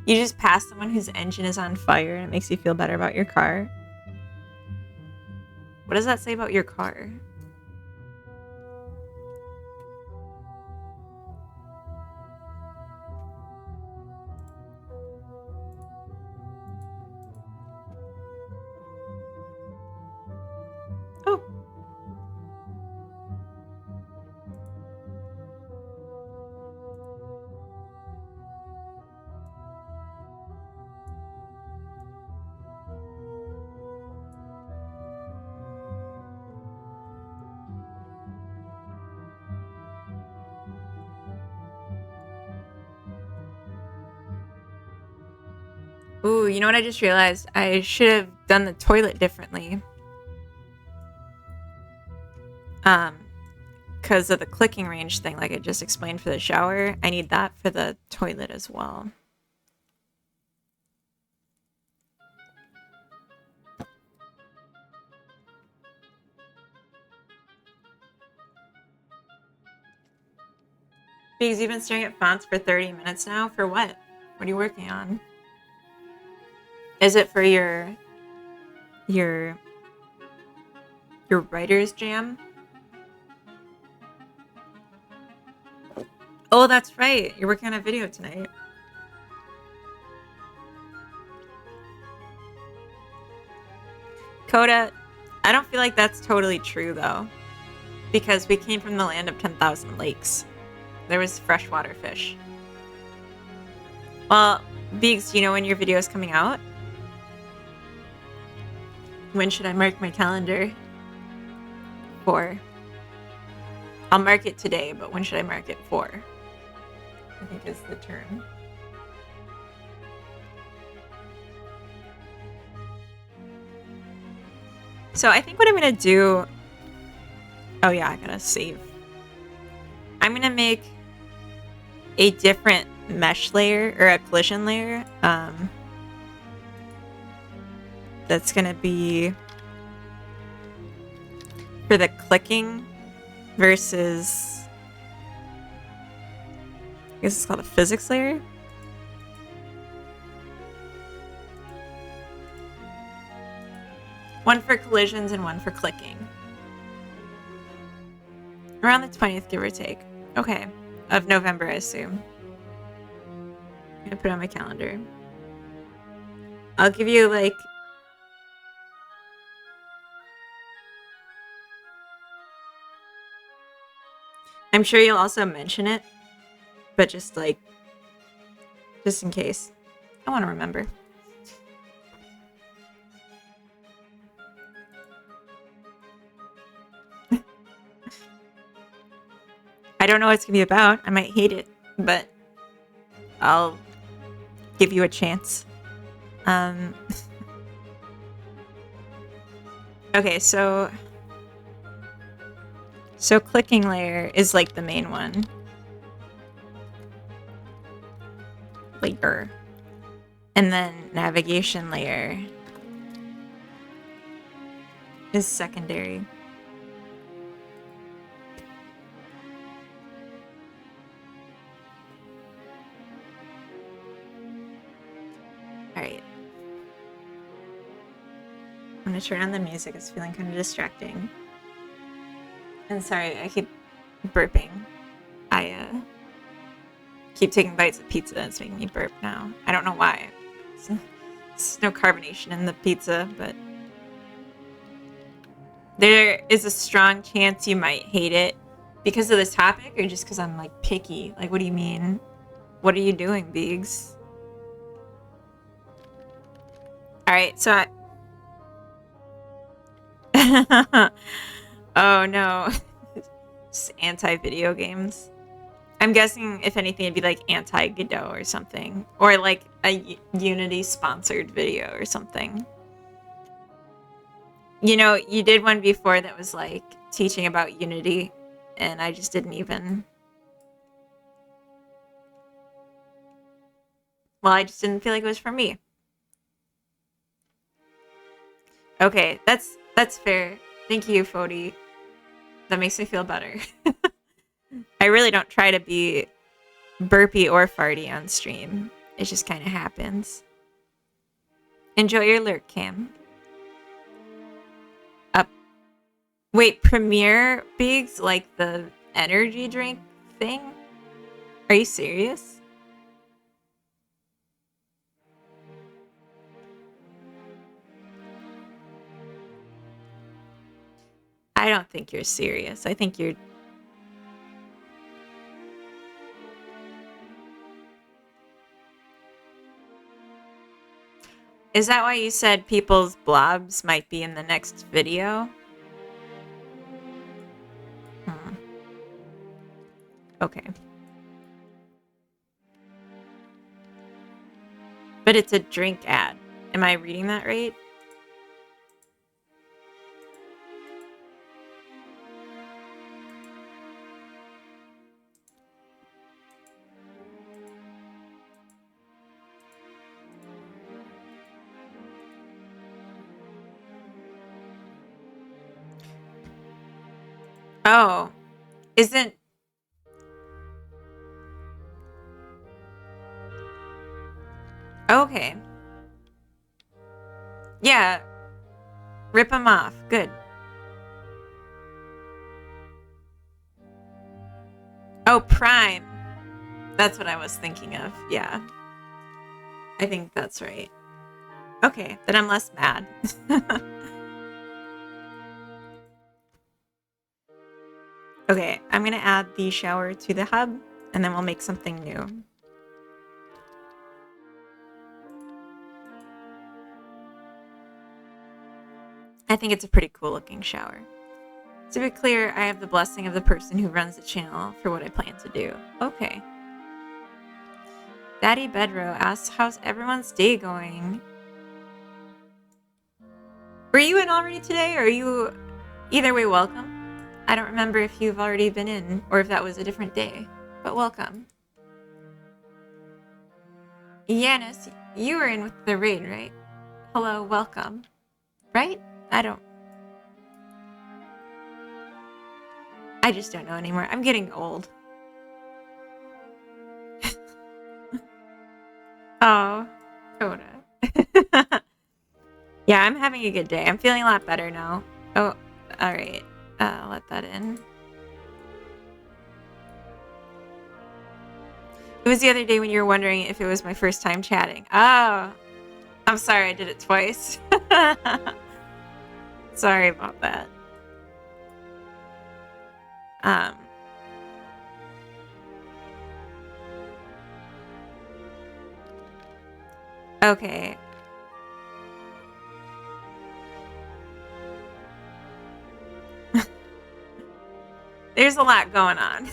You just pass someone whose engine is on fire and it makes you feel better about your car. What does that say about your car? Oh. Ooh, you know what I just realized? I should have done the toilet differently. Because of the clicking range thing, like I just explained for the shower. I need that for the toilet as well. Because you've been staring at fonts for 30 minutes now? For what? What are you working on? Is it for your writer's jam? Oh, that's right. You're working on a video tonight. Coda, I don't feel like that's totally true, though. Because we came from the land of 10,000 lakes. There was freshwater fish. Well, Biggs, do you know when your video is coming out? When should I mark my calendar for? I'll mark it today, but when should I mark it for? I think is the term. So I think what I'm gonna do... Oh yeah, I gotta save. I'm gonna make a different mesh layer, or a collision layer. That's gonna be for the clicking versus... I guess it's called a physics layer. One for collisions and one for clicking. Around the 20th, give or take. Okay. Of November, I assume. I'm gonna put it on my calendar. I'll give you, like... I'm sure you'll also mention it. But just, like... Just in case. I want to remember. I don't know what it's gonna be about. I might hate it, but I'll give you a chance. Okay, so clicking layer is like the main one. Layer. And then navigation layer is secondary. Alright. I'm gonna turn on the music. It's feeling kind of distracting. And sorry, I keep burping. I keep taking bites of pizza and it's making me burp now. I don't know why. There's no carbonation in the pizza, but there is a strong chance you might hate it because of this topic or just because I'm like picky. Like, what do you mean? What are you doing, Biggs? Alright, so oh no. Just anti-video games. I'm guessing, if anything, it'd be like anti-Godot or something. Or like a Unity-sponsored video or something. You know, you did one before that was like teaching about Unity, and I just didn't even... Well, I just didn't feel like it was for me. Okay, that's fair. Thank you, Fody. That makes me feel better. I really don't try to be burpy or farty on stream. It just kind of happens. Enjoy your lurk, Cam. Up. Wait, Premier Biggs, like the energy drink thing? Are you serious? I don't think you're serious. I think you're... Is that why you said people's blobs might be in the next video? Okay. But it's a drink ad. Am I reading that right? Oh. Isn't... Okay. Yeah. Rip them off. Good. Oh, Prime. That's what I was thinking of. Yeah. I think that's right. Okay, then I'm less mad. Okay, I'm gonna add the shower to the hub, and then we'll make something new. I think it's a pretty cool looking shower. To be clear, I have the blessing of the person who runs the channel for what I plan to do. Okay. Daddy Bedro asks, how's everyone's day going? Were you in already today, or are you... Either way, welcome. I don't remember if you've already been in, or if that was a different day, but welcome. Yanis, you were in with the raid, right? Hello, welcome. Right? I just don't know anymore. I'm getting old. Oh, Coda. Yeah, I'm having a good day. I'm feeling a lot better now. Oh, alright. I'll let that in. It was the other day when you were wondering if it was my first time chatting. Oh, I'm sorry I did it twice. Sorry about that. Okay. There's a lot going on.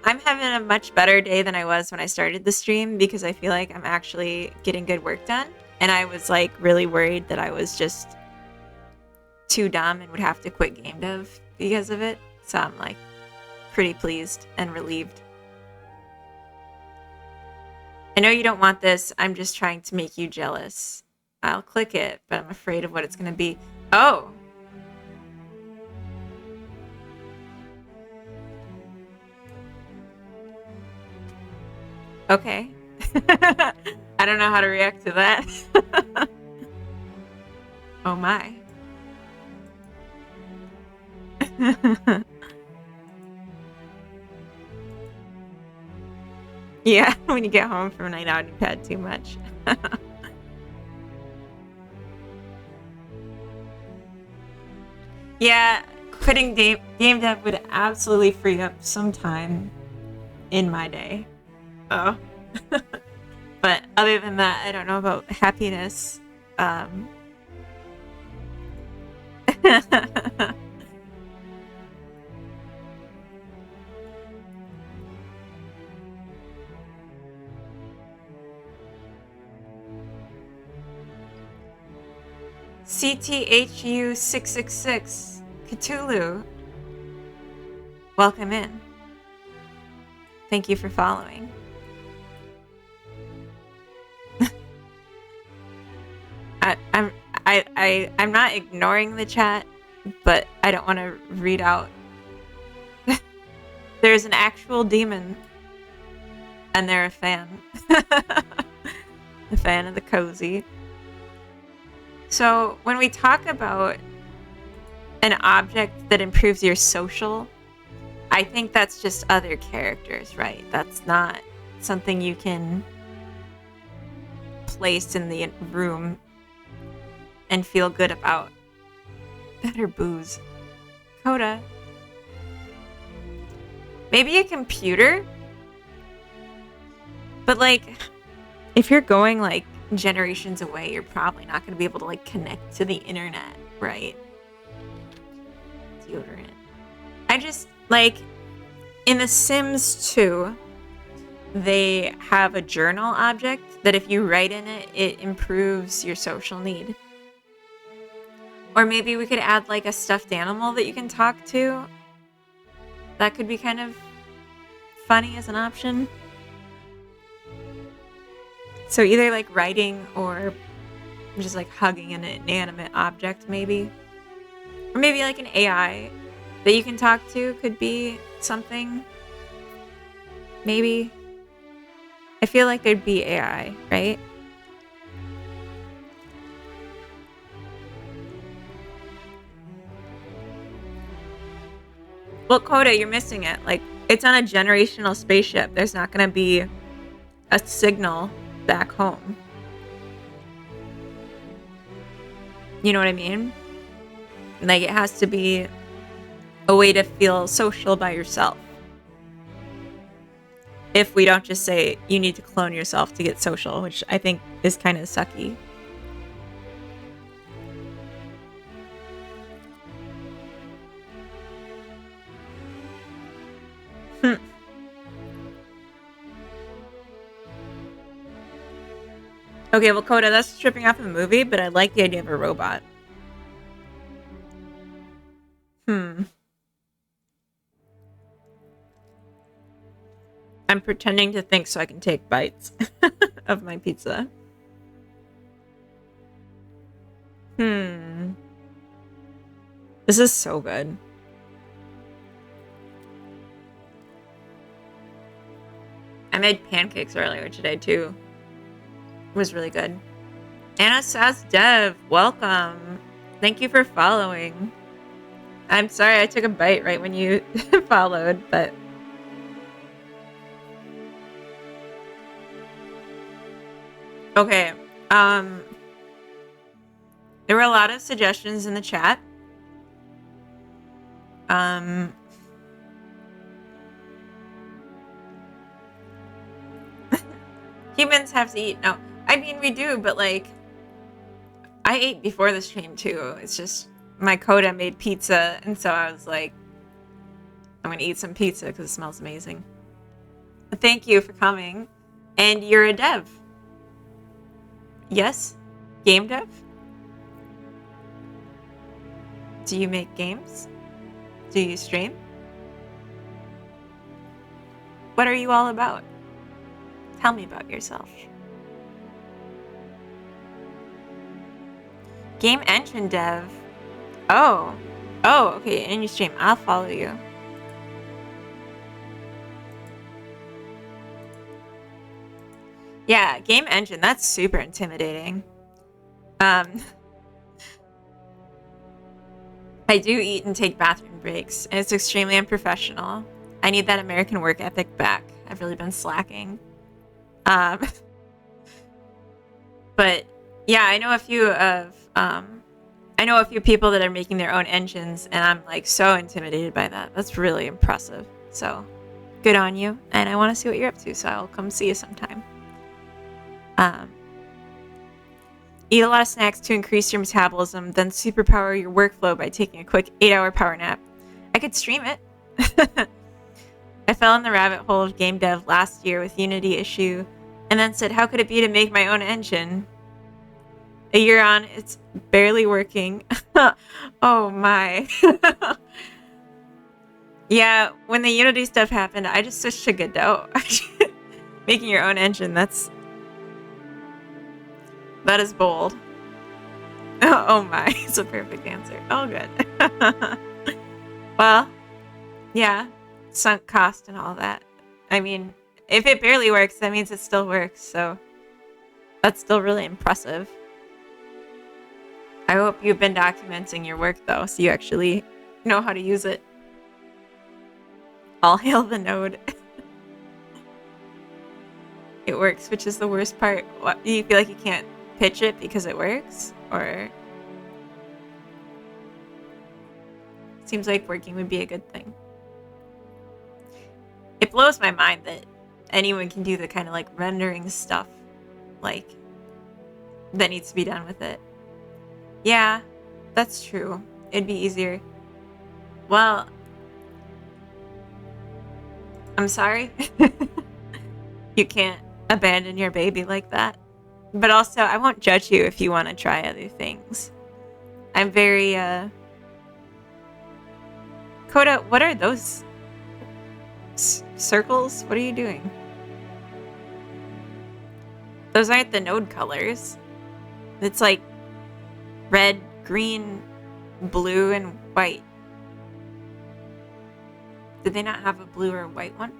I'm having a much better day than I was when I started the stream because I feel like I'm actually getting good work done. And I was like really worried that I was just too dumb and would have to quit game dev because of it. So I'm like pretty pleased and relieved. I know you don't want this. I'm just trying to make you jealous. I'll click it, but I'm afraid of what it's going to be. Oh. Okay. I don't know how to react to that. Oh my. Yeah, when you get home from a night out and you've had too much. Yeah, quitting game dev would absolutely free up some time in my day. Oh. But other than that, I don't know about happiness. CTHU666 Cthulhu. Welcome in. Thank you for following. I'm not ignoring the chat, but I don't want to read out. There's an actual demon, and they're a fan. A fan of the cozy. So when we talk about an object that improves your social, I think that's just other characters, right? That's not something you can place in the room and feel good about. Better booze. Coda. Maybe a computer? But like, if you're going like generations away, you're probably not going to be able to like connect to the internet, right? Deodorant. I just like in The Sims 2, they have a journal object that if you write in it, it improves your social need. Or maybe we could add like a stuffed animal that you can talk to. That could be kind of funny as an option. So either like writing or just like hugging an inanimate object maybe. Or maybe like an AI that you can talk to could be something. Maybe. I feel like there'd be AI, right? Well, Coda, you're missing it. Like, it's on a generational spaceship. There's not going to be a signal back home. You know what I mean? Like, it has to be a way to feel social by yourself. If we don't just say you need to clone yourself to get social, which I think is kind of sucky. Okay, well, Coda, that's stripping off of the movie, but I like the idea of a robot. Hmm. I'm pretending to think so I can take bites of my pizza. Hmm. This is so good. I made pancakes earlier today too. It was really good. Anna Sass Dev, welcome. Thank you for following. I'm sorry I took a bite right when you followed, but okay. There were a lot of suggestions in the chat. Humans have to eat. No, I mean we do, but like I ate before the stream too. It's just my Coda made pizza, and so I was like, I'm gonna eat some pizza because it smells amazing. But thank you for coming, and you're a dev. Yes, game dev. Do you make games? Do you stream? What are you all about? Tell me about yourself. Game engine dev. Oh, okay. And you stream. I'll follow you. Yeah, game engine. That's super intimidating. I do eat and take bathroom breaks, and it's extremely unprofessional. I need that American work ethic back. I've really been slacking. But yeah, I know a few people that are making their own engines, and I'm like so intimidated by that. That's really impressive. So good on you, and I want to see what you're up to, so I'll come see you sometime. Eat a lot of snacks to increase your metabolism, then superpower your workflow by taking a quick 8-hour power nap. I could stream it. I fell in the rabbit hole of game dev last year with Unity issue, and then said, how could it be to make my own engine? A year on, it's barely working. Oh my. Yeah, when the Unity stuff happened, I just switched to Godot. Making your own engine, that is bold. Oh my, it's a perfect answer. Oh, good. Well, yeah, sunk cost and all that. I mean, if it barely works, that means it still works, so that's still really impressive. I hope you've been documenting your work, though, so you actually know how to use it. All hail the node. It works, which is the worst part. What, do you feel like you can't pitch it because it works? Or seems like working would be a good thing. It blows my mind that anyone can do the kind of like rendering stuff like that needs to be done with it. Yeah, that's true. It'd be easier. Well, I'm sorry. You can't abandon your baby like that. But also, I won't judge you if you want to try other things. I'm very, Coda, what are those circles? What are you doing? Those aren't the node colors. It's like red, green, blue, and white. Did they not have a blue or white one?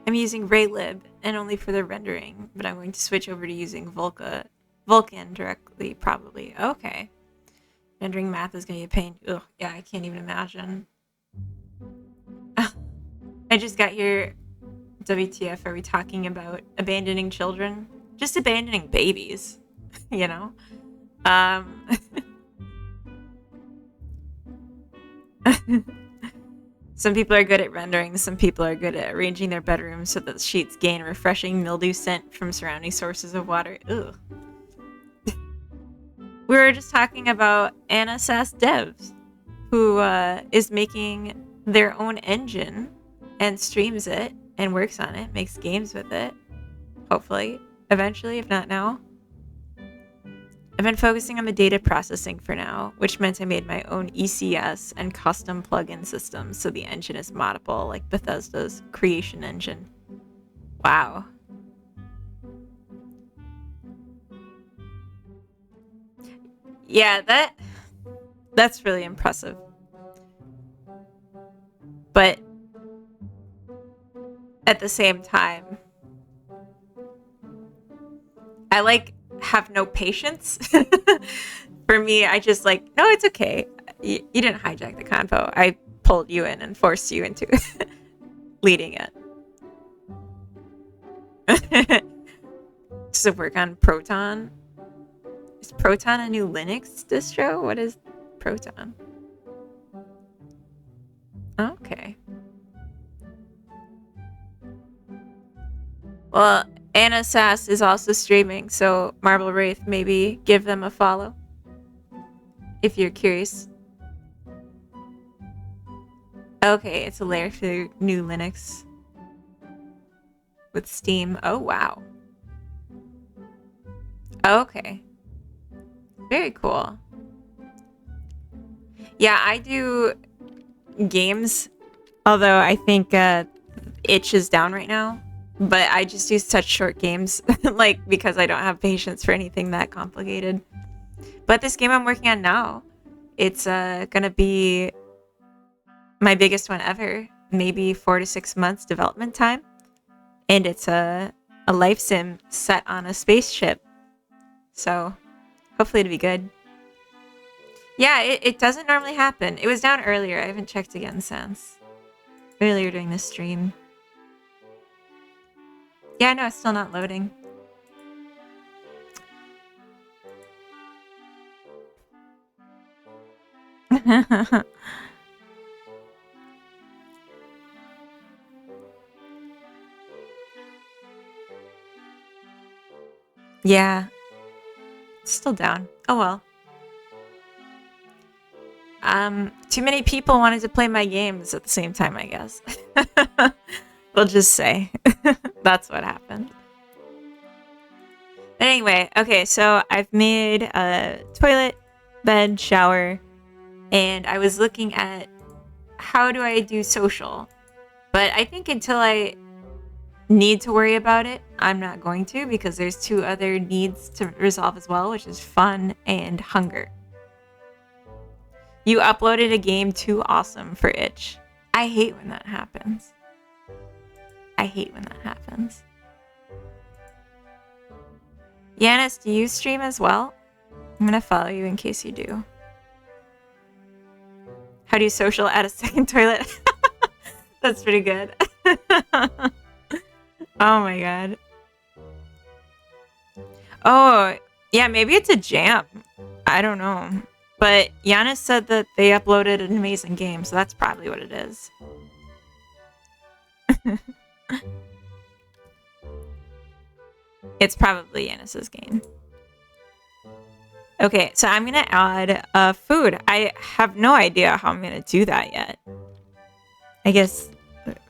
I'm using Raylib and only for the rendering, but I'm going to switch over to using Vulkan directly, probably. Okay. Rendering math is going to be a pain. Ugh, yeah, I can't even imagine. I just got here. WTF, are we talking about abandoning children? Just abandoning babies, you know? Some people are good at rendering, some people are good at arranging their bedrooms so that the sheets gain a refreshing mildew scent from surrounding sources of water. Ugh. We were just talking about Anna Sass Devs, who is making their own engine and streams it and works on it, makes games with it. Hopefully, eventually, if not now. I've been focusing on the data processing for now, which meant I made my own ECS and custom plugin systems so the engine is moddable like Bethesda's creation engine. Wow. Yeah, that's really impressive. But at the same time, I like have no patience. For me, I just like, no, it's okay. You didn't hijack the convo. I pulled you in and forced you into leading it. Does it work on Proton? Is Proton a new Linux distro? What is Proton? Okay. Well, Anna Sass is also streaming, so Marble Wraith, maybe give them a follow if you're curious. Okay, it's a layer for new Linux with Steam. Oh, wow. Okay. Very cool. Yeah, I do games, although I think Itch is down right now. But I just do such short games, like, because I don't have patience for anything that complicated. But this game I'm working on now, it's gonna be my biggest one ever. Maybe 4 to 6 months development time. And it's a life sim set on a spaceship. So hopefully it'll be good. Yeah, it doesn't normally happen. It was down earlier. I haven't checked again since. Earlier during this stream. Yeah, no, it's still not loading. Yeah. It's still down. Oh well. Too many people wanted to play my games at the same time, I guess. We'll just say. That's what happened. But anyway, okay, so I've made a toilet, bed, shower, and I was looking at how do I do social. But I think until I need to worry about it, I'm not going to, because there's 2 other needs to resolve as well, which is fun and hunger. You uploaded a game too awesome for Itch. I hate when that happens. I hate when that happens. Yanis, do you stream as well? I'm gonna follow you in case you do. How do you social at a second toilet? That's pretty good. Oh my god. Oh, yeah, maybe it's a jam. I don't know. But Giannis said that they uploaded an amazing game, so that's probably what it is. It's probably Giannis's game. Okay, so I'm gonna add food. I have no idea how I'm gonna do that yet. I guess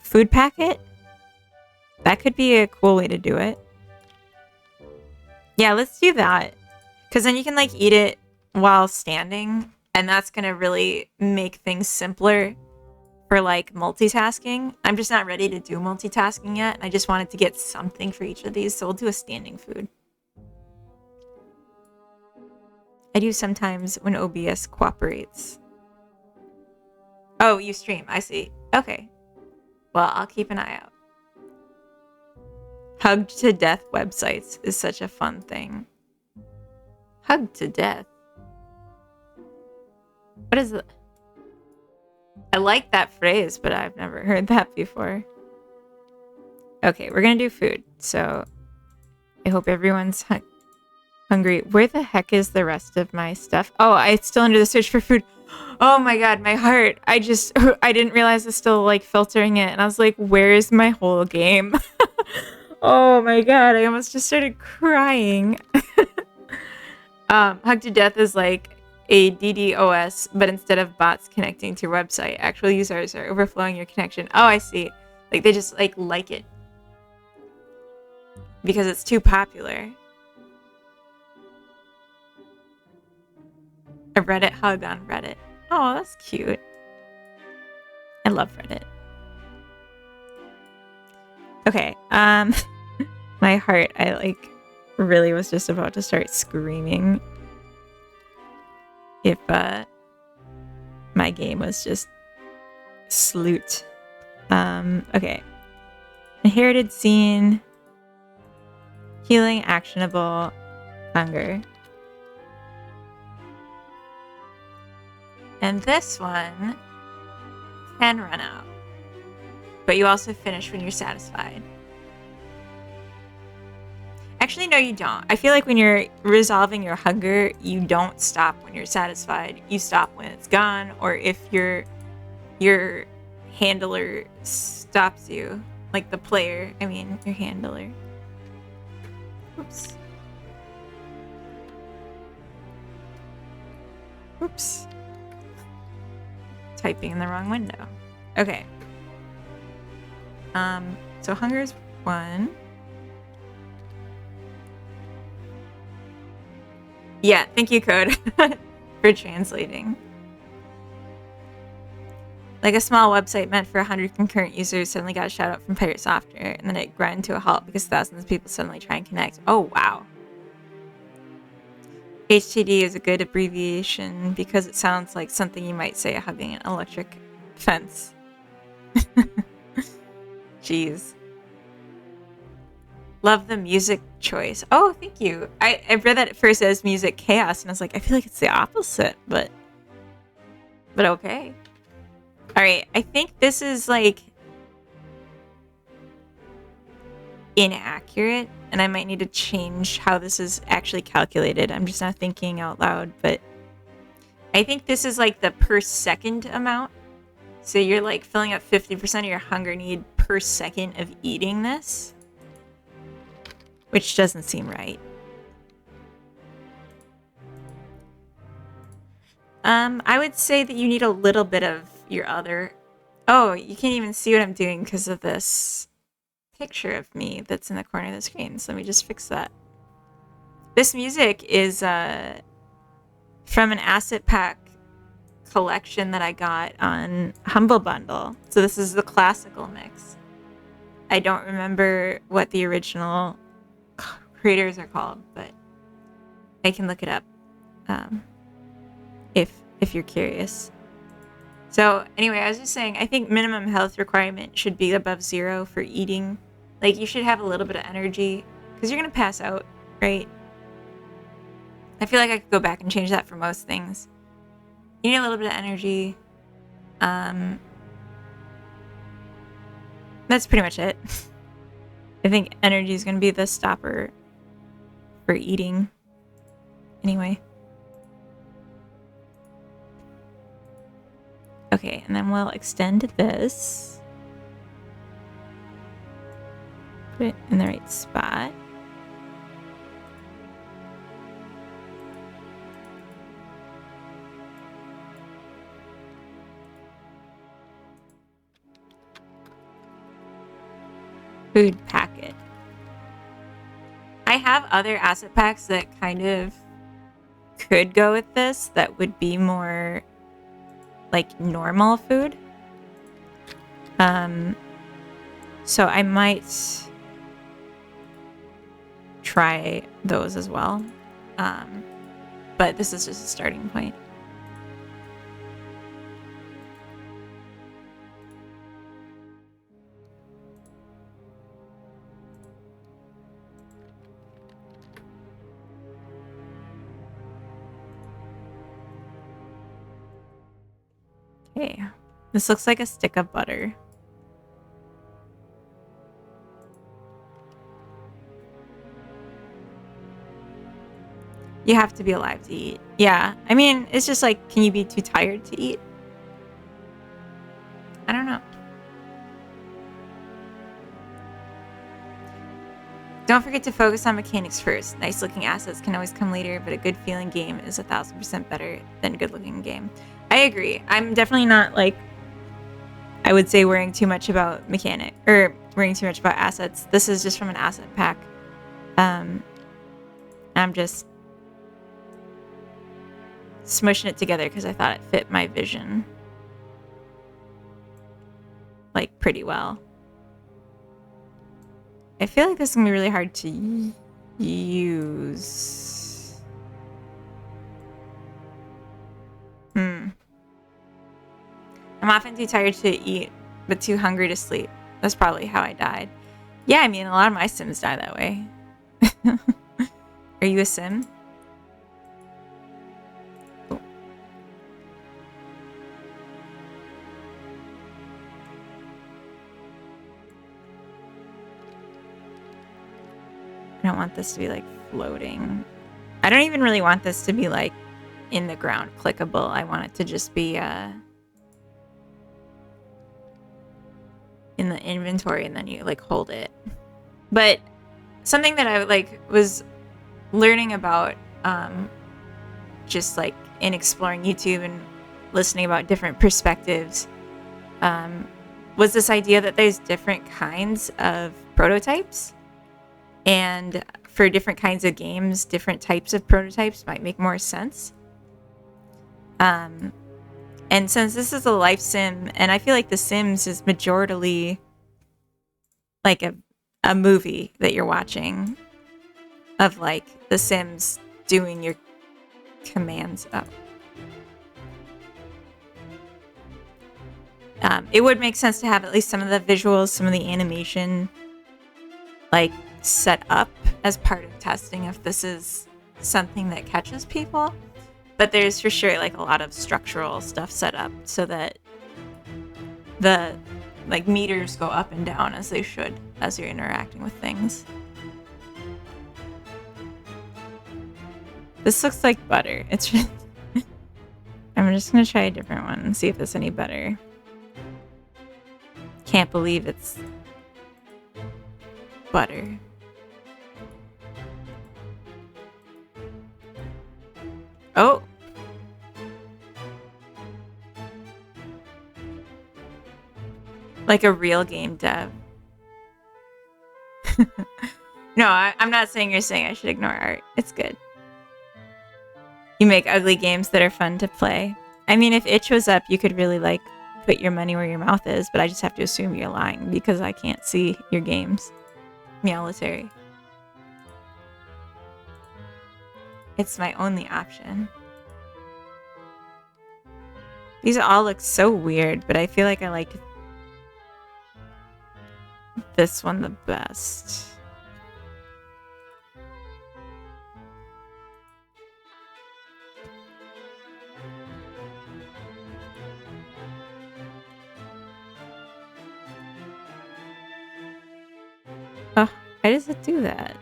food packet? That could be a cool way to do it. Yeah, let's do that. Because then you can, like, eat it while standing, and that's going to really make things simpler for, like, multitasking. I'm just not ready to do multitasking yet. I just wanted to get something for each of these, so we'll do a standing food. I do sometimes when OBS cooperates. Oh, you stream. I see. Okay. Well, I'll keep an eye out. Hugged to death websites is such a fun thing. Hugged to death? What is it? I like that phrase, but I've never heard that before. Okay, we're gonna do food. So I hope everyone's hungry. Where the heck is the rest of my stuff? Oh, it's still under the search for food. Oh my god, my heart. I didn't realize it's still, like, filtering it. And I was like, where is my whole game? Oh my god, I almost just started crying. Hug to Death is like a DDoS, but instead of bots connecting to your website, actual users are overflowing your connection. Oh, I see. Like, they just like it. Because it's too popular. A Reddit hug on Reddit. Oh, that's cute. I love Reddit. Okay, my heart, I like really was just about to start screaming if my game was just sloot. Okay. Inherited scene. Healing actionable. Hunger. And this one can run out. But you also finish when you're satisfied. Actually, no, you don't. I feel like when you're resolving your hunger, you don't stop when you're satisfied. You stop when it's gone, or if your handler stops you. Like the player, I mean, your handler. Oops. Oops. Typing in the wrong window. Okay. So hunger is 1. Yeah, thank you, Code, for translating. Like a small website meant for 100 concurrent users suddenly got a shout out from Pirate Software, and then it ground to a halt because thousands of people suddenly try and connect. Oh, wow. HTD is a good abbreviation because it sounds like something you might say hugging an electric fence. Jeez. Love the music choice. Oh, thank you. I read that at first as music chaos, and I was like, I feel like it's the opposite, but okay. All right, I think this is like inaccurate, and I might need to change how this is actually calculated. I'm just not thinking out loud, but I think this is like the per second amount. So you're like filling up 50% of your hunger need per second of eating this, which doesn't seem right. I would say that you need a little bit of your other... Oh, you can't even see what I'm doing because of this picture of me that's in the corner of the screen. So let me just fix that. This music is from an asset pack collection that I got on Humble Bundle. So this is the classical mix. I don't remember what the original creators are called, but I can look it up if you're curious. So anyway, I was just saying, I think minimum health requirement should be above 0 for eating. Like, you should have a little bit of energy because you're gonna pass out, right? I feel like I could go back and change that for most things. You need a little bit of energy. That's pretty much it. I think energy is gonna be the stopper for eating. Anyway. Okay, and then we'll extend this. Put it in the right spot. Food packet. I have other asset packs that kind of could go with this that would be more like normal food. So I might try those as well. But this is just a starting point. Okay, this looks like a stick of butter. You have to be alive to eat. Yeah, I mean, it's just like, can you be too tired to eat? I don't know. Don't forget to focus on mechanics first. Nice looking assets can always come later, but a good feeling game is 1000% better than a good looking game. I agree. I'm definitely not like, I would say, worrying too much about mechanic or worrying too much about assets. This is just from an asset pack. I'm just smushing it together because I thought it fit my vision like pretty well. I feel like this is gonna be really hard to use. I'm often too tired to eat, but too hungry to sleep. That's probably how I died. Yeah, I mean, a lot of my Sims die that way. Are you a Sim? Cool. I don't want this to be like floating. I don't even really want this to be like in the ground clickable. I want it to just be in the inventory and then you like hold it. But something that I like was learning about just like in exploring YouTube and listening about different perspectives was this idea that there's different kinds of prototypes, and for different kinds of games different types of prototypes might make more sense. And since this is a life sim, and I feel like The Sims is majorly like a movie that you're watching of like The Sims doing your commands up. It would make sense to have at least some of the visuals, some of the animation like set up as part of testing if this is something that catches people. But there's for sure like a lot of structural stuff set up so that the like meters go up and down as they should as you're interacting with things. This looks like butter. It's I'm just gonna try a different one and see if it's any better. Can't believe it's butter. Oh. Like a real game dev. No, I'm not saying you're saying I should ignore art. It's good. You make ugly games that are fun to play. I mean, if Itch was up, you could really like put your money where your mouth is, but I just have to assume you're lying because I can't see your games. Military. It's my only option. These all look so weird, but I feel like I like this one the best. Oh, why does it do that?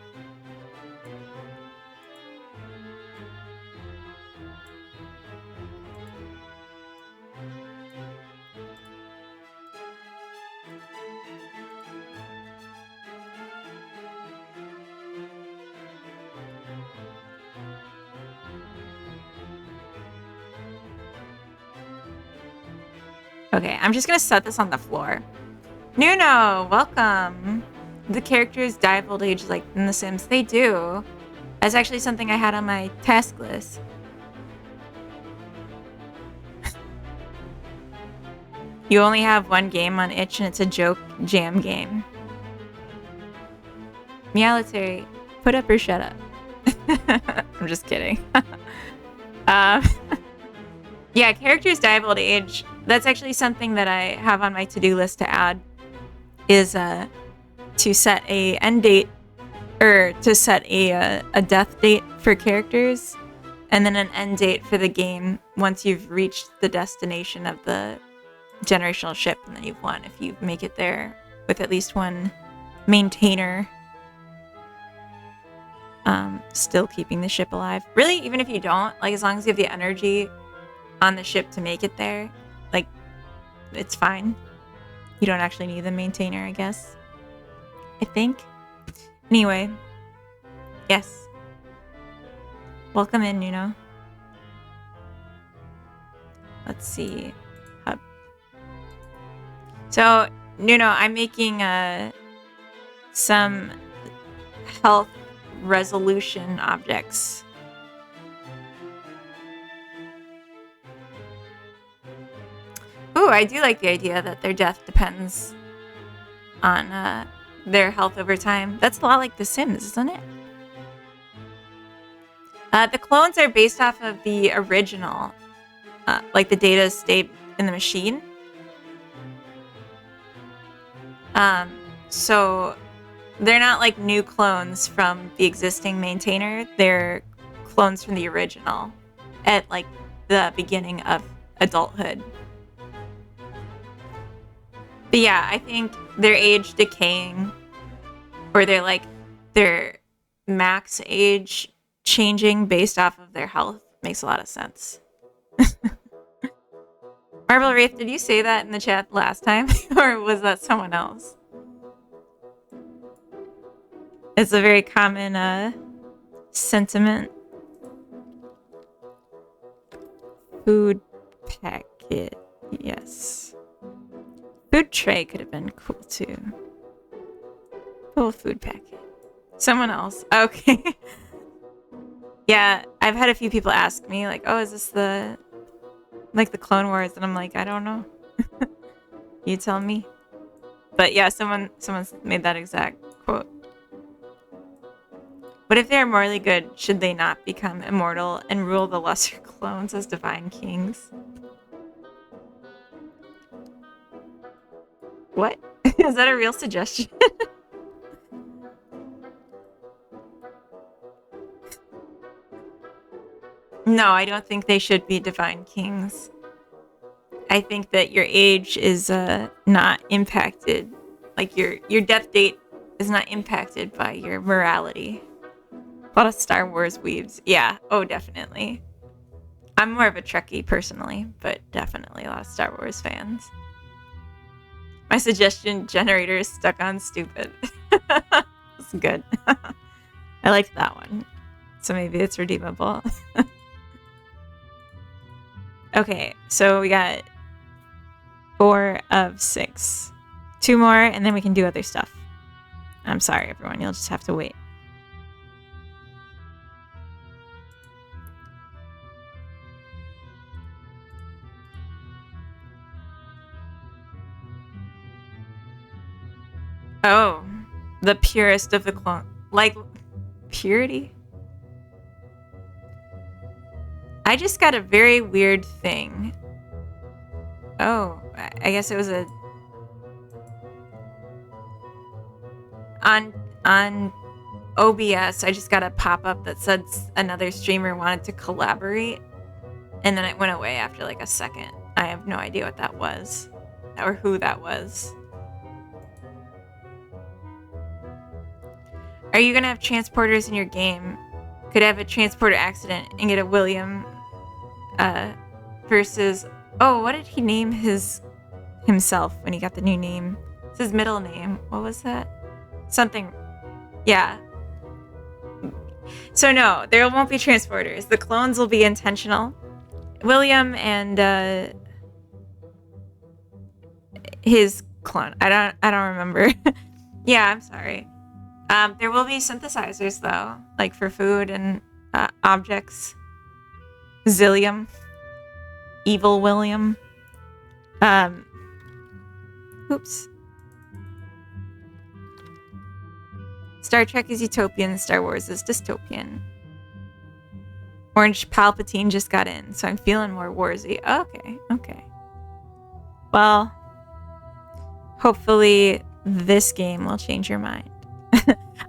Okay, I'm just gonna set this on the floor. Nuno, welcome. The characters die of old age like in The Sims. They do. That's actually something I had on my task list. You only have one game on Itch and it's a joke jam game. Military, put up or shut up. I'm just kidding. Yeah, characters die of old age. That's actually something that I have on my to-do list to add is to set a end date or to set a death date for characters and then an end date for the game once you've reached the destination of the generational ship and then you've won if you make it there with at least one maintainer still keeping the ship alive. Really, even if you don't, like as long as you have the energy on the ship to make it there, like it's fine. You don't actually need the maintainer, I guess. I think. Anyway. Yes. Welcome in, Nuno. Let's see. Hub. So, Nuno, I'm making some health resolution objects. Ooh, I do like the idea that their death depends on their health over time. That's a lot like The Sims, isn't it? The clones are based off of the original. Like the data stayed in the machine. So they're not like new clones from the existing maintainer. They're clones from the original at like the beginning of adulthood. But yeah, I think their age decaying, or their max age changing based off of their health makes a lot of sense. Marble Wraith, did you say that in the chat last time? Or was that someone else? It's a very common sentiment. Food packet, yes. Food tray could have been cool too. Full food packet. Someone else. Okay. Yeah, I've had a few people ask me like, "Oh, is this the Clone Wars?" And I'm like, "I don't know. You tell me." But yeah, someone's made that exact quote. What if they are morally good? Should they not become immortal and rule the lesser clones as divine kings? What? Is that a real suggestion? No, I don't think they should be divine kings. I think that your age is not impacted. Like your death date is not impacted by your morality. A lot of Star Wars weebs. Yeah, oh, definitely. I'm more of a Trekkie personally, but definitely a lot of Star Wars fans. My suggestion generator is stuck on stupid. That's good. I liked that one. So maybe it's redeemable. Okay, so we got 4 of 6. 2 more, and then we can do other stuff. I'm sorry, everyone. You'll just have to wait. Oh, the purest of the clone. Like, purity? I just got a very weird thing. Oh, I guess it was a... On OBS, I just got a pop-up that said another streamer wanted to collaborate. And then it went away after like a second. I have no idea what that was. Or who that was. Are you gonna have transporters in your game? Could have a transporter accident and get a William versus... Oh, what did he name himself when he got the new name? It's his middle name. What was that? Something... Yeah. So no, there won't be transporters. The clones will be intentional. William and his clone. I don't remember. Yeah, I'm sorry. There will be synthesizers though, like for food and objects. Zillium. Evil William. Oops. Star Trek is utopian, Star Wars is dystopian. Orange Palpatine just got in, so I'm feeling more warsy. Okay. Well, hopefully this game will change your mind.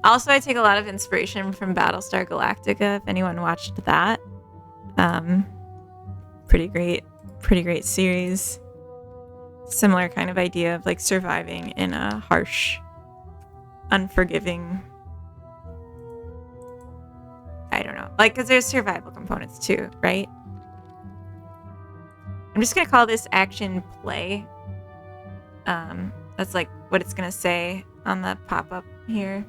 Also, I take a lot of inspiration from Battlestar Galactica, if anyone watched that. Pretty great series. Similar kind of idea of like surviving in a harsh, unforgiving... I don't know. Like, because there's survival components too, right? I'm just going to call this action play. That's like what it's going to say on the pop-up here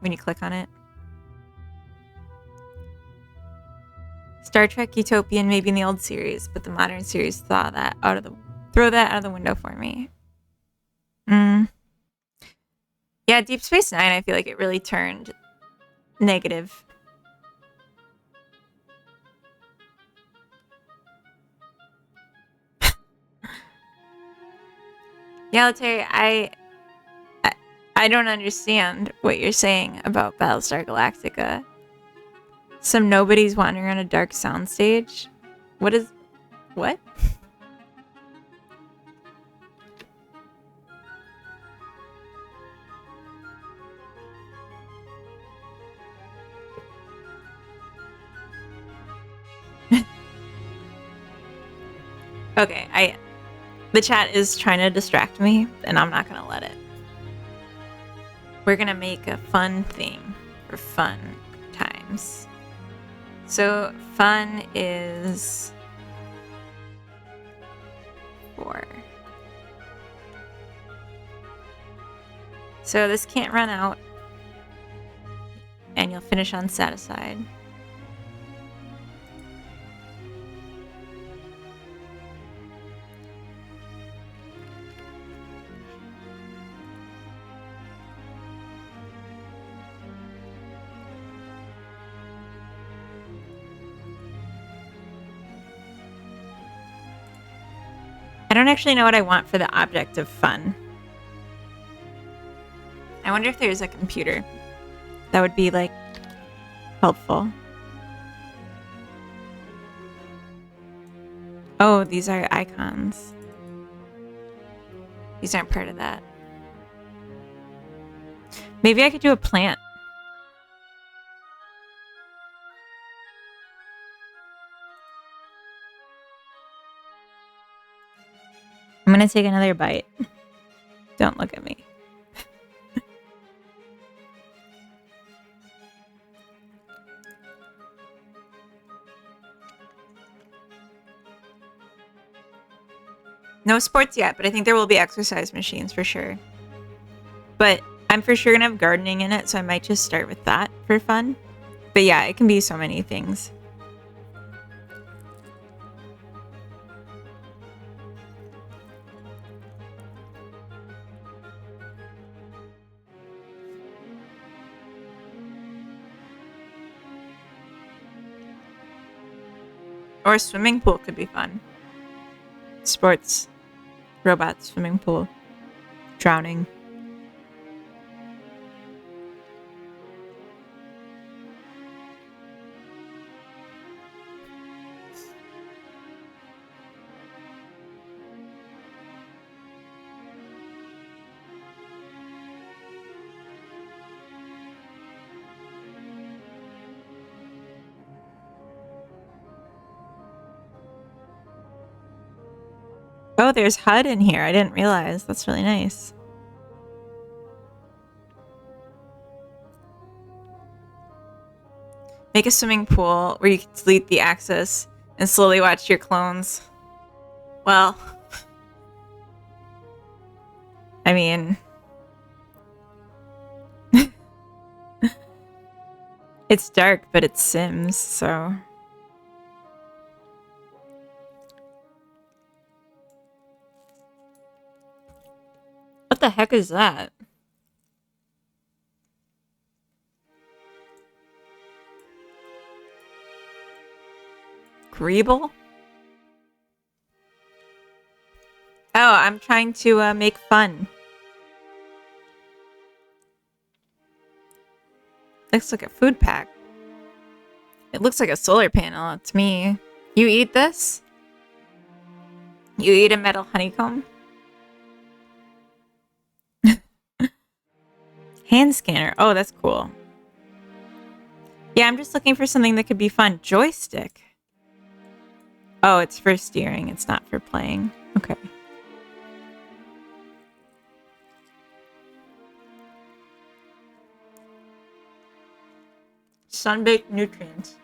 when you click on it. Star Trek Utopian maybe in the old series, but the modern series throw that out of the window for me. Yeah, Deep Space Nine, I feel like it really turned negative. Yeah, Terry, I don't understand what you're saying about Battlestar Galactica. Some nobodies wandering on a dark soundstage? What? Okay, the chat is trying to distract me, and I'm not gonna let it. We're gonna make a fun thing for fun times. So fun is 4. So this can't run out, and you'll finish unsatisfied. I don't actually know what I want for the object of fun. I wonder if there's a computer that would be, like, helpful. Oh, these are icons. These aren't part of that. Maybe I could do a plant. I'm gonna take another bite. Don't look at me. No sports yet, but I think there will be exercise machines for sure. But I'm for sure gonna have gardening in it, so I might just start with that for fun. But yeah, it can be so many things. Or a swimming pool could be fun. Sports. Robot swimming pool. Drowning. Oh, there's HUD in here. I didn't realize. That's really nice. Make a swimming pool where you can delete the access and slowly watch your clones. Well, I mean, it's dark, but it's Sims, so. What the heck is that? Greeble? Oh, I'm trying to make fun. Looks like a food pack. It looks like a solar panel to me. You eat this? You eat a metal honeycomb? Hand scanner. Oh, that's cool. Yeah, I'm just looking for something that could be fun. Joystick. Oh, it's for steering. It's not for playing. Okay. Sunbaked nutrients.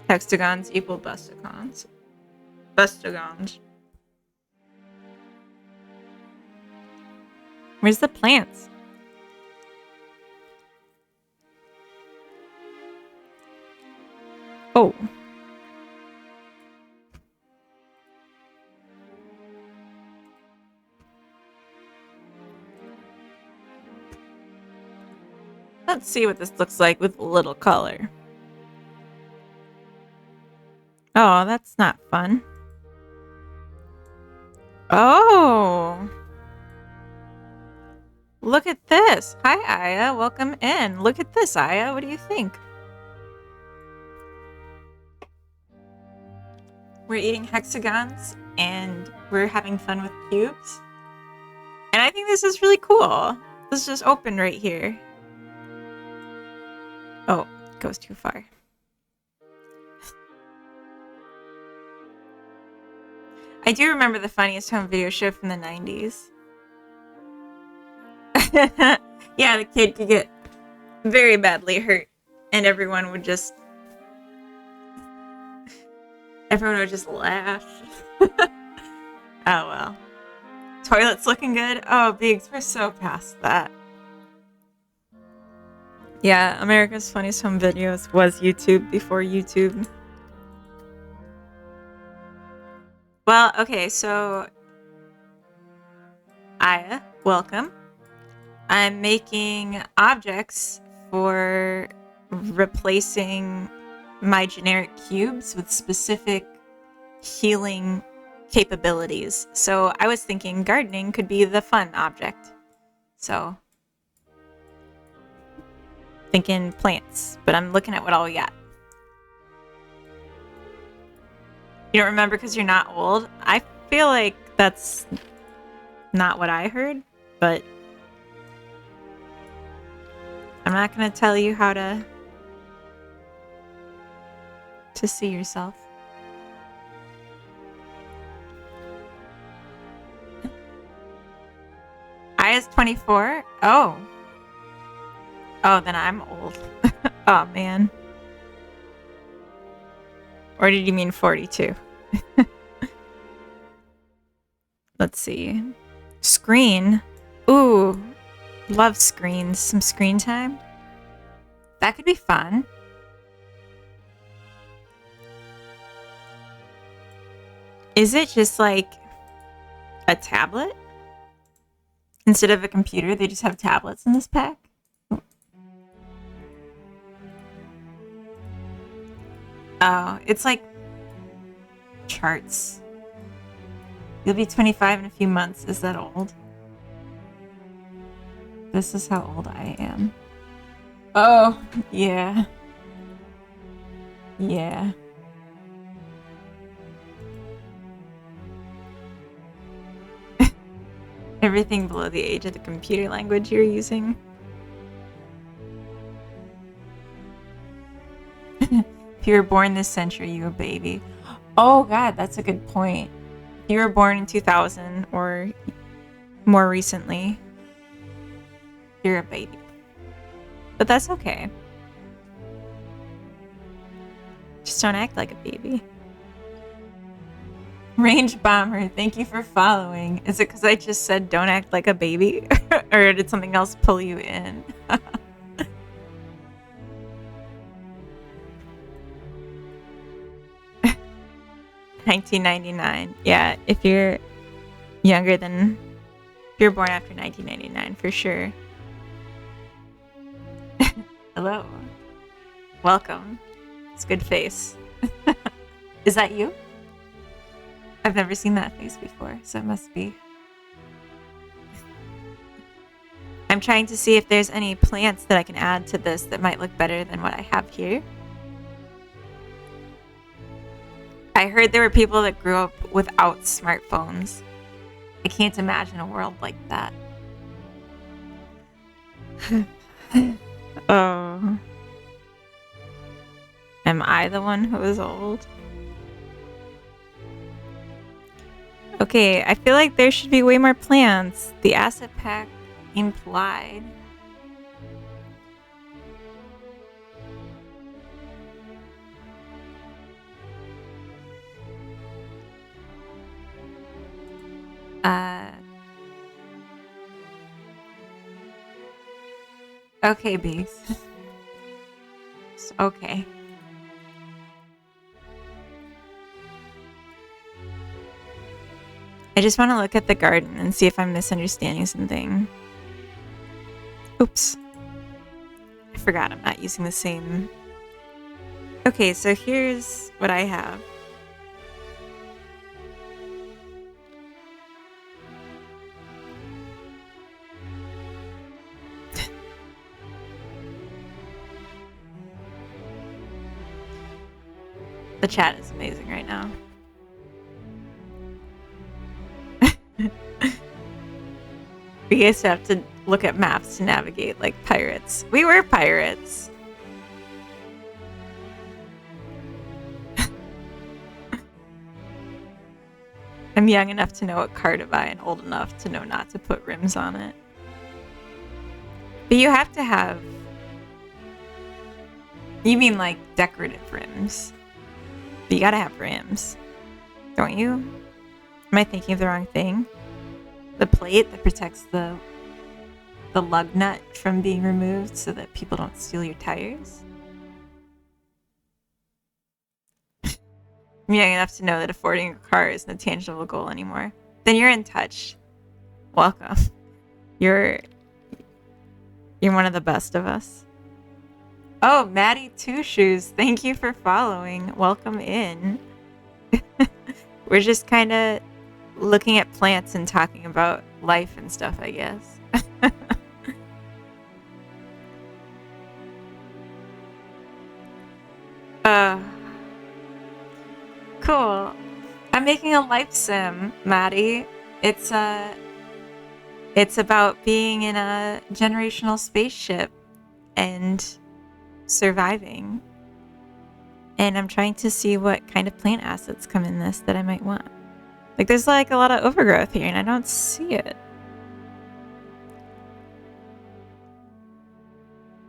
Hexagons equal busticons. Bustigons. Where's the plants? Oh. Let's see what this looks like with a little color. Oh, that's not fun. Oh, look at this. Hi, Aya. Welcome in. Look at this, Aya. What do you think? We're eating hexagons and we're having fun with cubes. And I think this is really cool. This just opened right here. Oh, it goes too far. I do remember the Funniest Home Video show from the 90s. Yeah, the kid could get very badly hurt and everyone would just laugh. Oh well. Toilet's looking good. Oh, Biggs, we're so past that. Yeah, America's Funniest Home Videos was YouTube before YouTube. Well, okay, so Aya, welcome. I'm making objects for replacing my generic cubes with specific healing capabilities. So I was thinking gardening could be the fun object. So thinking plants, but I'm looking at what all we got. You don't remember because you're not old? I feel like that's not what I heard, but I'm not going to tell you how to see yourself. Aya's 24? Oh. Oh, then I'm old. Oh, man. Or did you mean 42? Let's see. Screen. Ooh. Love screens. Some screen time. That could be fun. Is it just like a tablet? Instead of a computer, they just have tablets in this pack? Oh, it's like charts. You'll be 25 in a few months. Is that old? This is how old I am. Oh, yeah. Yeah. Everything below the age of the computer language you're using. If you were born this century, you're a baby. Oh god, that's a good point. If you were born in 2000 or more recently, you're a baby. But that's okay. Just don't act like a baby. Range Bomber, thank you for following. Is it because I just said don't act like a baby? Or did something else pull you in? 1999. Yeah, if you're younger than... If you're born after 1999, for sure. Hello. Welcome. It's a good face. Is that you? I've never seen that face before, so it must be. I'm trying to see if there's any plants that I can add to this that might look better than what I have here. I heard there were people that grew up without smartphones. I can't imagine a world like that. Oh. Am I the one who is old? Okay, I feel like there should be way more plants. The asset pack implied. Okay, bees. Okay. I just want to look at the garden and see if I'm misunderstanding something. Oops. I forgot I'm not using the same... Okay, so here's what I have. The chat is amazing right now. We used to have to look at maps to navigate like pirates. We were pirates. I'm young enough to know what car to buy and old enough to know not to put rims on it. But you have to have... You mean like decorative rims. But you gotta have rims. Don't you? Am I thinking of the wrong thing? The plate that protects the lug nut from being removed so that people don't steal your tires? I'm young enough to know that affording a car isn't a tangible goal anymore. Then you're in touch. Welcome. You're one of the best of us. Oh, Maddie Two Shoes, thank you for following. Welcome in. We're just kind of looking at plants and talking about life and stuff, I guess. Cool. I'm making a life sim, Maddie. It's about being in a generational spaceship and surviving. And I'm trying to see what kind of plant assets come in this that I might want. Like, there's like a lot of overgrowth here and I don't see it.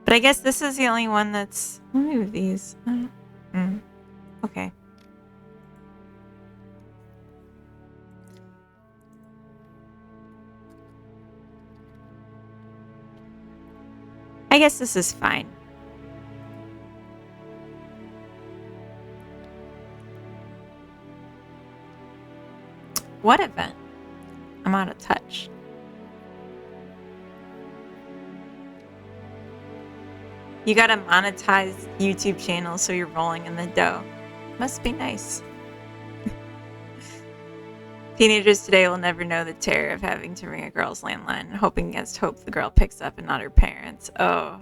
But I guess this is the only one that's... Let me move these. Okay. I guess this is fine. What event? I'm out of touch. You gotta monetize YouTube channels so you're rolling in the dough. Must be nice. Teenagers today will never know the terror of having to ring a girl's landline, hoping against hope the girl picks up and not her parents. Oh.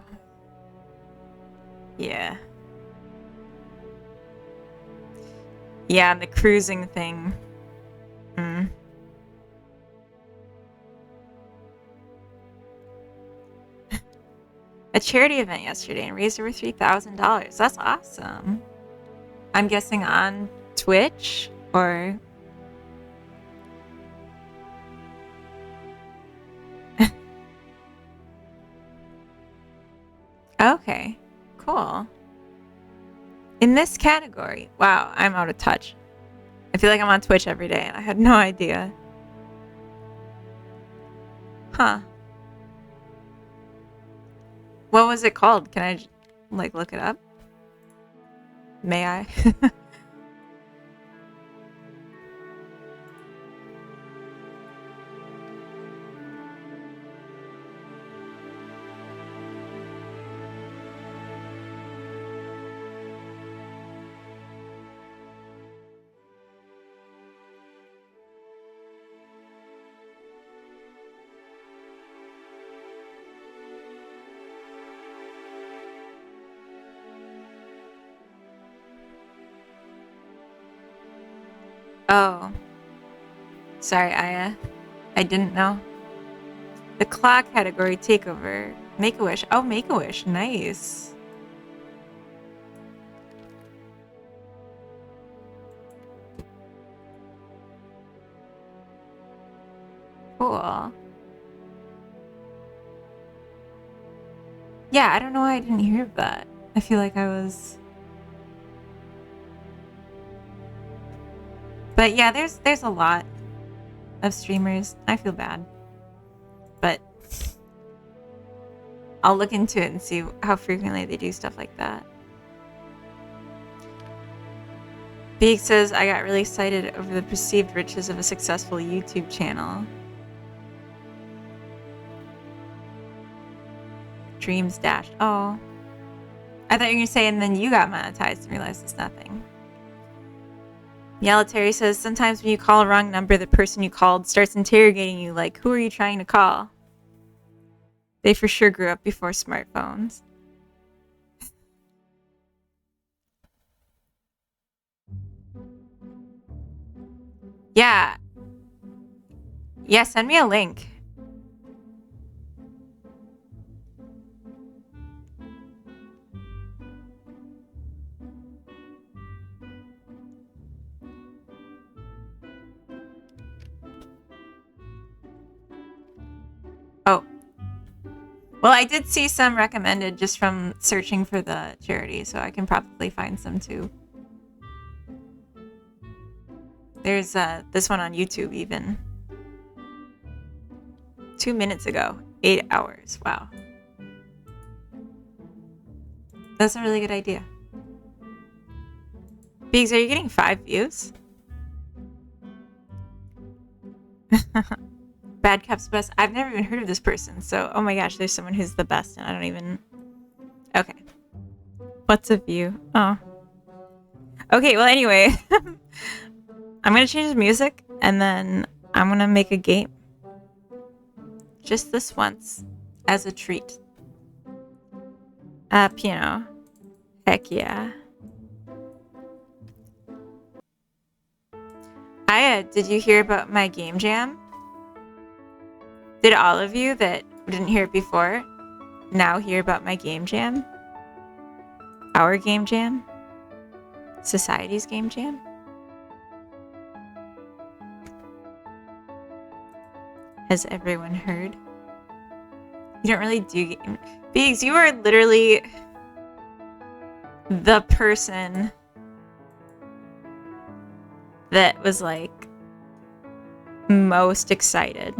Yeah. Yeah, the cruising thing. A charity event yesterday and raised over $3,000. That's awesome. I'm guessing on Twitch or... Okay, cool. In this category, wow, I'm out of touch. I feel like I'm on Twitch every day and I had no idea. Huh. What was it called? Can I, like, look it up? May I? Oh. Sorry, Aya. I didn't know. The claw category takeover. Make-A-Wish. Oh, Make-A-Wish. Nice. Cool. Yeah, I don't know why I didn't hear of that. I feel like I was... But yeah, there's a lot of streamers. I feel bad. But I'll look into it and see how frequently they do stuff like that. Beak says, I got really excited over the perceived riches of a successful YouTube channel. Dreams dashed. Oh. I thought you were going to say, and then you got monetized and realized it's nothing. Yellow Terry says, sometimes when you call a wrong number, the person you called starts interrogating you like, who are you trying to call? They for sure grew up before smartphones. Yeah. Yeah, send me a link. Oh. Well, I did see some recommended just from searching for the charity, so I can probably find some too. There's this one on YouTube even. 2 minutes ago. 8 hours. Wow. That's a really good idea. Biggs, are you getting 5 views? Bad Cups Best. I've never even heard of this person, so oh my gosh, there's someone who's the best and I don't even... Okay. What's a view? Oh. Okay, well anyway. I'm gonna change the music and then I'm gonna make a game. Just this once. As a treat. Piano. Heck yeah. Aya, did you hear about my game jam? Did all of you that didn't hear it before now hear about my game jam? Our game jam? Society's game jam? Has everyone heard? You don't really do game... Biggs, you are literally the person that was like most excited.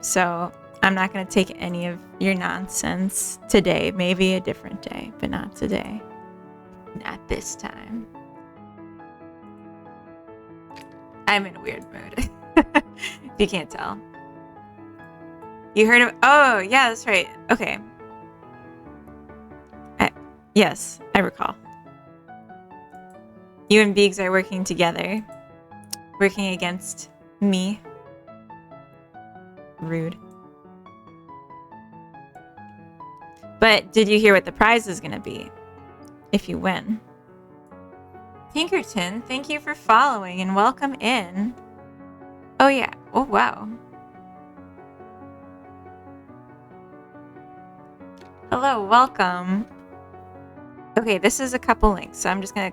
So I'm not going to take any of your nonsense today. Maybe a different day, but not today. Not this time. I'm in a weird mood. If you can't tell. You heard of... Oh, yeah, that's right. Okay. Yes, I recall. You and Biggs are working together. Working against me. Rude. But did you hear what the prize is going to be? If you win. Pinkerton, thank you for following and welcome in. Oh yeah. Oh wow. Hello, welcome. Okay, this is a couple links, so I'm just gonna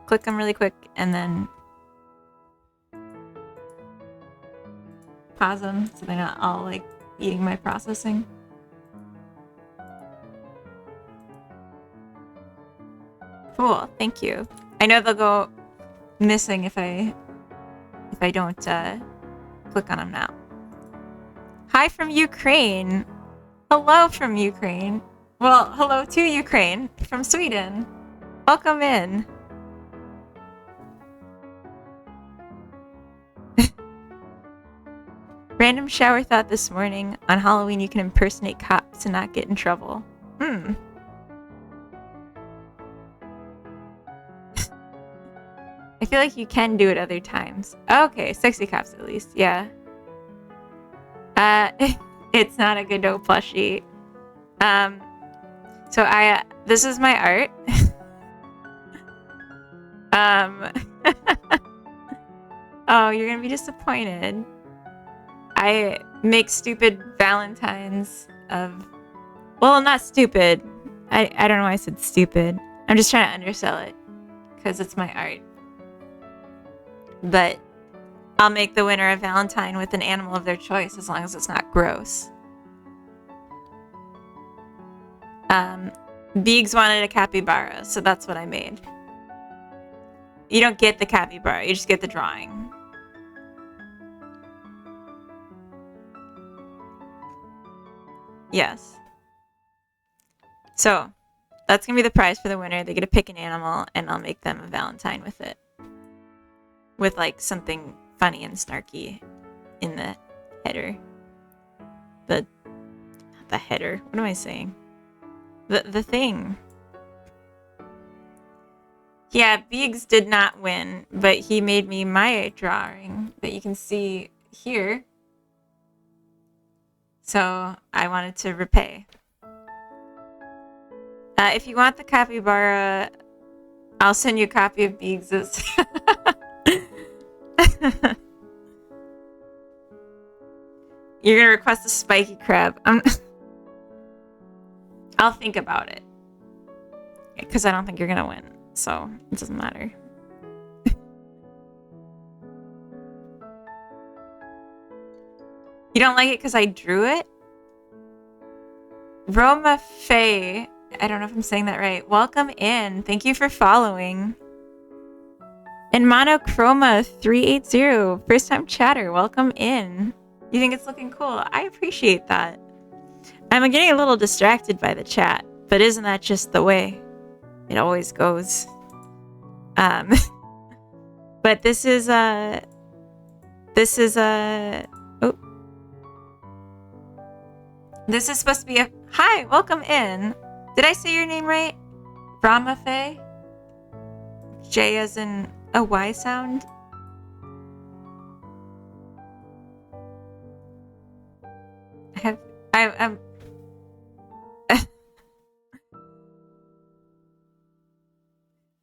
click them really quick and then pause them so they're not all like eating my processing. Cool, thank you. I know they'll go missing if I don't click on them now. Hi from Ukraine. Hello from Ukraine. Well, hello to Ukraine from Sweden. Welcome in. Random shower thought this morning. On Halloween, you can impersonate cops and not get in trouble. I feel like you can do it other times. Okay, sexy cops at least, yeah. It's not a Godot plushie. So this is my art. Oh, you're gonna be disappointed. I make stupid Valentines of... Well, not stupid. I don't know why I said stupid. I'm just trying to undersell it. Because it's my art. But I'll make the winner a Valentine with an animal of their choice as long as it's not gross. Biggs wanted a capybara, so that's what I made. You don't get the capybara, you just get the drawing. Yes. So, that's gonna be the prize for the winner. They get to pick an animal, and I'll make them a Valentine with it. With, like, something funny and snarky in the header. Not the header. What am I saying? The thing. Yeah, Biggs did not win, but he made me my drawing that you can see here. So I wanted to repay. If you want the capybara, I'll send you a copy of Biggs's. You're gonna request a spiky crab. I'll think about it. Because I don't think you're gonna win. So it doesn't matter. You don't like it because I drew it? Roma Faye. I don't know if I'm saying that right. Welcome in. Thank you for following. And Monochroma 380. First time chatter. Welcome in. You think it's looking cool? I appreciate that. I'm getting a little distracted by the chat, but isn't that just the way it always goes? But this is oh. This is supposed to be a hi, welcome in. Did I say your name right? Rama Faye? J as in a Y sound? I'm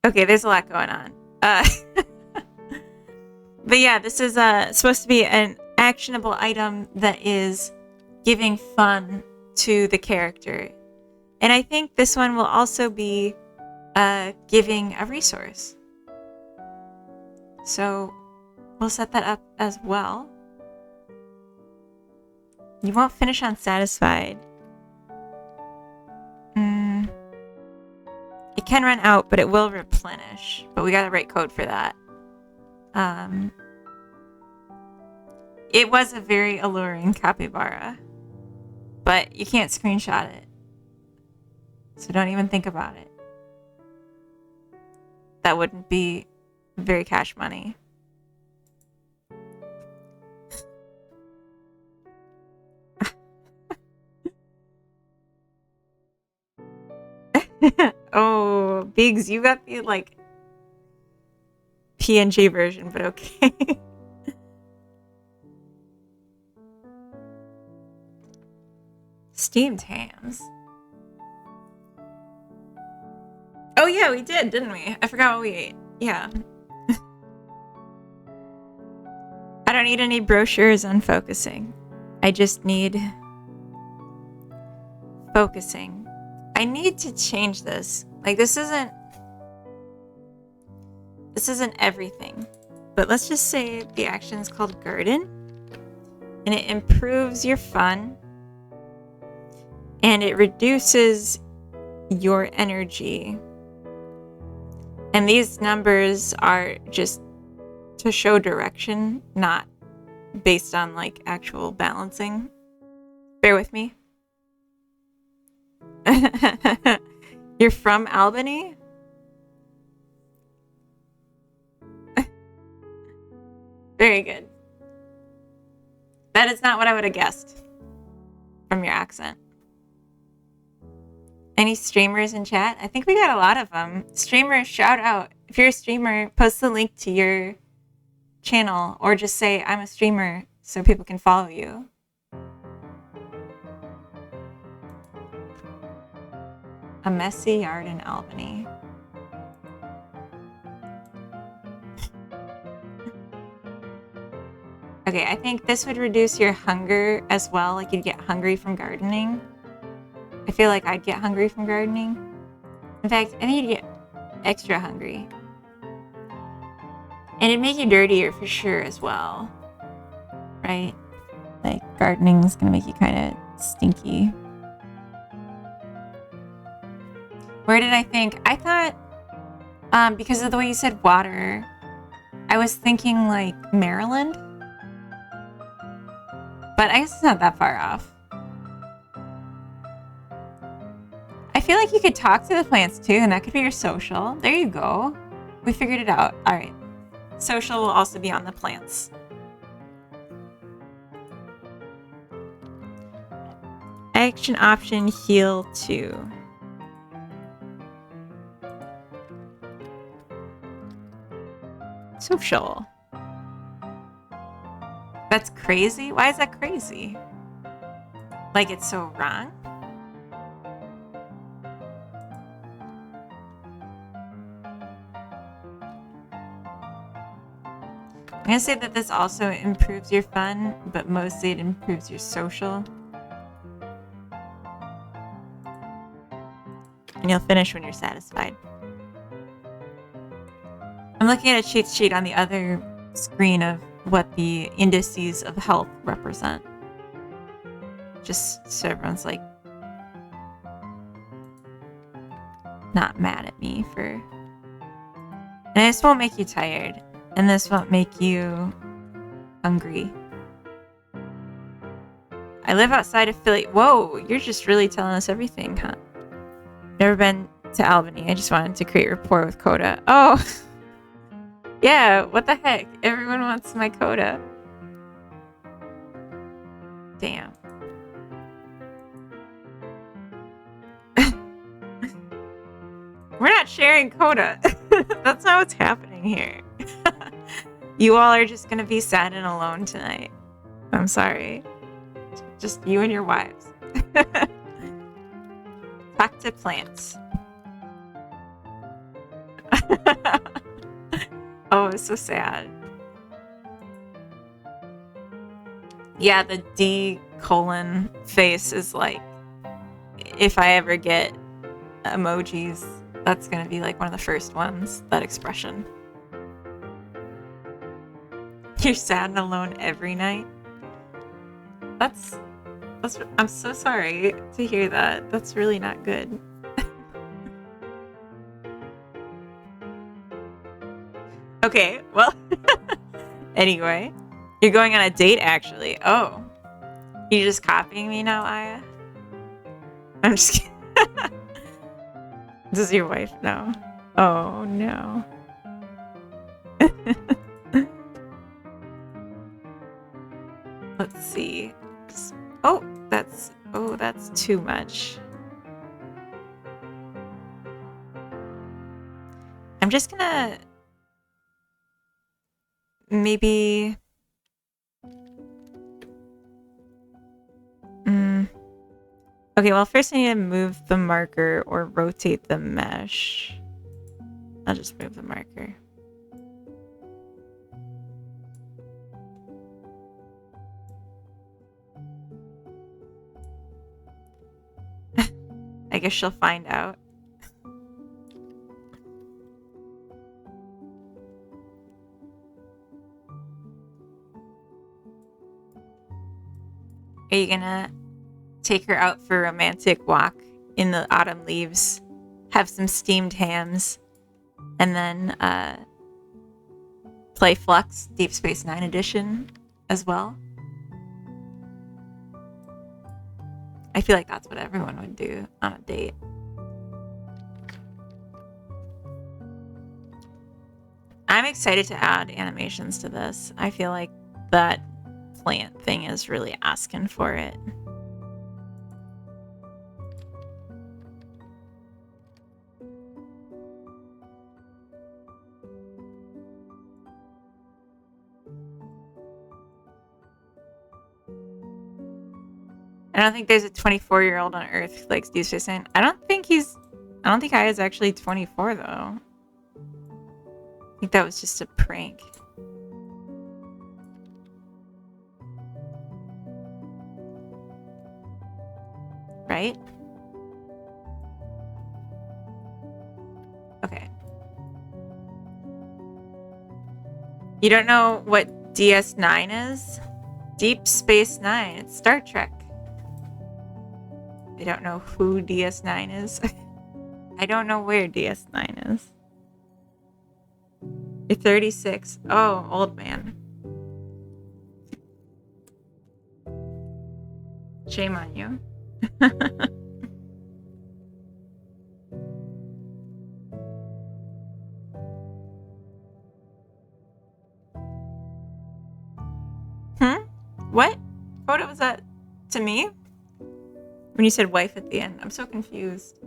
okay, there's a lot going on. But yeah, this is supposed to be an actionable item that is giving fun to the character. And I think this one will also be giving a resource. So we'll set that up as well. You won't finish unsatisfied. It can run out, but it will replenish. But we gotta write code for that. It was a very alluring capybara, but you can't screenshot it. So don't even think about it. That wouldn't be very cash money. Oh, Biggs, you got the like PNG version, but okay. Steamed hams. Oh yeah, we did, didn't we? I forgot what we ate. Yeah. I don't need any brochures on focusing. I just need focusing. I need to change this. Like this isn't everything. But let's just say the action is called garden. And it improves your fun. And it reduces your energy. And these numbers are just to show direction, not based on like actual balancing. Bear with me. You're from Albany? Very good. That is not what I would have guessed from your accent. Any streamers in chat? I think we got a lot of them. Streamers, shout out. If you're a streamer, post the link to your channel or just say I'm a streamer so people can follow you. A messy yard in Albany. Okay, I think this would reduce your hunger as well. Like you'd get hungry from gardening. I feel like I'd get hungry from gardening. In fact, I think you'd get extra hungry. And it'd make you dirtier for sure as well. Right? Like gardening is gonna make you kind of stinky. Where did I think? I thought, because of the way you said water, I was thinking like Maryland. But I guess it's not that far off. I feel like you could talk to the plants too, and that could be your social. There you go. We figured it out. All right. Social will also be on the plants. Action option heal 2. Social. That's crazy? Why is that crazy? Like it's so wrong? I'm gonna say that this also improves your fun, but mostly it improves your social. And you'll finish when you're satisfied. I'm looking at a cheat sheet on the other screen of what the indices of health represent. Just so everyone's like not mad at me for... And this won't make you tired. And this won't make you hungry. I live outside of Philly. Whoa, you're just really telling us everything, huh? Never been to Albany. I just wanted to create rapport with Coda. Oh, yeah, what the heck? Everyone wants my Coda. Damn. We're not sharing Coda. That's not what's happening here. You all are just gonna be sad and alone tonight. I'm sorry. Just you and your wives. Talk to plants. Oh, it's so sad. Yeah, the D colon face is like, if I ever get emojis, that's gonna be like one of the first ones, that expression. You're sad and alone every night? That's I'm so sorry to hear that. That's really not good. Okay, well, anyway, you're going on a date actually. Oh, you're just copying me now, Aya? I'm just kidding. Does your wife know? Oh no. Let's see. Oh, that's too much. I'm just gonna maybe okay, well first I need to move the marker or rotate the mesh. I'll just move the marker. I guess she'll find out. Are you gonna take her out for a romantic walk in the autumn leaves, have some steamed hams, and then play Flux Deep Space Nine edition as well? I feel like that's what everyone would do on a date. I'm excited to add animations to this. I feel like that plant thing is really asking for it. I don't think there's a 24-year-old on Earth who likes Deep Space Nine. I don't think Aya's actually 24 though. I think that was just a prank. Right? Okay. You don't know what DS9 is? Deep Space Nine. It's Star Trek. I don't know who DS9 is. I don't know where DS9 is. You're 36. Oh, old man. Shame on you. What? What was that to me? When you said wife at the end. I'm so confused.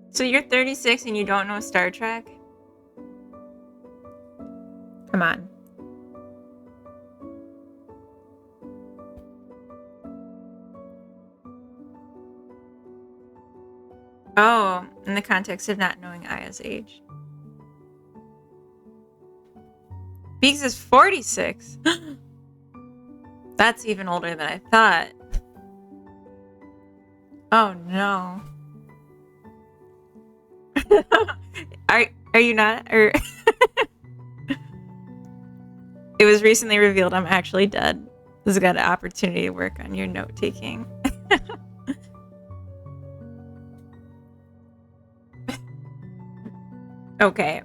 So you're 36 and you don't know Star Trek? Come on. Oh, in the context of not knowing Aya's age. Beeks is 46. That's even older than I thought. Oh no. Are you not? Or it was recently revealed I'm actually dead. This has got an opportunity to work on your note taking. Okay.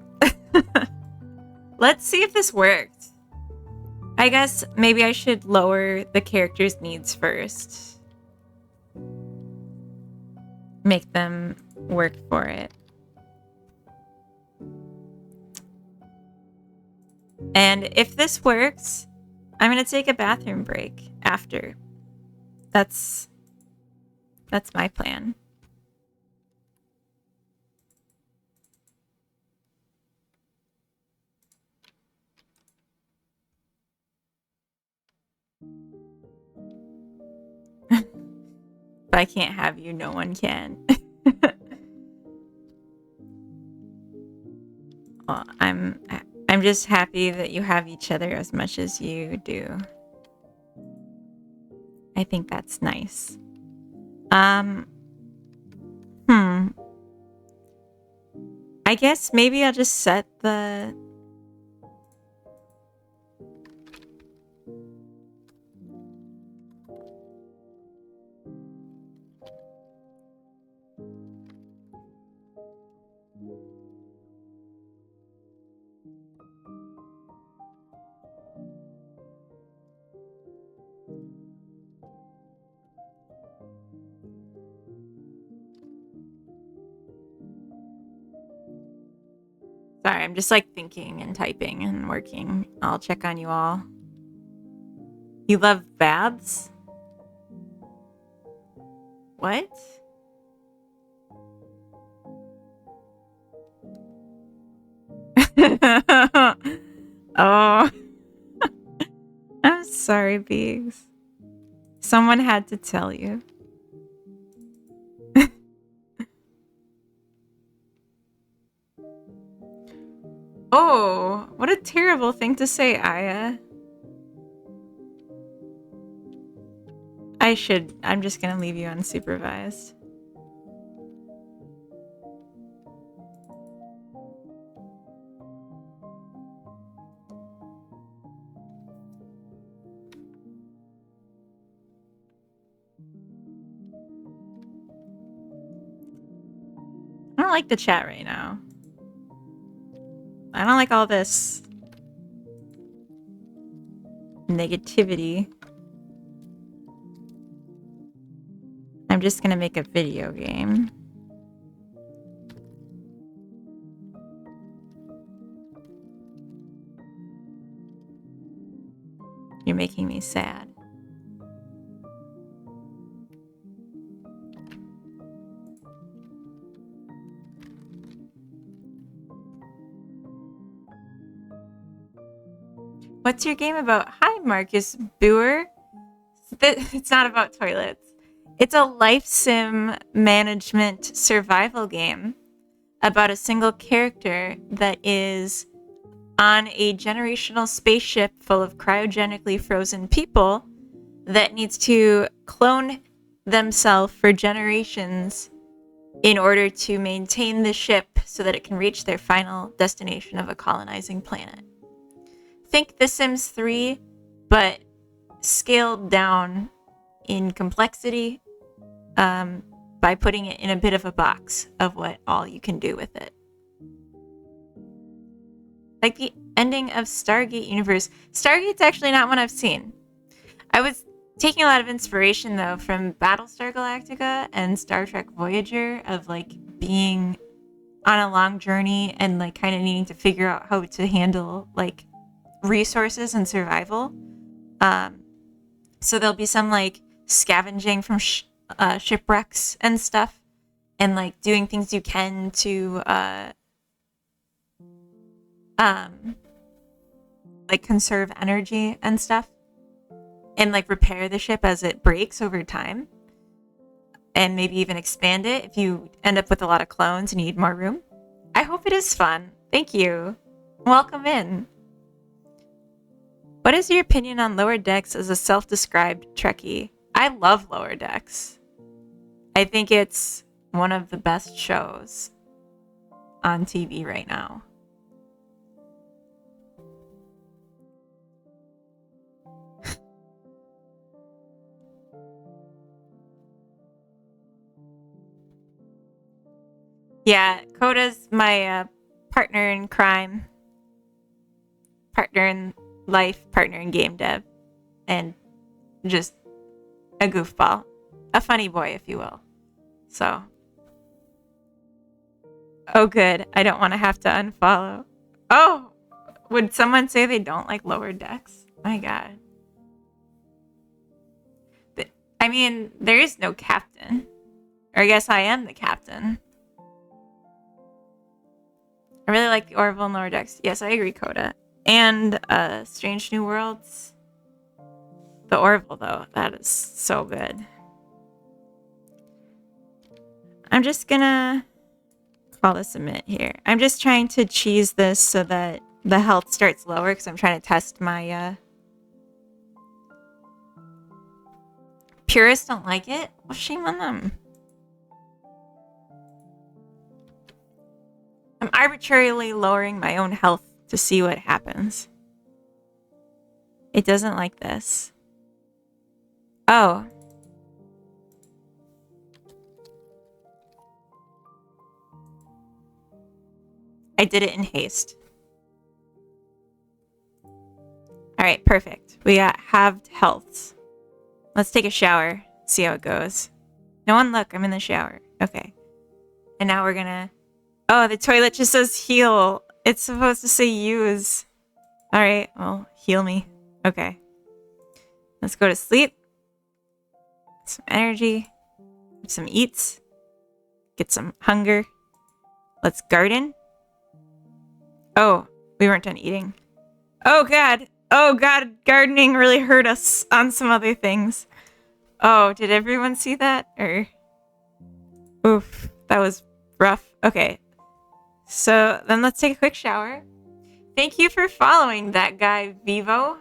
Let's see if this worked. I guess maybe I should lower the character's needs first. Make them work for it. And if this works, I'm gonna take a bathroom break after. That's my plan. If I can't have you, no one can. Well, I'm just happy that you have each other as much as you do. I think that's nice. I guess maybe I'll just set the... Sorry, I'm just like thinking and typing and working. I'll check on you all. You love baths? What? Oh. I'm sorry, Beegs. Someone had to tell you. Oh, what a terrible thing to say, Aya. I'm just gonna leave you unsupervised. I don't like the chat right now. I don't like all this negativity. I'm just gonna make a video game. You're making me sad. What's your game about? Hi, Marcus Boer. It's not about toilets. It's a life sim management survival game about a single character that is on a generational spaceship full of cryogenically frozen people that needs to clone themselves for generations in order to maintain the ship so that it can reach their final destination of a colonizing planet. Think The Sims 3, but scaled down in complexity by putting it in a bit of a box of what all you can do with it. Like the ending of Stargate Universe. Stargate's actually not one I've seen. I was taking a lot of inspiration, though, from Battlestar Galactica and Star Trek Voyager, of like being on a long journey and like kind of needing to figure out how to handle like resources and survival. So there'll be some like scavenging from shipwrecks and stuff, and like doing things you can to like conserve energy and stuff, and like repair the ship as it breaks over time. and maybe even expand it if you end up with a lot of clones and you need more room. I hope it is fun. Thank you. Welcome in. What is your opinion on Lower Decks as a self-described Trekkie? I love Lower Decks. I think it's one of the best shows on TV right now. Yeah, Coda's my partner in crime, partner in life, partner in game dev, and just a goofball, a funny boy, if you will. So, oh, good. I don't want to have to unfollow. Oh, would someone say they don't like Lower Decks? My God. But, I mean, there is no captain. Or I guess I am the captain. I really like the Orville and Lower Decks. Yes, I agree, Coda. And Strange New Worlds. The Orville, though, that is so good. I'm just gonna call this a minute here. I'm just trying to cheese this so that the health starts lower because I'm trying to test my purists don't like it. Well, shame on them. I'm arbitrarily lowering my own health to see what happens. It doesn't like this. Oh. I did it in haste. Alright, perfect. We got halved healths. Let's take a shower, see how it goes. No one look, I'm in the shower. Okay. And now we're gonna... Oh, the toilet just says heal. It's supposed to say use. Alright, well, heal me. Okay. Let's go to sleep. Some energy. Some eats. Get some hunger. Let's garden. Oh, we weren't done eating. Oh god. Oh god, gardening really hurt us on some other things. Oh, did everyone see that? Or... Oof, that was rough. Okay. So then let's take a quick shower. Thank you for following that guy, Vivo.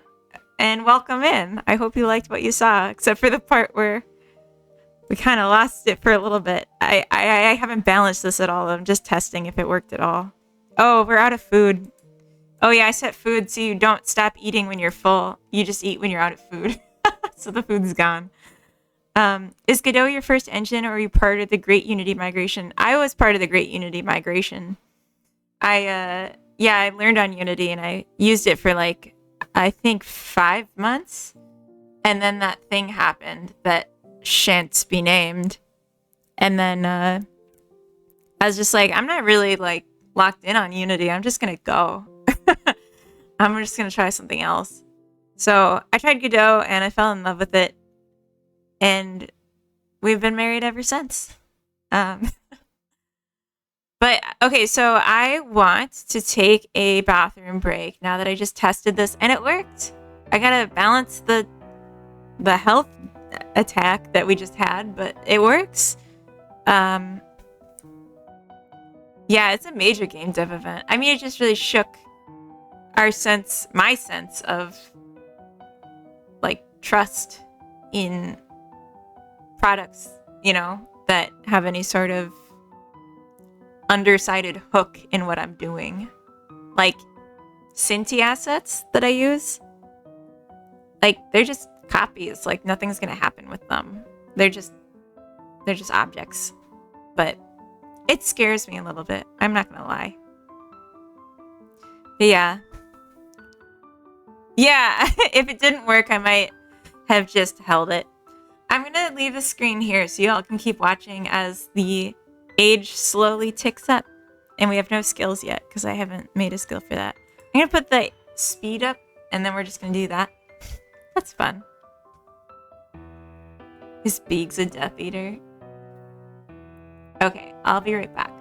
And welcome in. I hope you liked what you saw, except for the part where we kind of lost it for a little bit. I haven't balanced this at all. I'm just testing if it worked at all. Oh, we're out of food. Oh yeah, I set food so you don't stop eating when you're full. You just eat when you're out of food. So the food's gone. Is Godot your first engine, or are you part of the Great Unity migration? I was part of the Great Unity migration. I learned on Unity and I used it for like, I think 5 months. And then that thing happened that shan't be named. And then I was just like, I'm not really like locked in on Unity. I'm just going to go. I'm just going to try something else. So I tried Godot and I fell in love with it. And we've been married ever since. But, okay, so I want to take a bathroom break now that I just tested this, and it worked. I gotta balance the health attack that we just had, but it works. Yeah, it's a major game dev event. I mean, it just really shook my sense of, like, trust in products, you know, that have any sort of undersided hook in what I'm doing. Like Cinti assets that I use, like they're just copies. Like nothing's gonna happen with them. They're just objects. But it scares me a little bit. I'm not gonna lie. But yeah. If it didn't work, I might have just held it. I'm gonna leave the screen here so y'all can keep watching as the age slowly ticks up. And we have no skills yet because I haven't made a skill for that. I'm gonna put the speed up and then we're just gonna do that. That's fun. His beak's a Death Eater. Okay, I'll be right back.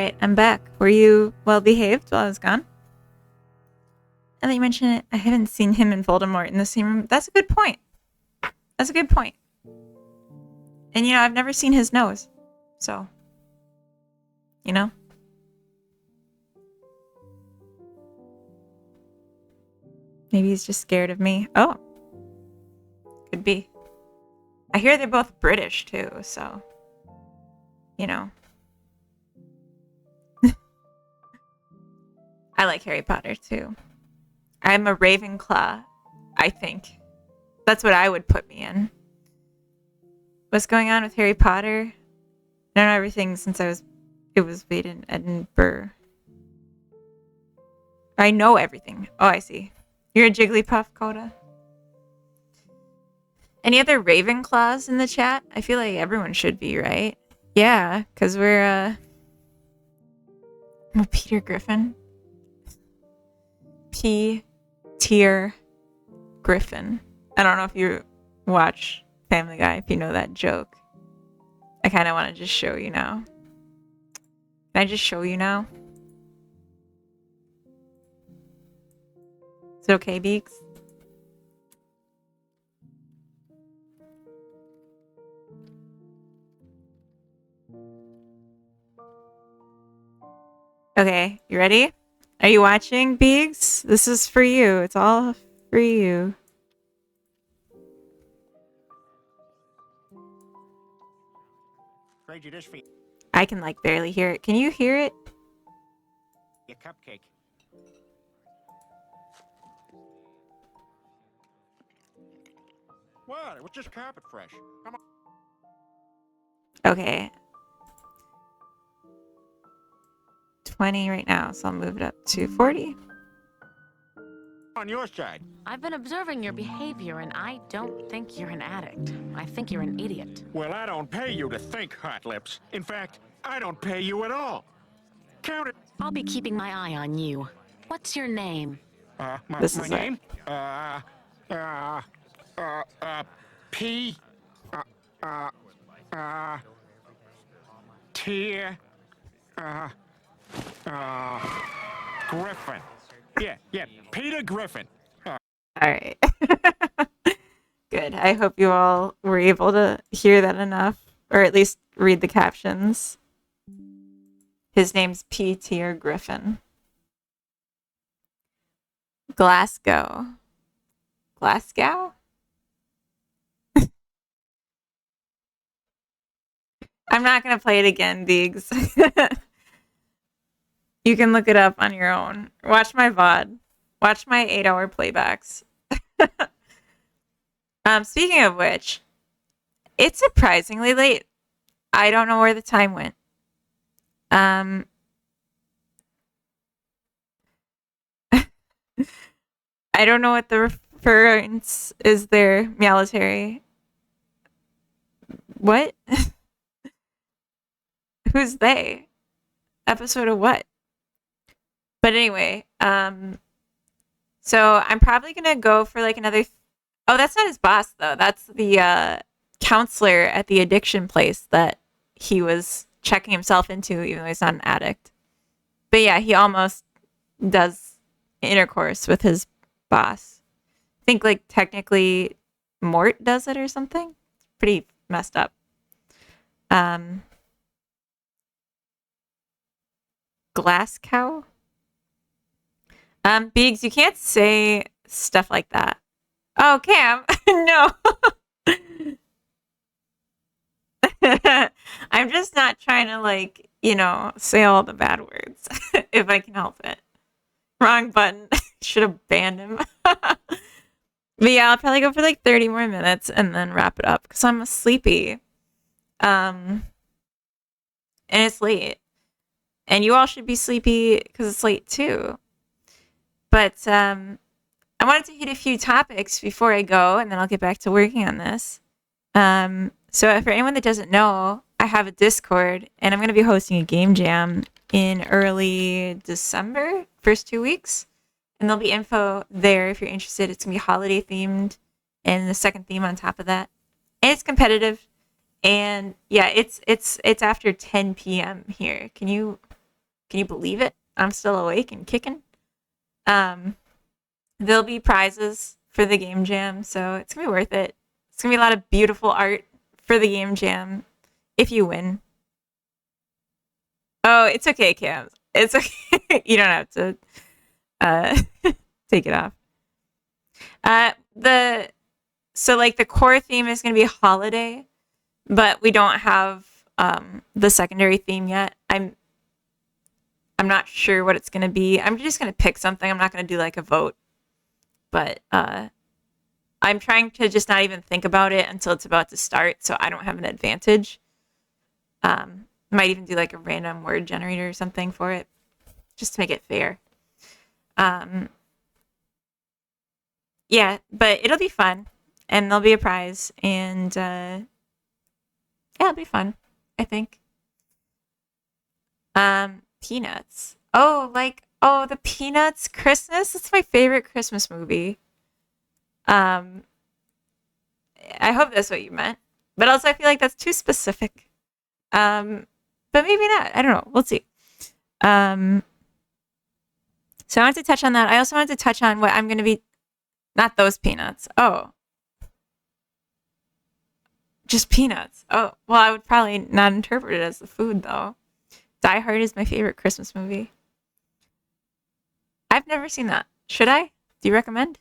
right, I'm back. Were you well behaved while I was gone? And then you mentioned it. I haven't seen him and Voldemort in the same room. That's a good point. That's a good point. And you know, I've never seen his nose. So, you know? Maybe he's just scared of me. Oh. Could be. I hear they're both British too, so you know. I like Harry Potter too. I'm a Ravenclaw, I think. That's what I would put me in. What's going on with Harry Potter? I know everything since it was made in Edinburgh. I know everything. Oh, I see. You're a Jigglypuff, Coda? Any other Ravenclaws in the chat? I feel like everyone should be, right? Yeah, because we're, I'm a Peter Griffin. P-tier Griffin. I don't know if you watch Family Guy, if you know that joke. I kind of want to just show you now. Can I just show you now? Is it okay, Beaks? Okay, you ready? Are you watching, Beaks? This is for you. It's all for you. I can like barely hear it. Can you hear it? Your cupcake. What? It was just carpet fresh. Come on. Okay. 20 right now, so I'll move it up to 40. On your side. I've been observing your behavior, and I don't think you're an addict. I think you're an idiot. Well, I don't pay you to think, Hot Lips. In fact, I don't pay you at all. Count it. I'll be keeping my eye on you. What's your name? My name? P. Tier. Griffin. Yeah, Peter Griffin. All right. Good. I hope you all were able to hear that enough, or at least read the captions. His name's P-tier Griffin. Glasgow. Glasgow? I'm not going to play it again, Biggs. You can look it up on your own. Watch my VOD. Watch my 8-hour playbacks. Speaking of which, it's surprisingly late. I don't know where the time went. I don't know what the reference is there, Military. What? Who's they? Episode of what? But anyway, so I'm probably gonna go for like another. Oh, that's not his boss though. That's the counselor at the addiction place that he was checking himself into, even though he's not an addict. But yeah, he almost does intercourse with his boss. I think like technically Mort does it or something. Pretty messed up. Glasgow? Biggs, you can't say stuff like that. Oh, Cam, no. I'm just not trying to like, you know, say all the bad words if I can help it. Wrong button. Should have banned him. But yeah, I'll probably go for like 30 more minutes and then wrap it up because I'm sleepy. And it's late. And you all should be sleepy because it's late too. But I wanted to hit a few topics before I go, and then I'll get back to working on this. So for anyone that doesn't know, I have a Discord, and I'm going to be hosting a game jam in early December, first 2 weeks. And there'll be info there if you're interested. It's going to be holiday themed, and the second theme on top of that. And it's competitive. And yeah, it's after 10 p.m. here. Can you Can you believe it? I'm still awake and kicking. There'll be prizes for the game jam, so it's gonna be worth it. It's gonna be a lot of beautiful art for the game jam if you win. Oh, it's okay, Cam. It's okay. You don't have to uh, take it off. The core theme is gonna be holiday, but we don't have the secondary theme yet. I'm not sure what it's gonna be. I'm just gonna pick something. I'm not gonna do like a vote, but I'm trying to just not even think about it until it's about to start, so I don't have an advantage. Might even do like a random word generator or something for it, just to make it fair. Yeah, but it'll be fun, and there'll be a prize, and yeah, it'll be fun, I think. Peanuts. Oh, the Peanuts Christmas. That's my favorite Christmas movie. I hope that's what you meant, but also I feel like that's too specific. But maybe not. I don't know. We'll see. So I wanted to touch on that. I also wanted to touch on what I'm going to be. Not those peanuts. Oh, just peanuts. Oh, well, I would probably not interpret it as the food though. Die Hard is my favorite Christmas movie. I've never seen that. Should I? Do you recommend?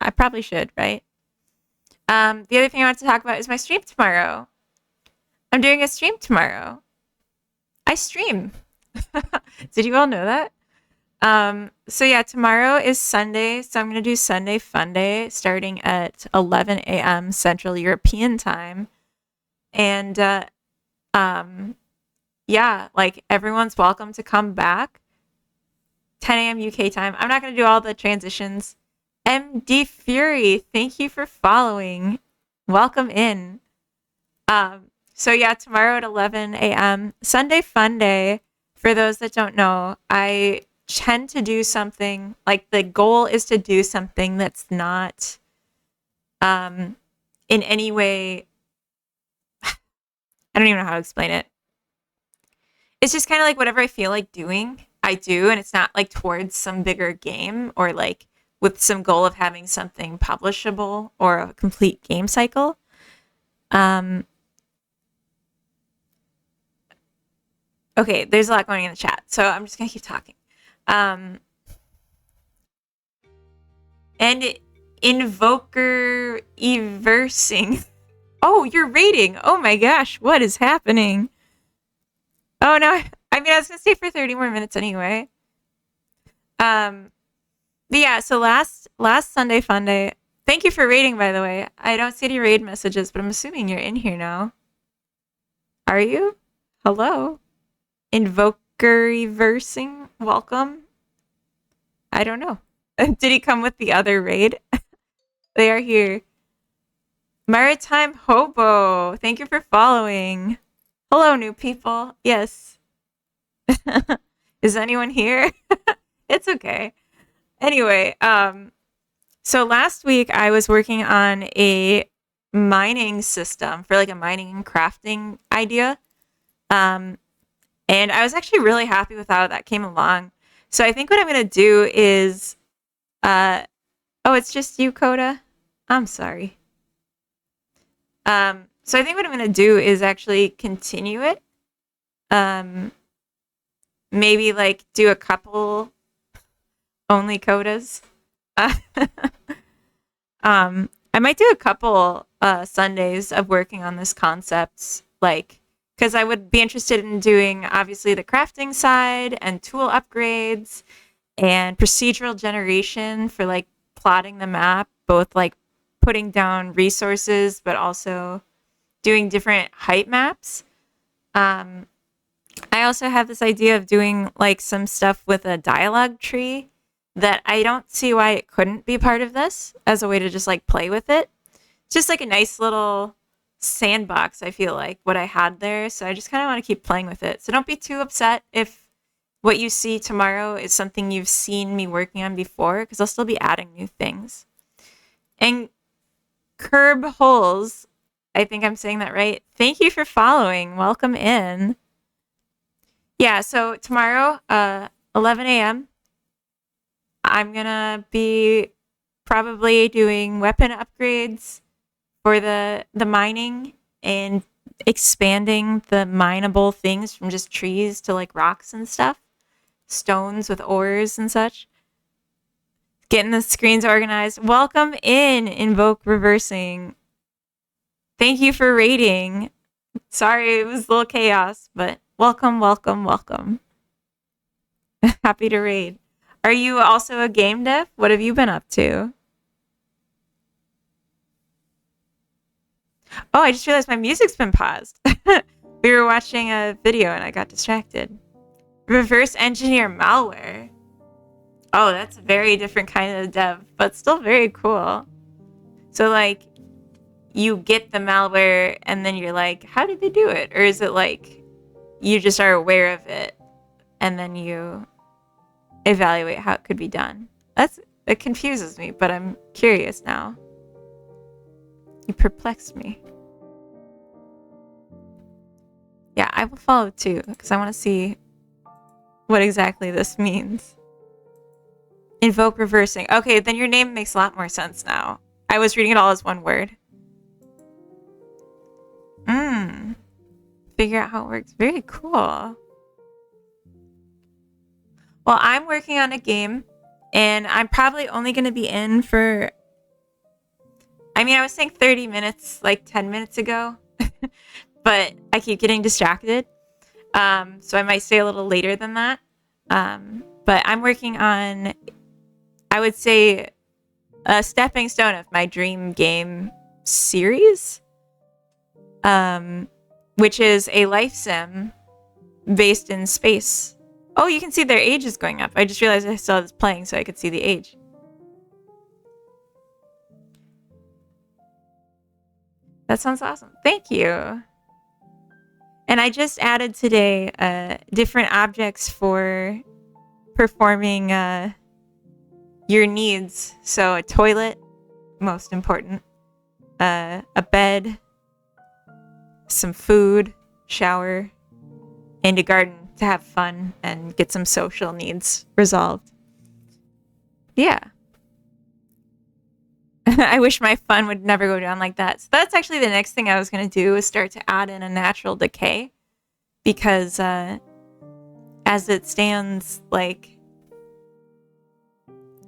I probably should, right? The other thing I want to talk about is my stream tomorrow. I'm doing a stream tomorrow. I stream. Did you all know that? So yeah, tomorrow is Sunday, so I'm gonna do Sunday Fun Day starting at 11 a.m. Central European time, and yeah, like everyone's welcome to come back. 10 a.m. UK time. I'm not gonna do all the transitions. MD Fury, thank you for following. Welcome in. So yeah, tomorrow at 11 a.m. Sunday Fun Day. For those that don't know, I tend to do something like the goal is to do something that's not in any way I don't even know how to explain it. It's just kind of like whatever I feel like doing, I do, and it's not like towards some bigger game or like with some goal of having something publishable or a complete game cycle. Okay, there's a lot going on in the chat, so I'm just gonna keep talking. And Invoker Eversing. Oh, you're raiding. Oh my gosh, what is happening? Oh no, I mean I was gonna stay for 30 more minutes anyway. But yeah, so last Sunday Fun Day. Thank you for raiding, by the way. I don't see any raid messages, but I'm assuming you're in here now. Are you? Hello? Invoker Eversing, welcome. I don't know. Did he come with the other raid? They are here. Maritime Hobo, thank you for following. Hello, new people. Yes. Is anyone here? It's okay. Anyway, so last week I was working on a mining system for like a mining and crafting idea. And I was actually really happy with how that came along. So I think what I'm going to do is, oh, it's just you, Coda? I'm sorry. So I think what I'm going to do is actually continue it. Maybe like do a couple only Codas. I might do a couple Sundays of working on this concept, like, because I would be interested in doing obviously the crafting side and tool upgrades and procedural generation for like plotting the map, both like putting down resources but also doing different height maps. I also have this idea of doing like some stuff with a dialogue tree that I don't see why it couldn't be part of this as a way to just like play with it. It's just like a nice little sandbox, I feel like, what I had there. So I just kind of want to keep playing with it. So don't be too upset if what you see tomorrow is something you've seen me working on before, because I'll still be adding new things. And Curb Holes, I think I'm saying that right. Thank you for following. Welcome in. Yeah, so tomorrow, 11 a.m., I'm gonna be probably doing weapon upgrades for the mining and expanding the mineable things from just trees to like rocks and stuff, stones with ores and such. Getting the screens organized. Welcome in, Invoke Reversing. Thank you for raiding. Sorry, it was a little chaos, but welcome, welcome, welcome. Happy to raid. Are you also a game dev? What have you been up to? Oh, I just realized my music's been paused. We were watching a video and I got distracted. Reverse engineer malware. Oh, that's a very different kind of dev, but still very cool. So, like, you get the malware and then you're like, how did they do it? Or is it like you just are aware of it and then you evaluate how it could be done? It confuses me, but I'm curious now. You perplexed me. Yeah, I will follow too, because I want to see what exactly this means. Invoke reversing. Okay, then your name makes a lot more sense now. I was reading it all as one word. Figure out how it works. Very cool. Well, I'm working on a game, and I'm probably only going to be in for... I mean, I was saying 30 minutes like 10 minutes ago, but I keep getting distracted. So I might stay a little later than that. But I'm working on, I would say, a stepping stone of my dream game series, which is a life sim based in space. Oh, you can see their age is going up. I just realized I saw this playing so I could see the age. That sounds awesome. Thank you. And I just added today different objects for performing your needs. So a toilet, most important, a bed, some food, shower, and a garden to have fun and get some social needs resolved. Yeah. I wish my fun would never go down like that. So that's actually the next thing I was going to do, is start to add in a natural decay, because as it stands, like,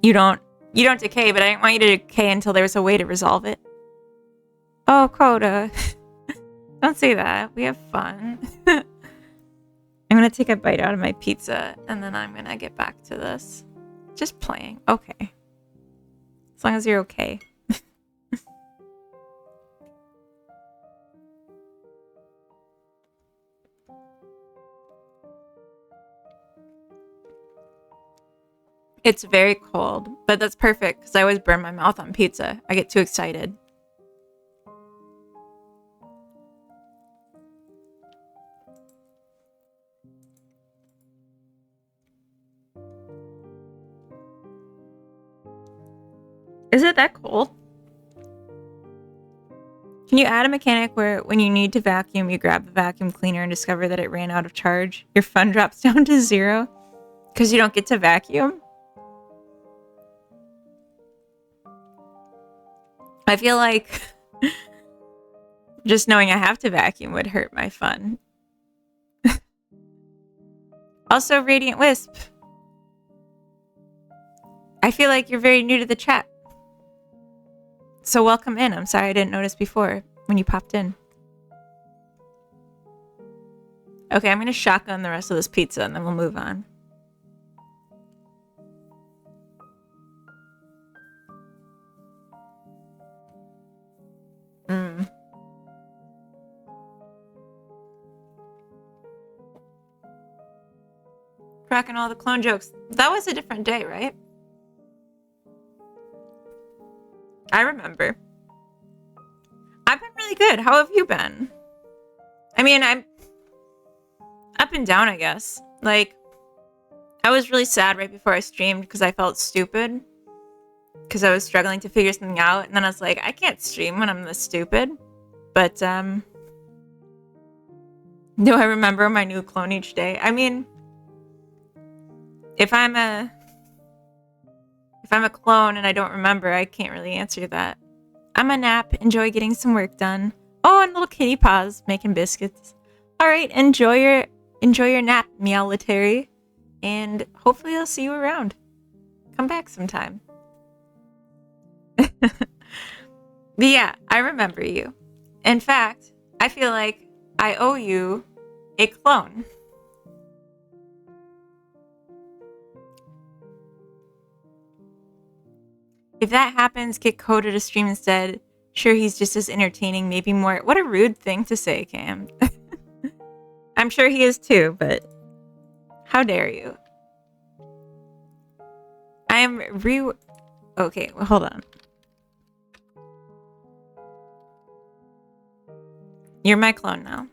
you don't decay, but I didn't want you to decay until there was a way to resolve it. Oh, Coda. Don't say that. We have fun. I'm going to take a bite out of my pizza, and then I'm going to get back to this. Just playing. Okay. As long as you're okay. It's very cold, but that's perfect because I always burn my mouth on pizza. I get too excited. Is it that cold? Can you add a mechanic where when you need to vacuum, you grab the vacuum cleaner and discover that it ran out of charge? Your fun drops down to 0 because you don't get to vacuum? I feel like just knowing I have to vacuum would hurt my fun. Also, Radiant Wisp. I feel like you're very new to the chat. So welcome in. I'm sorry I didn't notice before when you popped in. Okay, I'm going to shotgun the rest of this pizza and then we'll move on. Cracking all the clone jokes. That was a different day, right? I remember. I've been really good. How have you been? I mean, I'm up and down, I guess. Like, I was really sad right before I streamed because I felt stupid. Because I was struggling to figure something out. And then I was like, I can't stream when I'm this stupid. But, Do I remember my new clone each day? I mean, if I'm a clone and I don't remember, I can't really answer that. I'm a nap. Enjoy getting some work done. Oh, and little kitty paws making biscuits. All right, enjoy your nap, Meowletary, and hopefully I'll see you around. Come back sometime. But yeah, I remember you. In fact, I feel like I owe you a clone. If that happens, get Coda to stream instead. Sure, he's just as entertaining, maybe more. What a rude thing to say, Cam. I'm sure he is too, but how dare you? I am Okay, well, hold on. You're my clone now.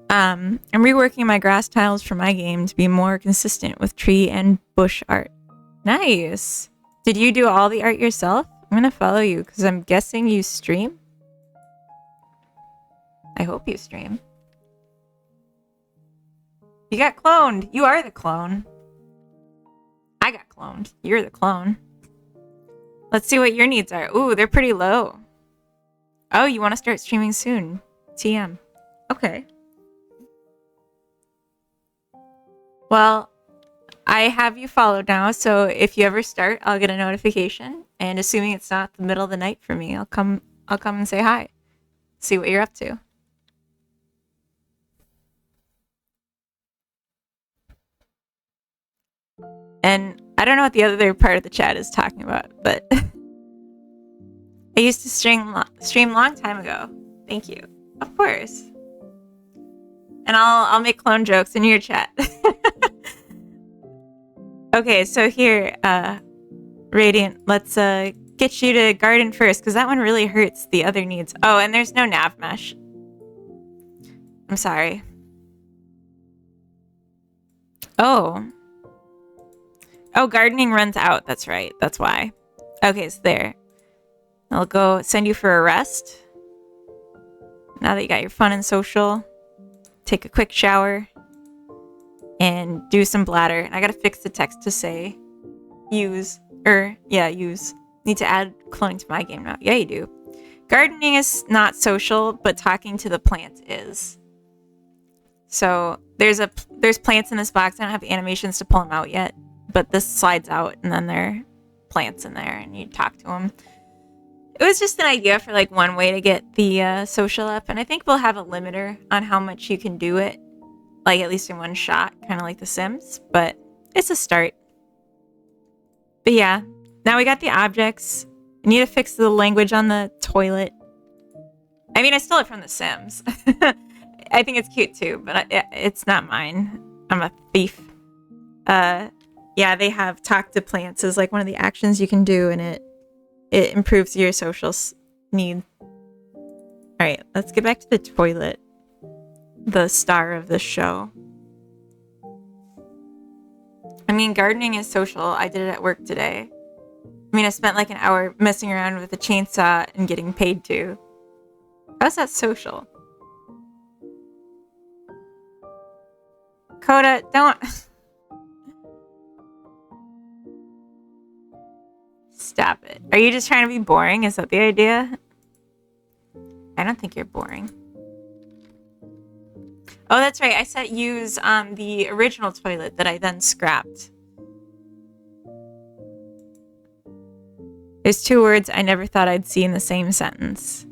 I'm reworking my grass tiles for my game to be more consistent with tree and bush art. Nice. Did you do all the art yourself? I'm gonna follow you because I'm guessing you stream. I hope you stream. You got cloned. You are the clone. I got cloned. You're the clone. Let's see what your needs are. Ooh, they're pretty low. Oh, you want to start streaming soon. TM. Okay. Well, I have you followed now, so if you ever start, I'll get a notification. And assuming it's not the middle of the night for me, I'll come and say hi. See what you're up to. And I don't know what the other part of the chat is talking about, but I used to stream long time ago. Thank you. Of course. And I'll make clone jokes in your chat. Okay, so here, Radiant, let's get you to garden first, because that one really hurts the other needs. Oh, and there's no nav mesh. I'm sorry. Oh, gardening runs out. That's right. That's why. Okay, so there. I'll go send you for a rest. Now that you got your fun and social, take a quick shower and do some bladder. And I gotta fix the text to say use. Need to add cloning to my game now. Yeah, you do. Gardening is not social, but talking to the plant is. So there's plants in this box. I don't have animations to pull them out yet, but this slides out and then there are plants in there and you talk to them. It was just an idea for like one way to get the social up, and I think we'll have a limiter on how much you can do it, like at least in one shot, kind of like The Sims, but it's a start. But yeah, now we got the objects. I need to fix the language on the toilet. I mean, I stole it from The Sims. I think it's cute too, but it's not mine. I'm a thief. Yeah, they have talk to plants as like one of the actions you can do, and it improves your social need. All right, let's get back to the toilet. The star of the show. I mean, gardening is social. I did it at work today. I mean, I spent like an hour messing around with a chainsaw and getting paid to. How's that social? Coda, don't... Stop it. Are you just trying to be boring? Is that the idea? I don't think you're boring. Oh, that's right. I set use on the original toilet that I then scrapped. There's two words I never thought I'd see in the same sentence.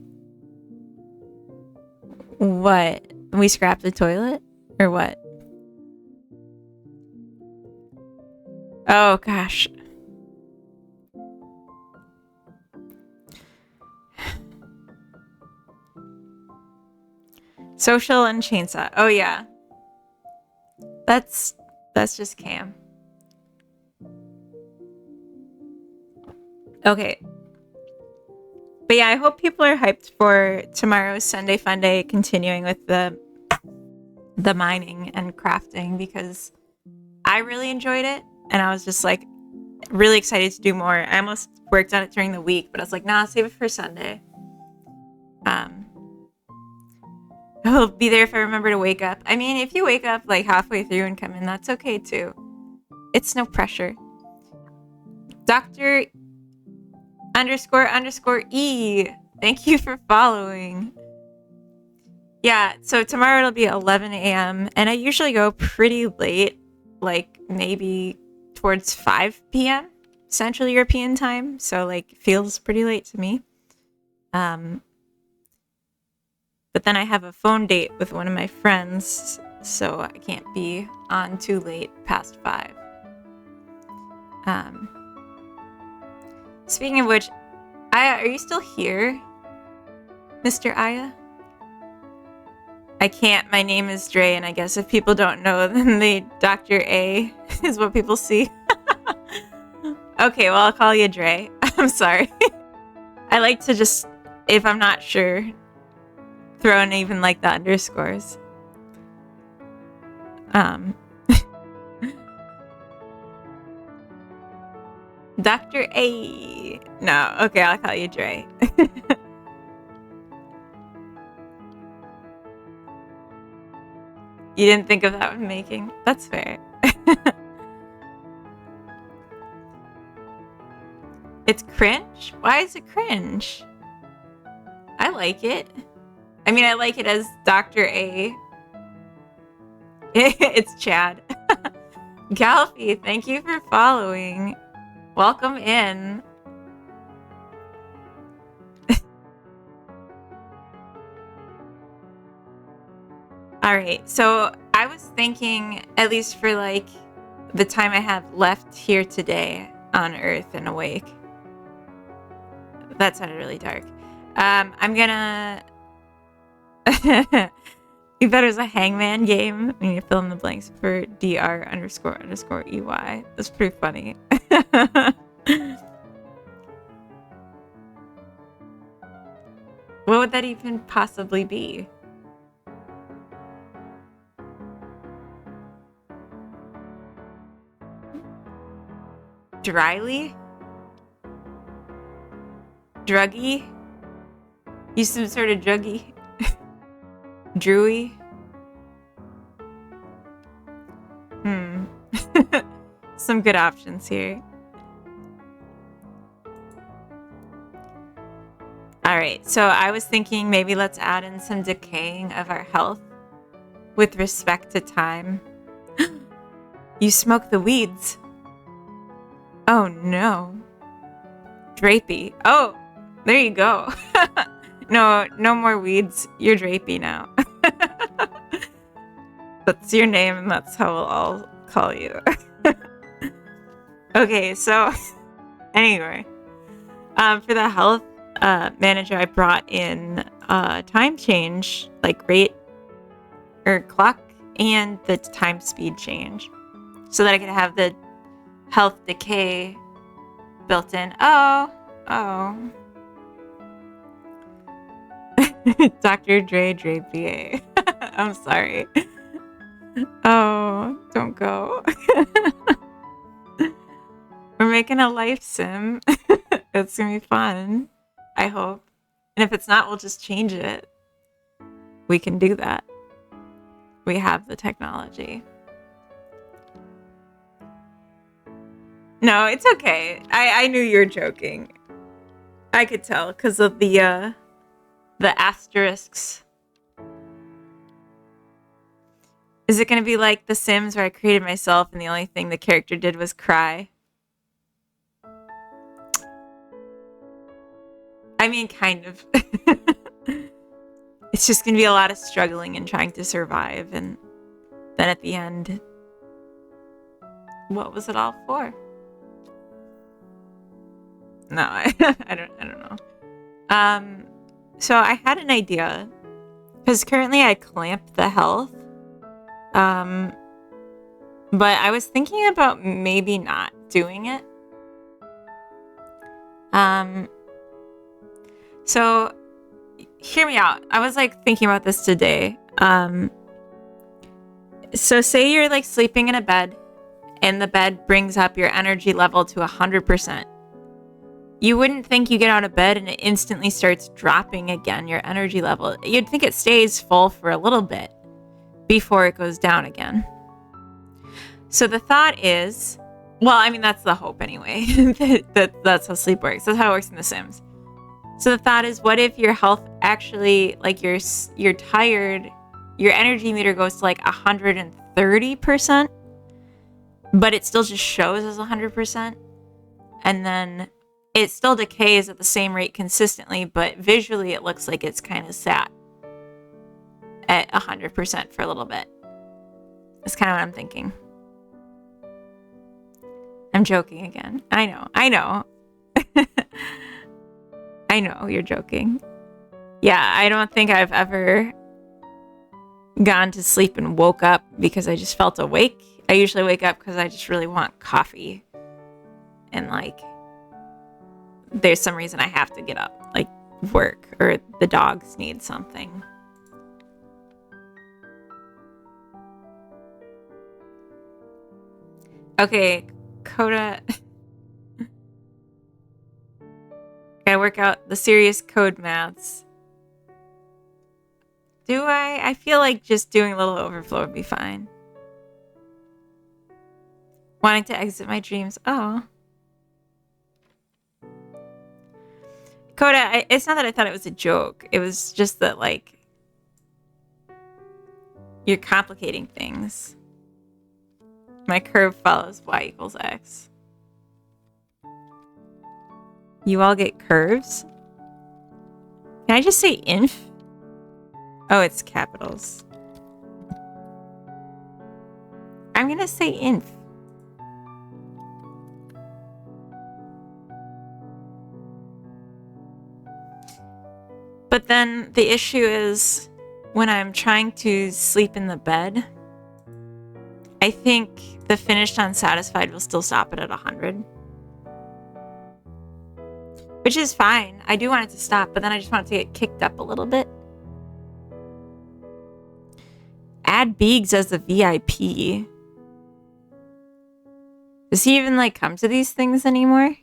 What? We scrapped the toilet? Or what? Oh, gosh. Social and chainsaw. Oh, yeah. That's just Cam. Okay. But yeah, I hope people are hyped for tomorrow's Sunday Fun Day, continuing with the mining and crafting, because I really enjoyed it, and I was just like really excited to do more. I almost worked on it during the week, but I was like, nah, save it for Sunday. He'll be there if I remember to wake up. I mean, if you wake up like halfway through and come in, that's okay too. It's no pressure. Dr. __E. Thank you for following. Yeah, so tomorrow it'll be 11 a.m. and I usually go pretty late, like maybe towards 5 p.m. Central European time. So like feels pretty late to me. But then I have a phone date with one of my friends, so I can't be on too late past 5. Speaking of which, Aya, are you still here? Mr. Aya? I can't. My name is Dre, and I guess if people don't know, then the Dr. A is what people see. Okay, well, I'll call you Dre. I'm sorry. I like to just, if I'm not sure, throw in even like the underscores. Dr. A. No, okay, I'll call you Dre. You didn't think of that when making? That's fair. It's cringe? Why is it cringe? I like it. I mean, I like it as Dr. A. It's Chad. Galfy, thank you for following. Welcome in. All right, so I was thinking, at least for like the time I have left here today on Earth and awake. That sounded really dark. I'm gonna. You bet there's a hangman game. I mean, you fill in the blanks for dr__ey. That's pretty funny. What would that even possibly be? Dryly? Druggy? You some sort of druggy? Drewy? Some good options here. Alright, so I was thinking maybe let's add in some decaying of our health with respect to time. You smoke the weeds. Oh no. Drapey. Oh, there you go. No more weeds. You're Drapey now. That's your name and that's how I'll call you. Okay, so anyway, for the health manager, I brought in time change, like rate or clock and the time speed change so that I could have the health decay built in. Oh. Dr. Dre PA. I'm sorry. Oh, don't go. We're making a life sim. It's gonna be fun. I hope. And if it's not, we'll just change it. We can do that. We have the technology. No, it's okay. I knew you were joking. I could tell because of the asterisks. Is it going to be like The Sims where I created myself and the only thing the character did was cry? I mean, kind of. It's just going to be a lot of struggling and trying to survive. And then at the end, what was it all for? No, I don't know. So I had an idea because currently I clamp the health. But I was thinking about maybe not doing it. So hear me out. I was like thinking about this today. So say you're like sleeping in a bed and the bed brings up your energy level to 100%. you wouldn't think you get out of bed and it instantly starts dropping again, your energy level. You'd think it stays full for a little bit before it goes down again. So the thought is, well, I mean, that's the hope anyway. That's how sleep works. That's how it works in The Sims. So the thought is, what if your health actually, like you're tired, your energy meter goes to like 130%, but it still just shows as 100%. And then it still decays at the same rate consistently, but visually it looks like it's kind of sat at 100% for a little bit. That's kind of what I'm thinking. I'm joking again. I know. I know you're joking. Yeah, I don't think I've ever gone to sleep and woke up because I just felt awake. I usually wake up because I just really want coffee. And like, there's some reason I have to get up, like work or the dogs need something. Okay, Coda. Gotta work out the serious code maths. Do I? I feel like just doing a little overflow would be fine. Wanting to exit my dreams. Oh. Coda, it's not that I thought it was a joke. It was just that, like, you're complicating things. My curve follows y equals x. You all get curves? Can I just say inf? Oh, it's capitals. I'm gonna say inf. But then the issue is when I'm trying to sleep in the bed, I think the finished unsatisfied will still stop it at 100. Which is fine. I do want it to stop, but then I just want it to get kicked up a little bit. Add Beegs as a VIP. Does he even like come to these things anymore?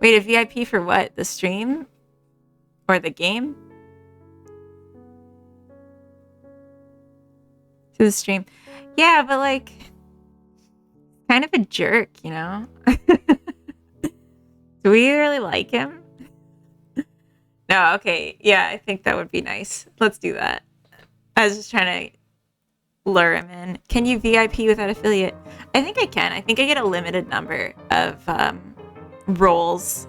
Wait, a VIP for what? The stream? Or the game? To the stream. Yeah, but like, kind of a jerk, you know? Do we really like him? No, okay. Yeah, I think that would be nice. Let's do that. I was just trying to lure him in. Can you VIP without affiliate? I think I can. I think I get a limited number of roles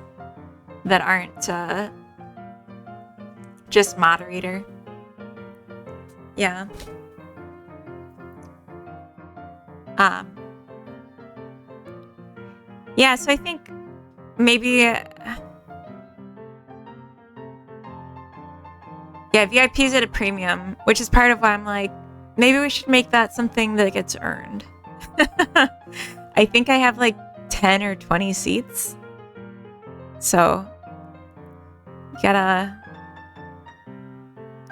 that aren't just moderator. Yeah. Yeah, so I think maybe yeah, VIP's at a premium, which is part of why I'm like, maybe we should make that something that gets earned. I think I have like 10 or 20 seats. So you gotta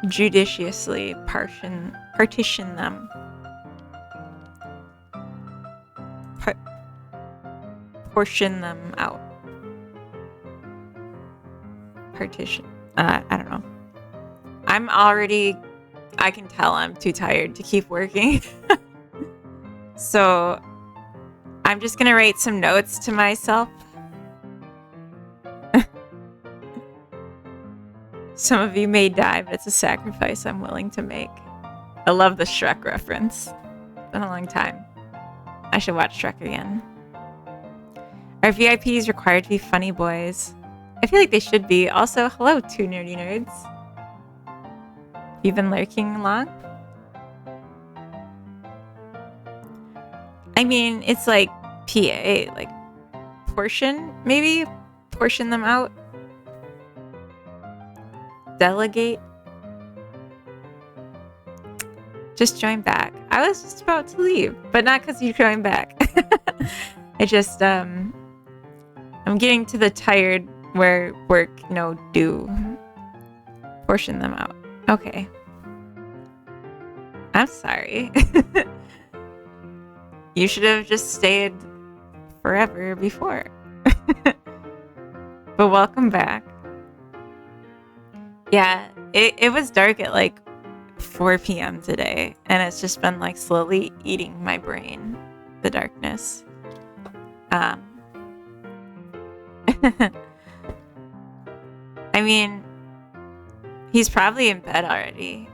judiciously partition them. Portion them out. Partition. I don't know. I can tell I'm too tired to keep working. So I'm just gonna write some notes to myself. Some of you may die, but it's a sacrifice I'm willing to make. I love the Shrek reference. It's been a long time. I should watch Shrek again. Are VIPs required to be funny boys? I feel like they should be. Also, hello, two nerdy nerds. You've been lurking along? I mean, it's like PA, like portion, maybe? Portion them out? Delegate? Just join back. I was just about to leave, but not because you joined back. I just, I'm getting to the tired where work, do. Portion them out. Okay. I'm sorry. You should have just stayed forever before. But welcome back. Yeah, it was dark at like 4 p.m. today, and it's just been like slowly eating my brain, the darkness. I mean, he's probably in bed already,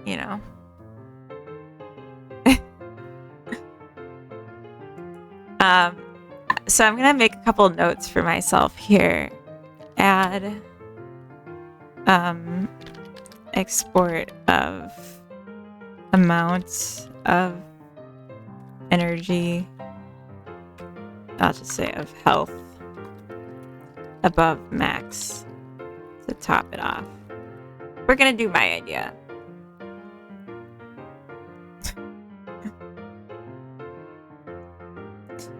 you know. So I'm gonna make a couple notes for myself here. Add export of amount of energy, I'll just say of health above max to top it off. We're gonna do my idea.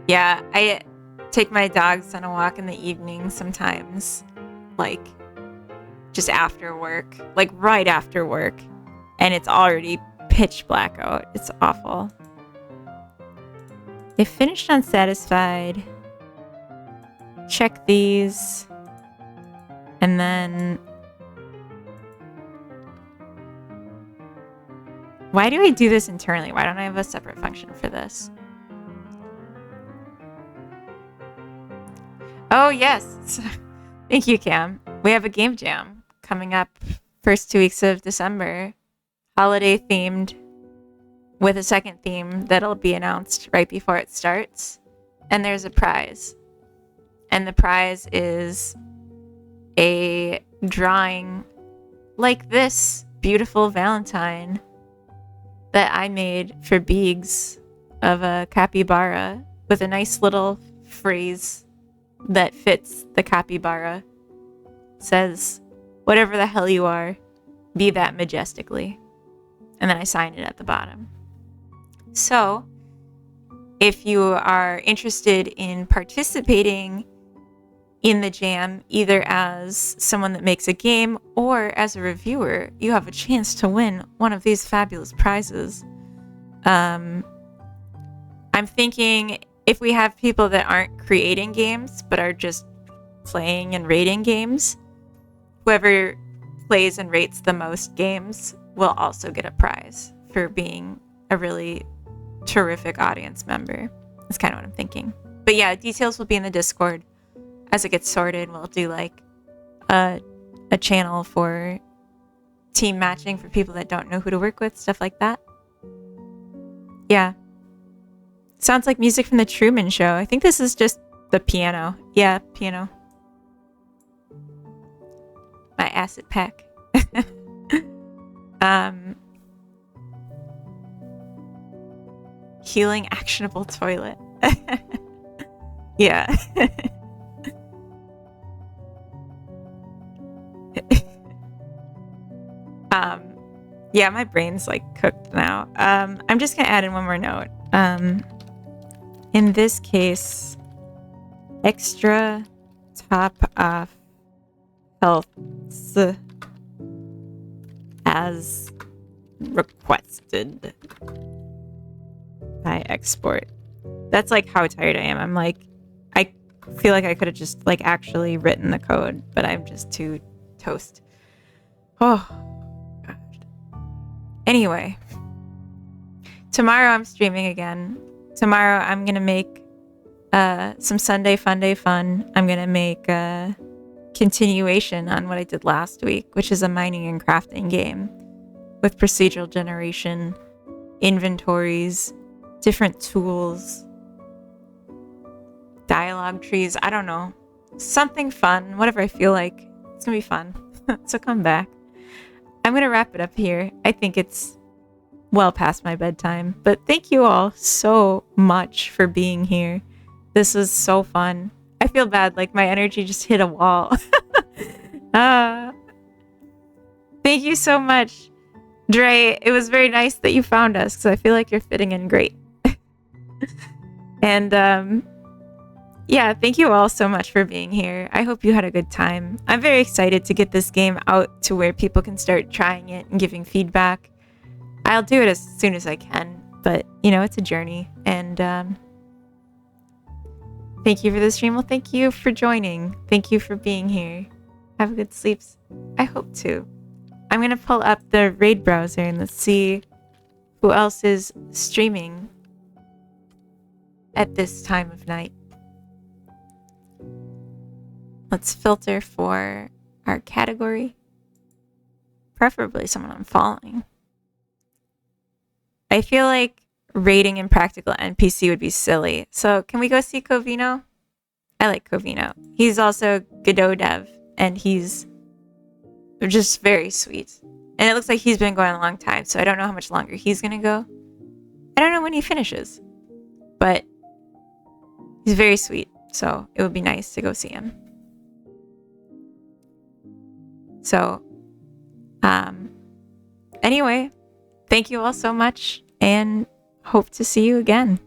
Yeah, I take my dogs on a walk in the evening sometimes, like just after work, like right after work, and it's already pitch black out. It's awful. If finished unsatisfied, check these, and then why do I do this internally? Why don't I have a separate function for this? Oh, yes. Thank you, Cam. We have a game jam coming up first 2 weeks of December. Holiday themed with a second theme that'll be announced right before it starts. And there's a prize. And the prize is a drawing like this beautiful Valentine that I made for Beegs of a capybara with a nice little phrase that fits the capybara. Says, whatever the hell you are, be that majestically. And then I sign it at the bottom. So, if you are interested in participating in the jam, either as someone that makes a game or as a reviewer, you have a chance to win one of these fabulous prizes. I'm thinking if we have people that aren't creating games but are just playing and rating games, whoever plays and rates the most games will also get a prize for being a really terrific audience member. That's kind of what I'm thinking. But yeah, details will be in the Discord. As it gets sorted, we'll do like a channel for team matching for people that don't know who to work with, stuff like that. Yeah. Sounds like music from the Truman Show. I think this is just the piano. Yeah, piano. My acid pack. Healing actionable toilet. Yeah. Yeah, my brain's like cooked now. I'm just gonna add in one more note. In this case, extra top off healths as requested by export. That's like how tired I am. I'm like, I feel like I could have just like actually written the code, but I'm just too toast. Oh, God. Anyway, tomorrow I'm streaming again. Tomorrow I'm gonna make some Sunday Fun Day fun. I'm gonna make a continuation on what I did last week, which is a mining and crafting game with procedural generation, inventories, different tools, dialogue trees. I don't know. Something fun, whatever I feel like. It's gonna be fun. So come back. I'm gonna wrap it up here. I think it's well past my bedtime, but thank you all so much for being here. This was so fun. I feel bad, like my energy just hit a wall. Thank you so much, Dre. It was very nice that you found us because I feel like you're fitting in great. And yeah, thank you all so much for being here. I hope you had a good time. I'm very excited to get this game out to where people can start trying it and giving feedback. I'll do it as soon as I can, but you know, it's a journey. And Thank you for the stream. Well, thank you for joining. Thank you for being here. Have good sleeps. I hope to. I'm gonna pull up the raid browser and let's see who else is streaming at this time of night. Let's filter for our category. Preferably someone I'm following. I feel like raiding Impractical NPC would be silly. So can we go see Covino? I like Covino. He's also Godot Dev, and he's just very sweet. And it looks like he's been going a long time, so I don't know how much longer he's gonna go. I don't know when he finishes, but he's very sweet, so it would be nice to go see him. So, anyway, thank you all so much, and hope to see you again.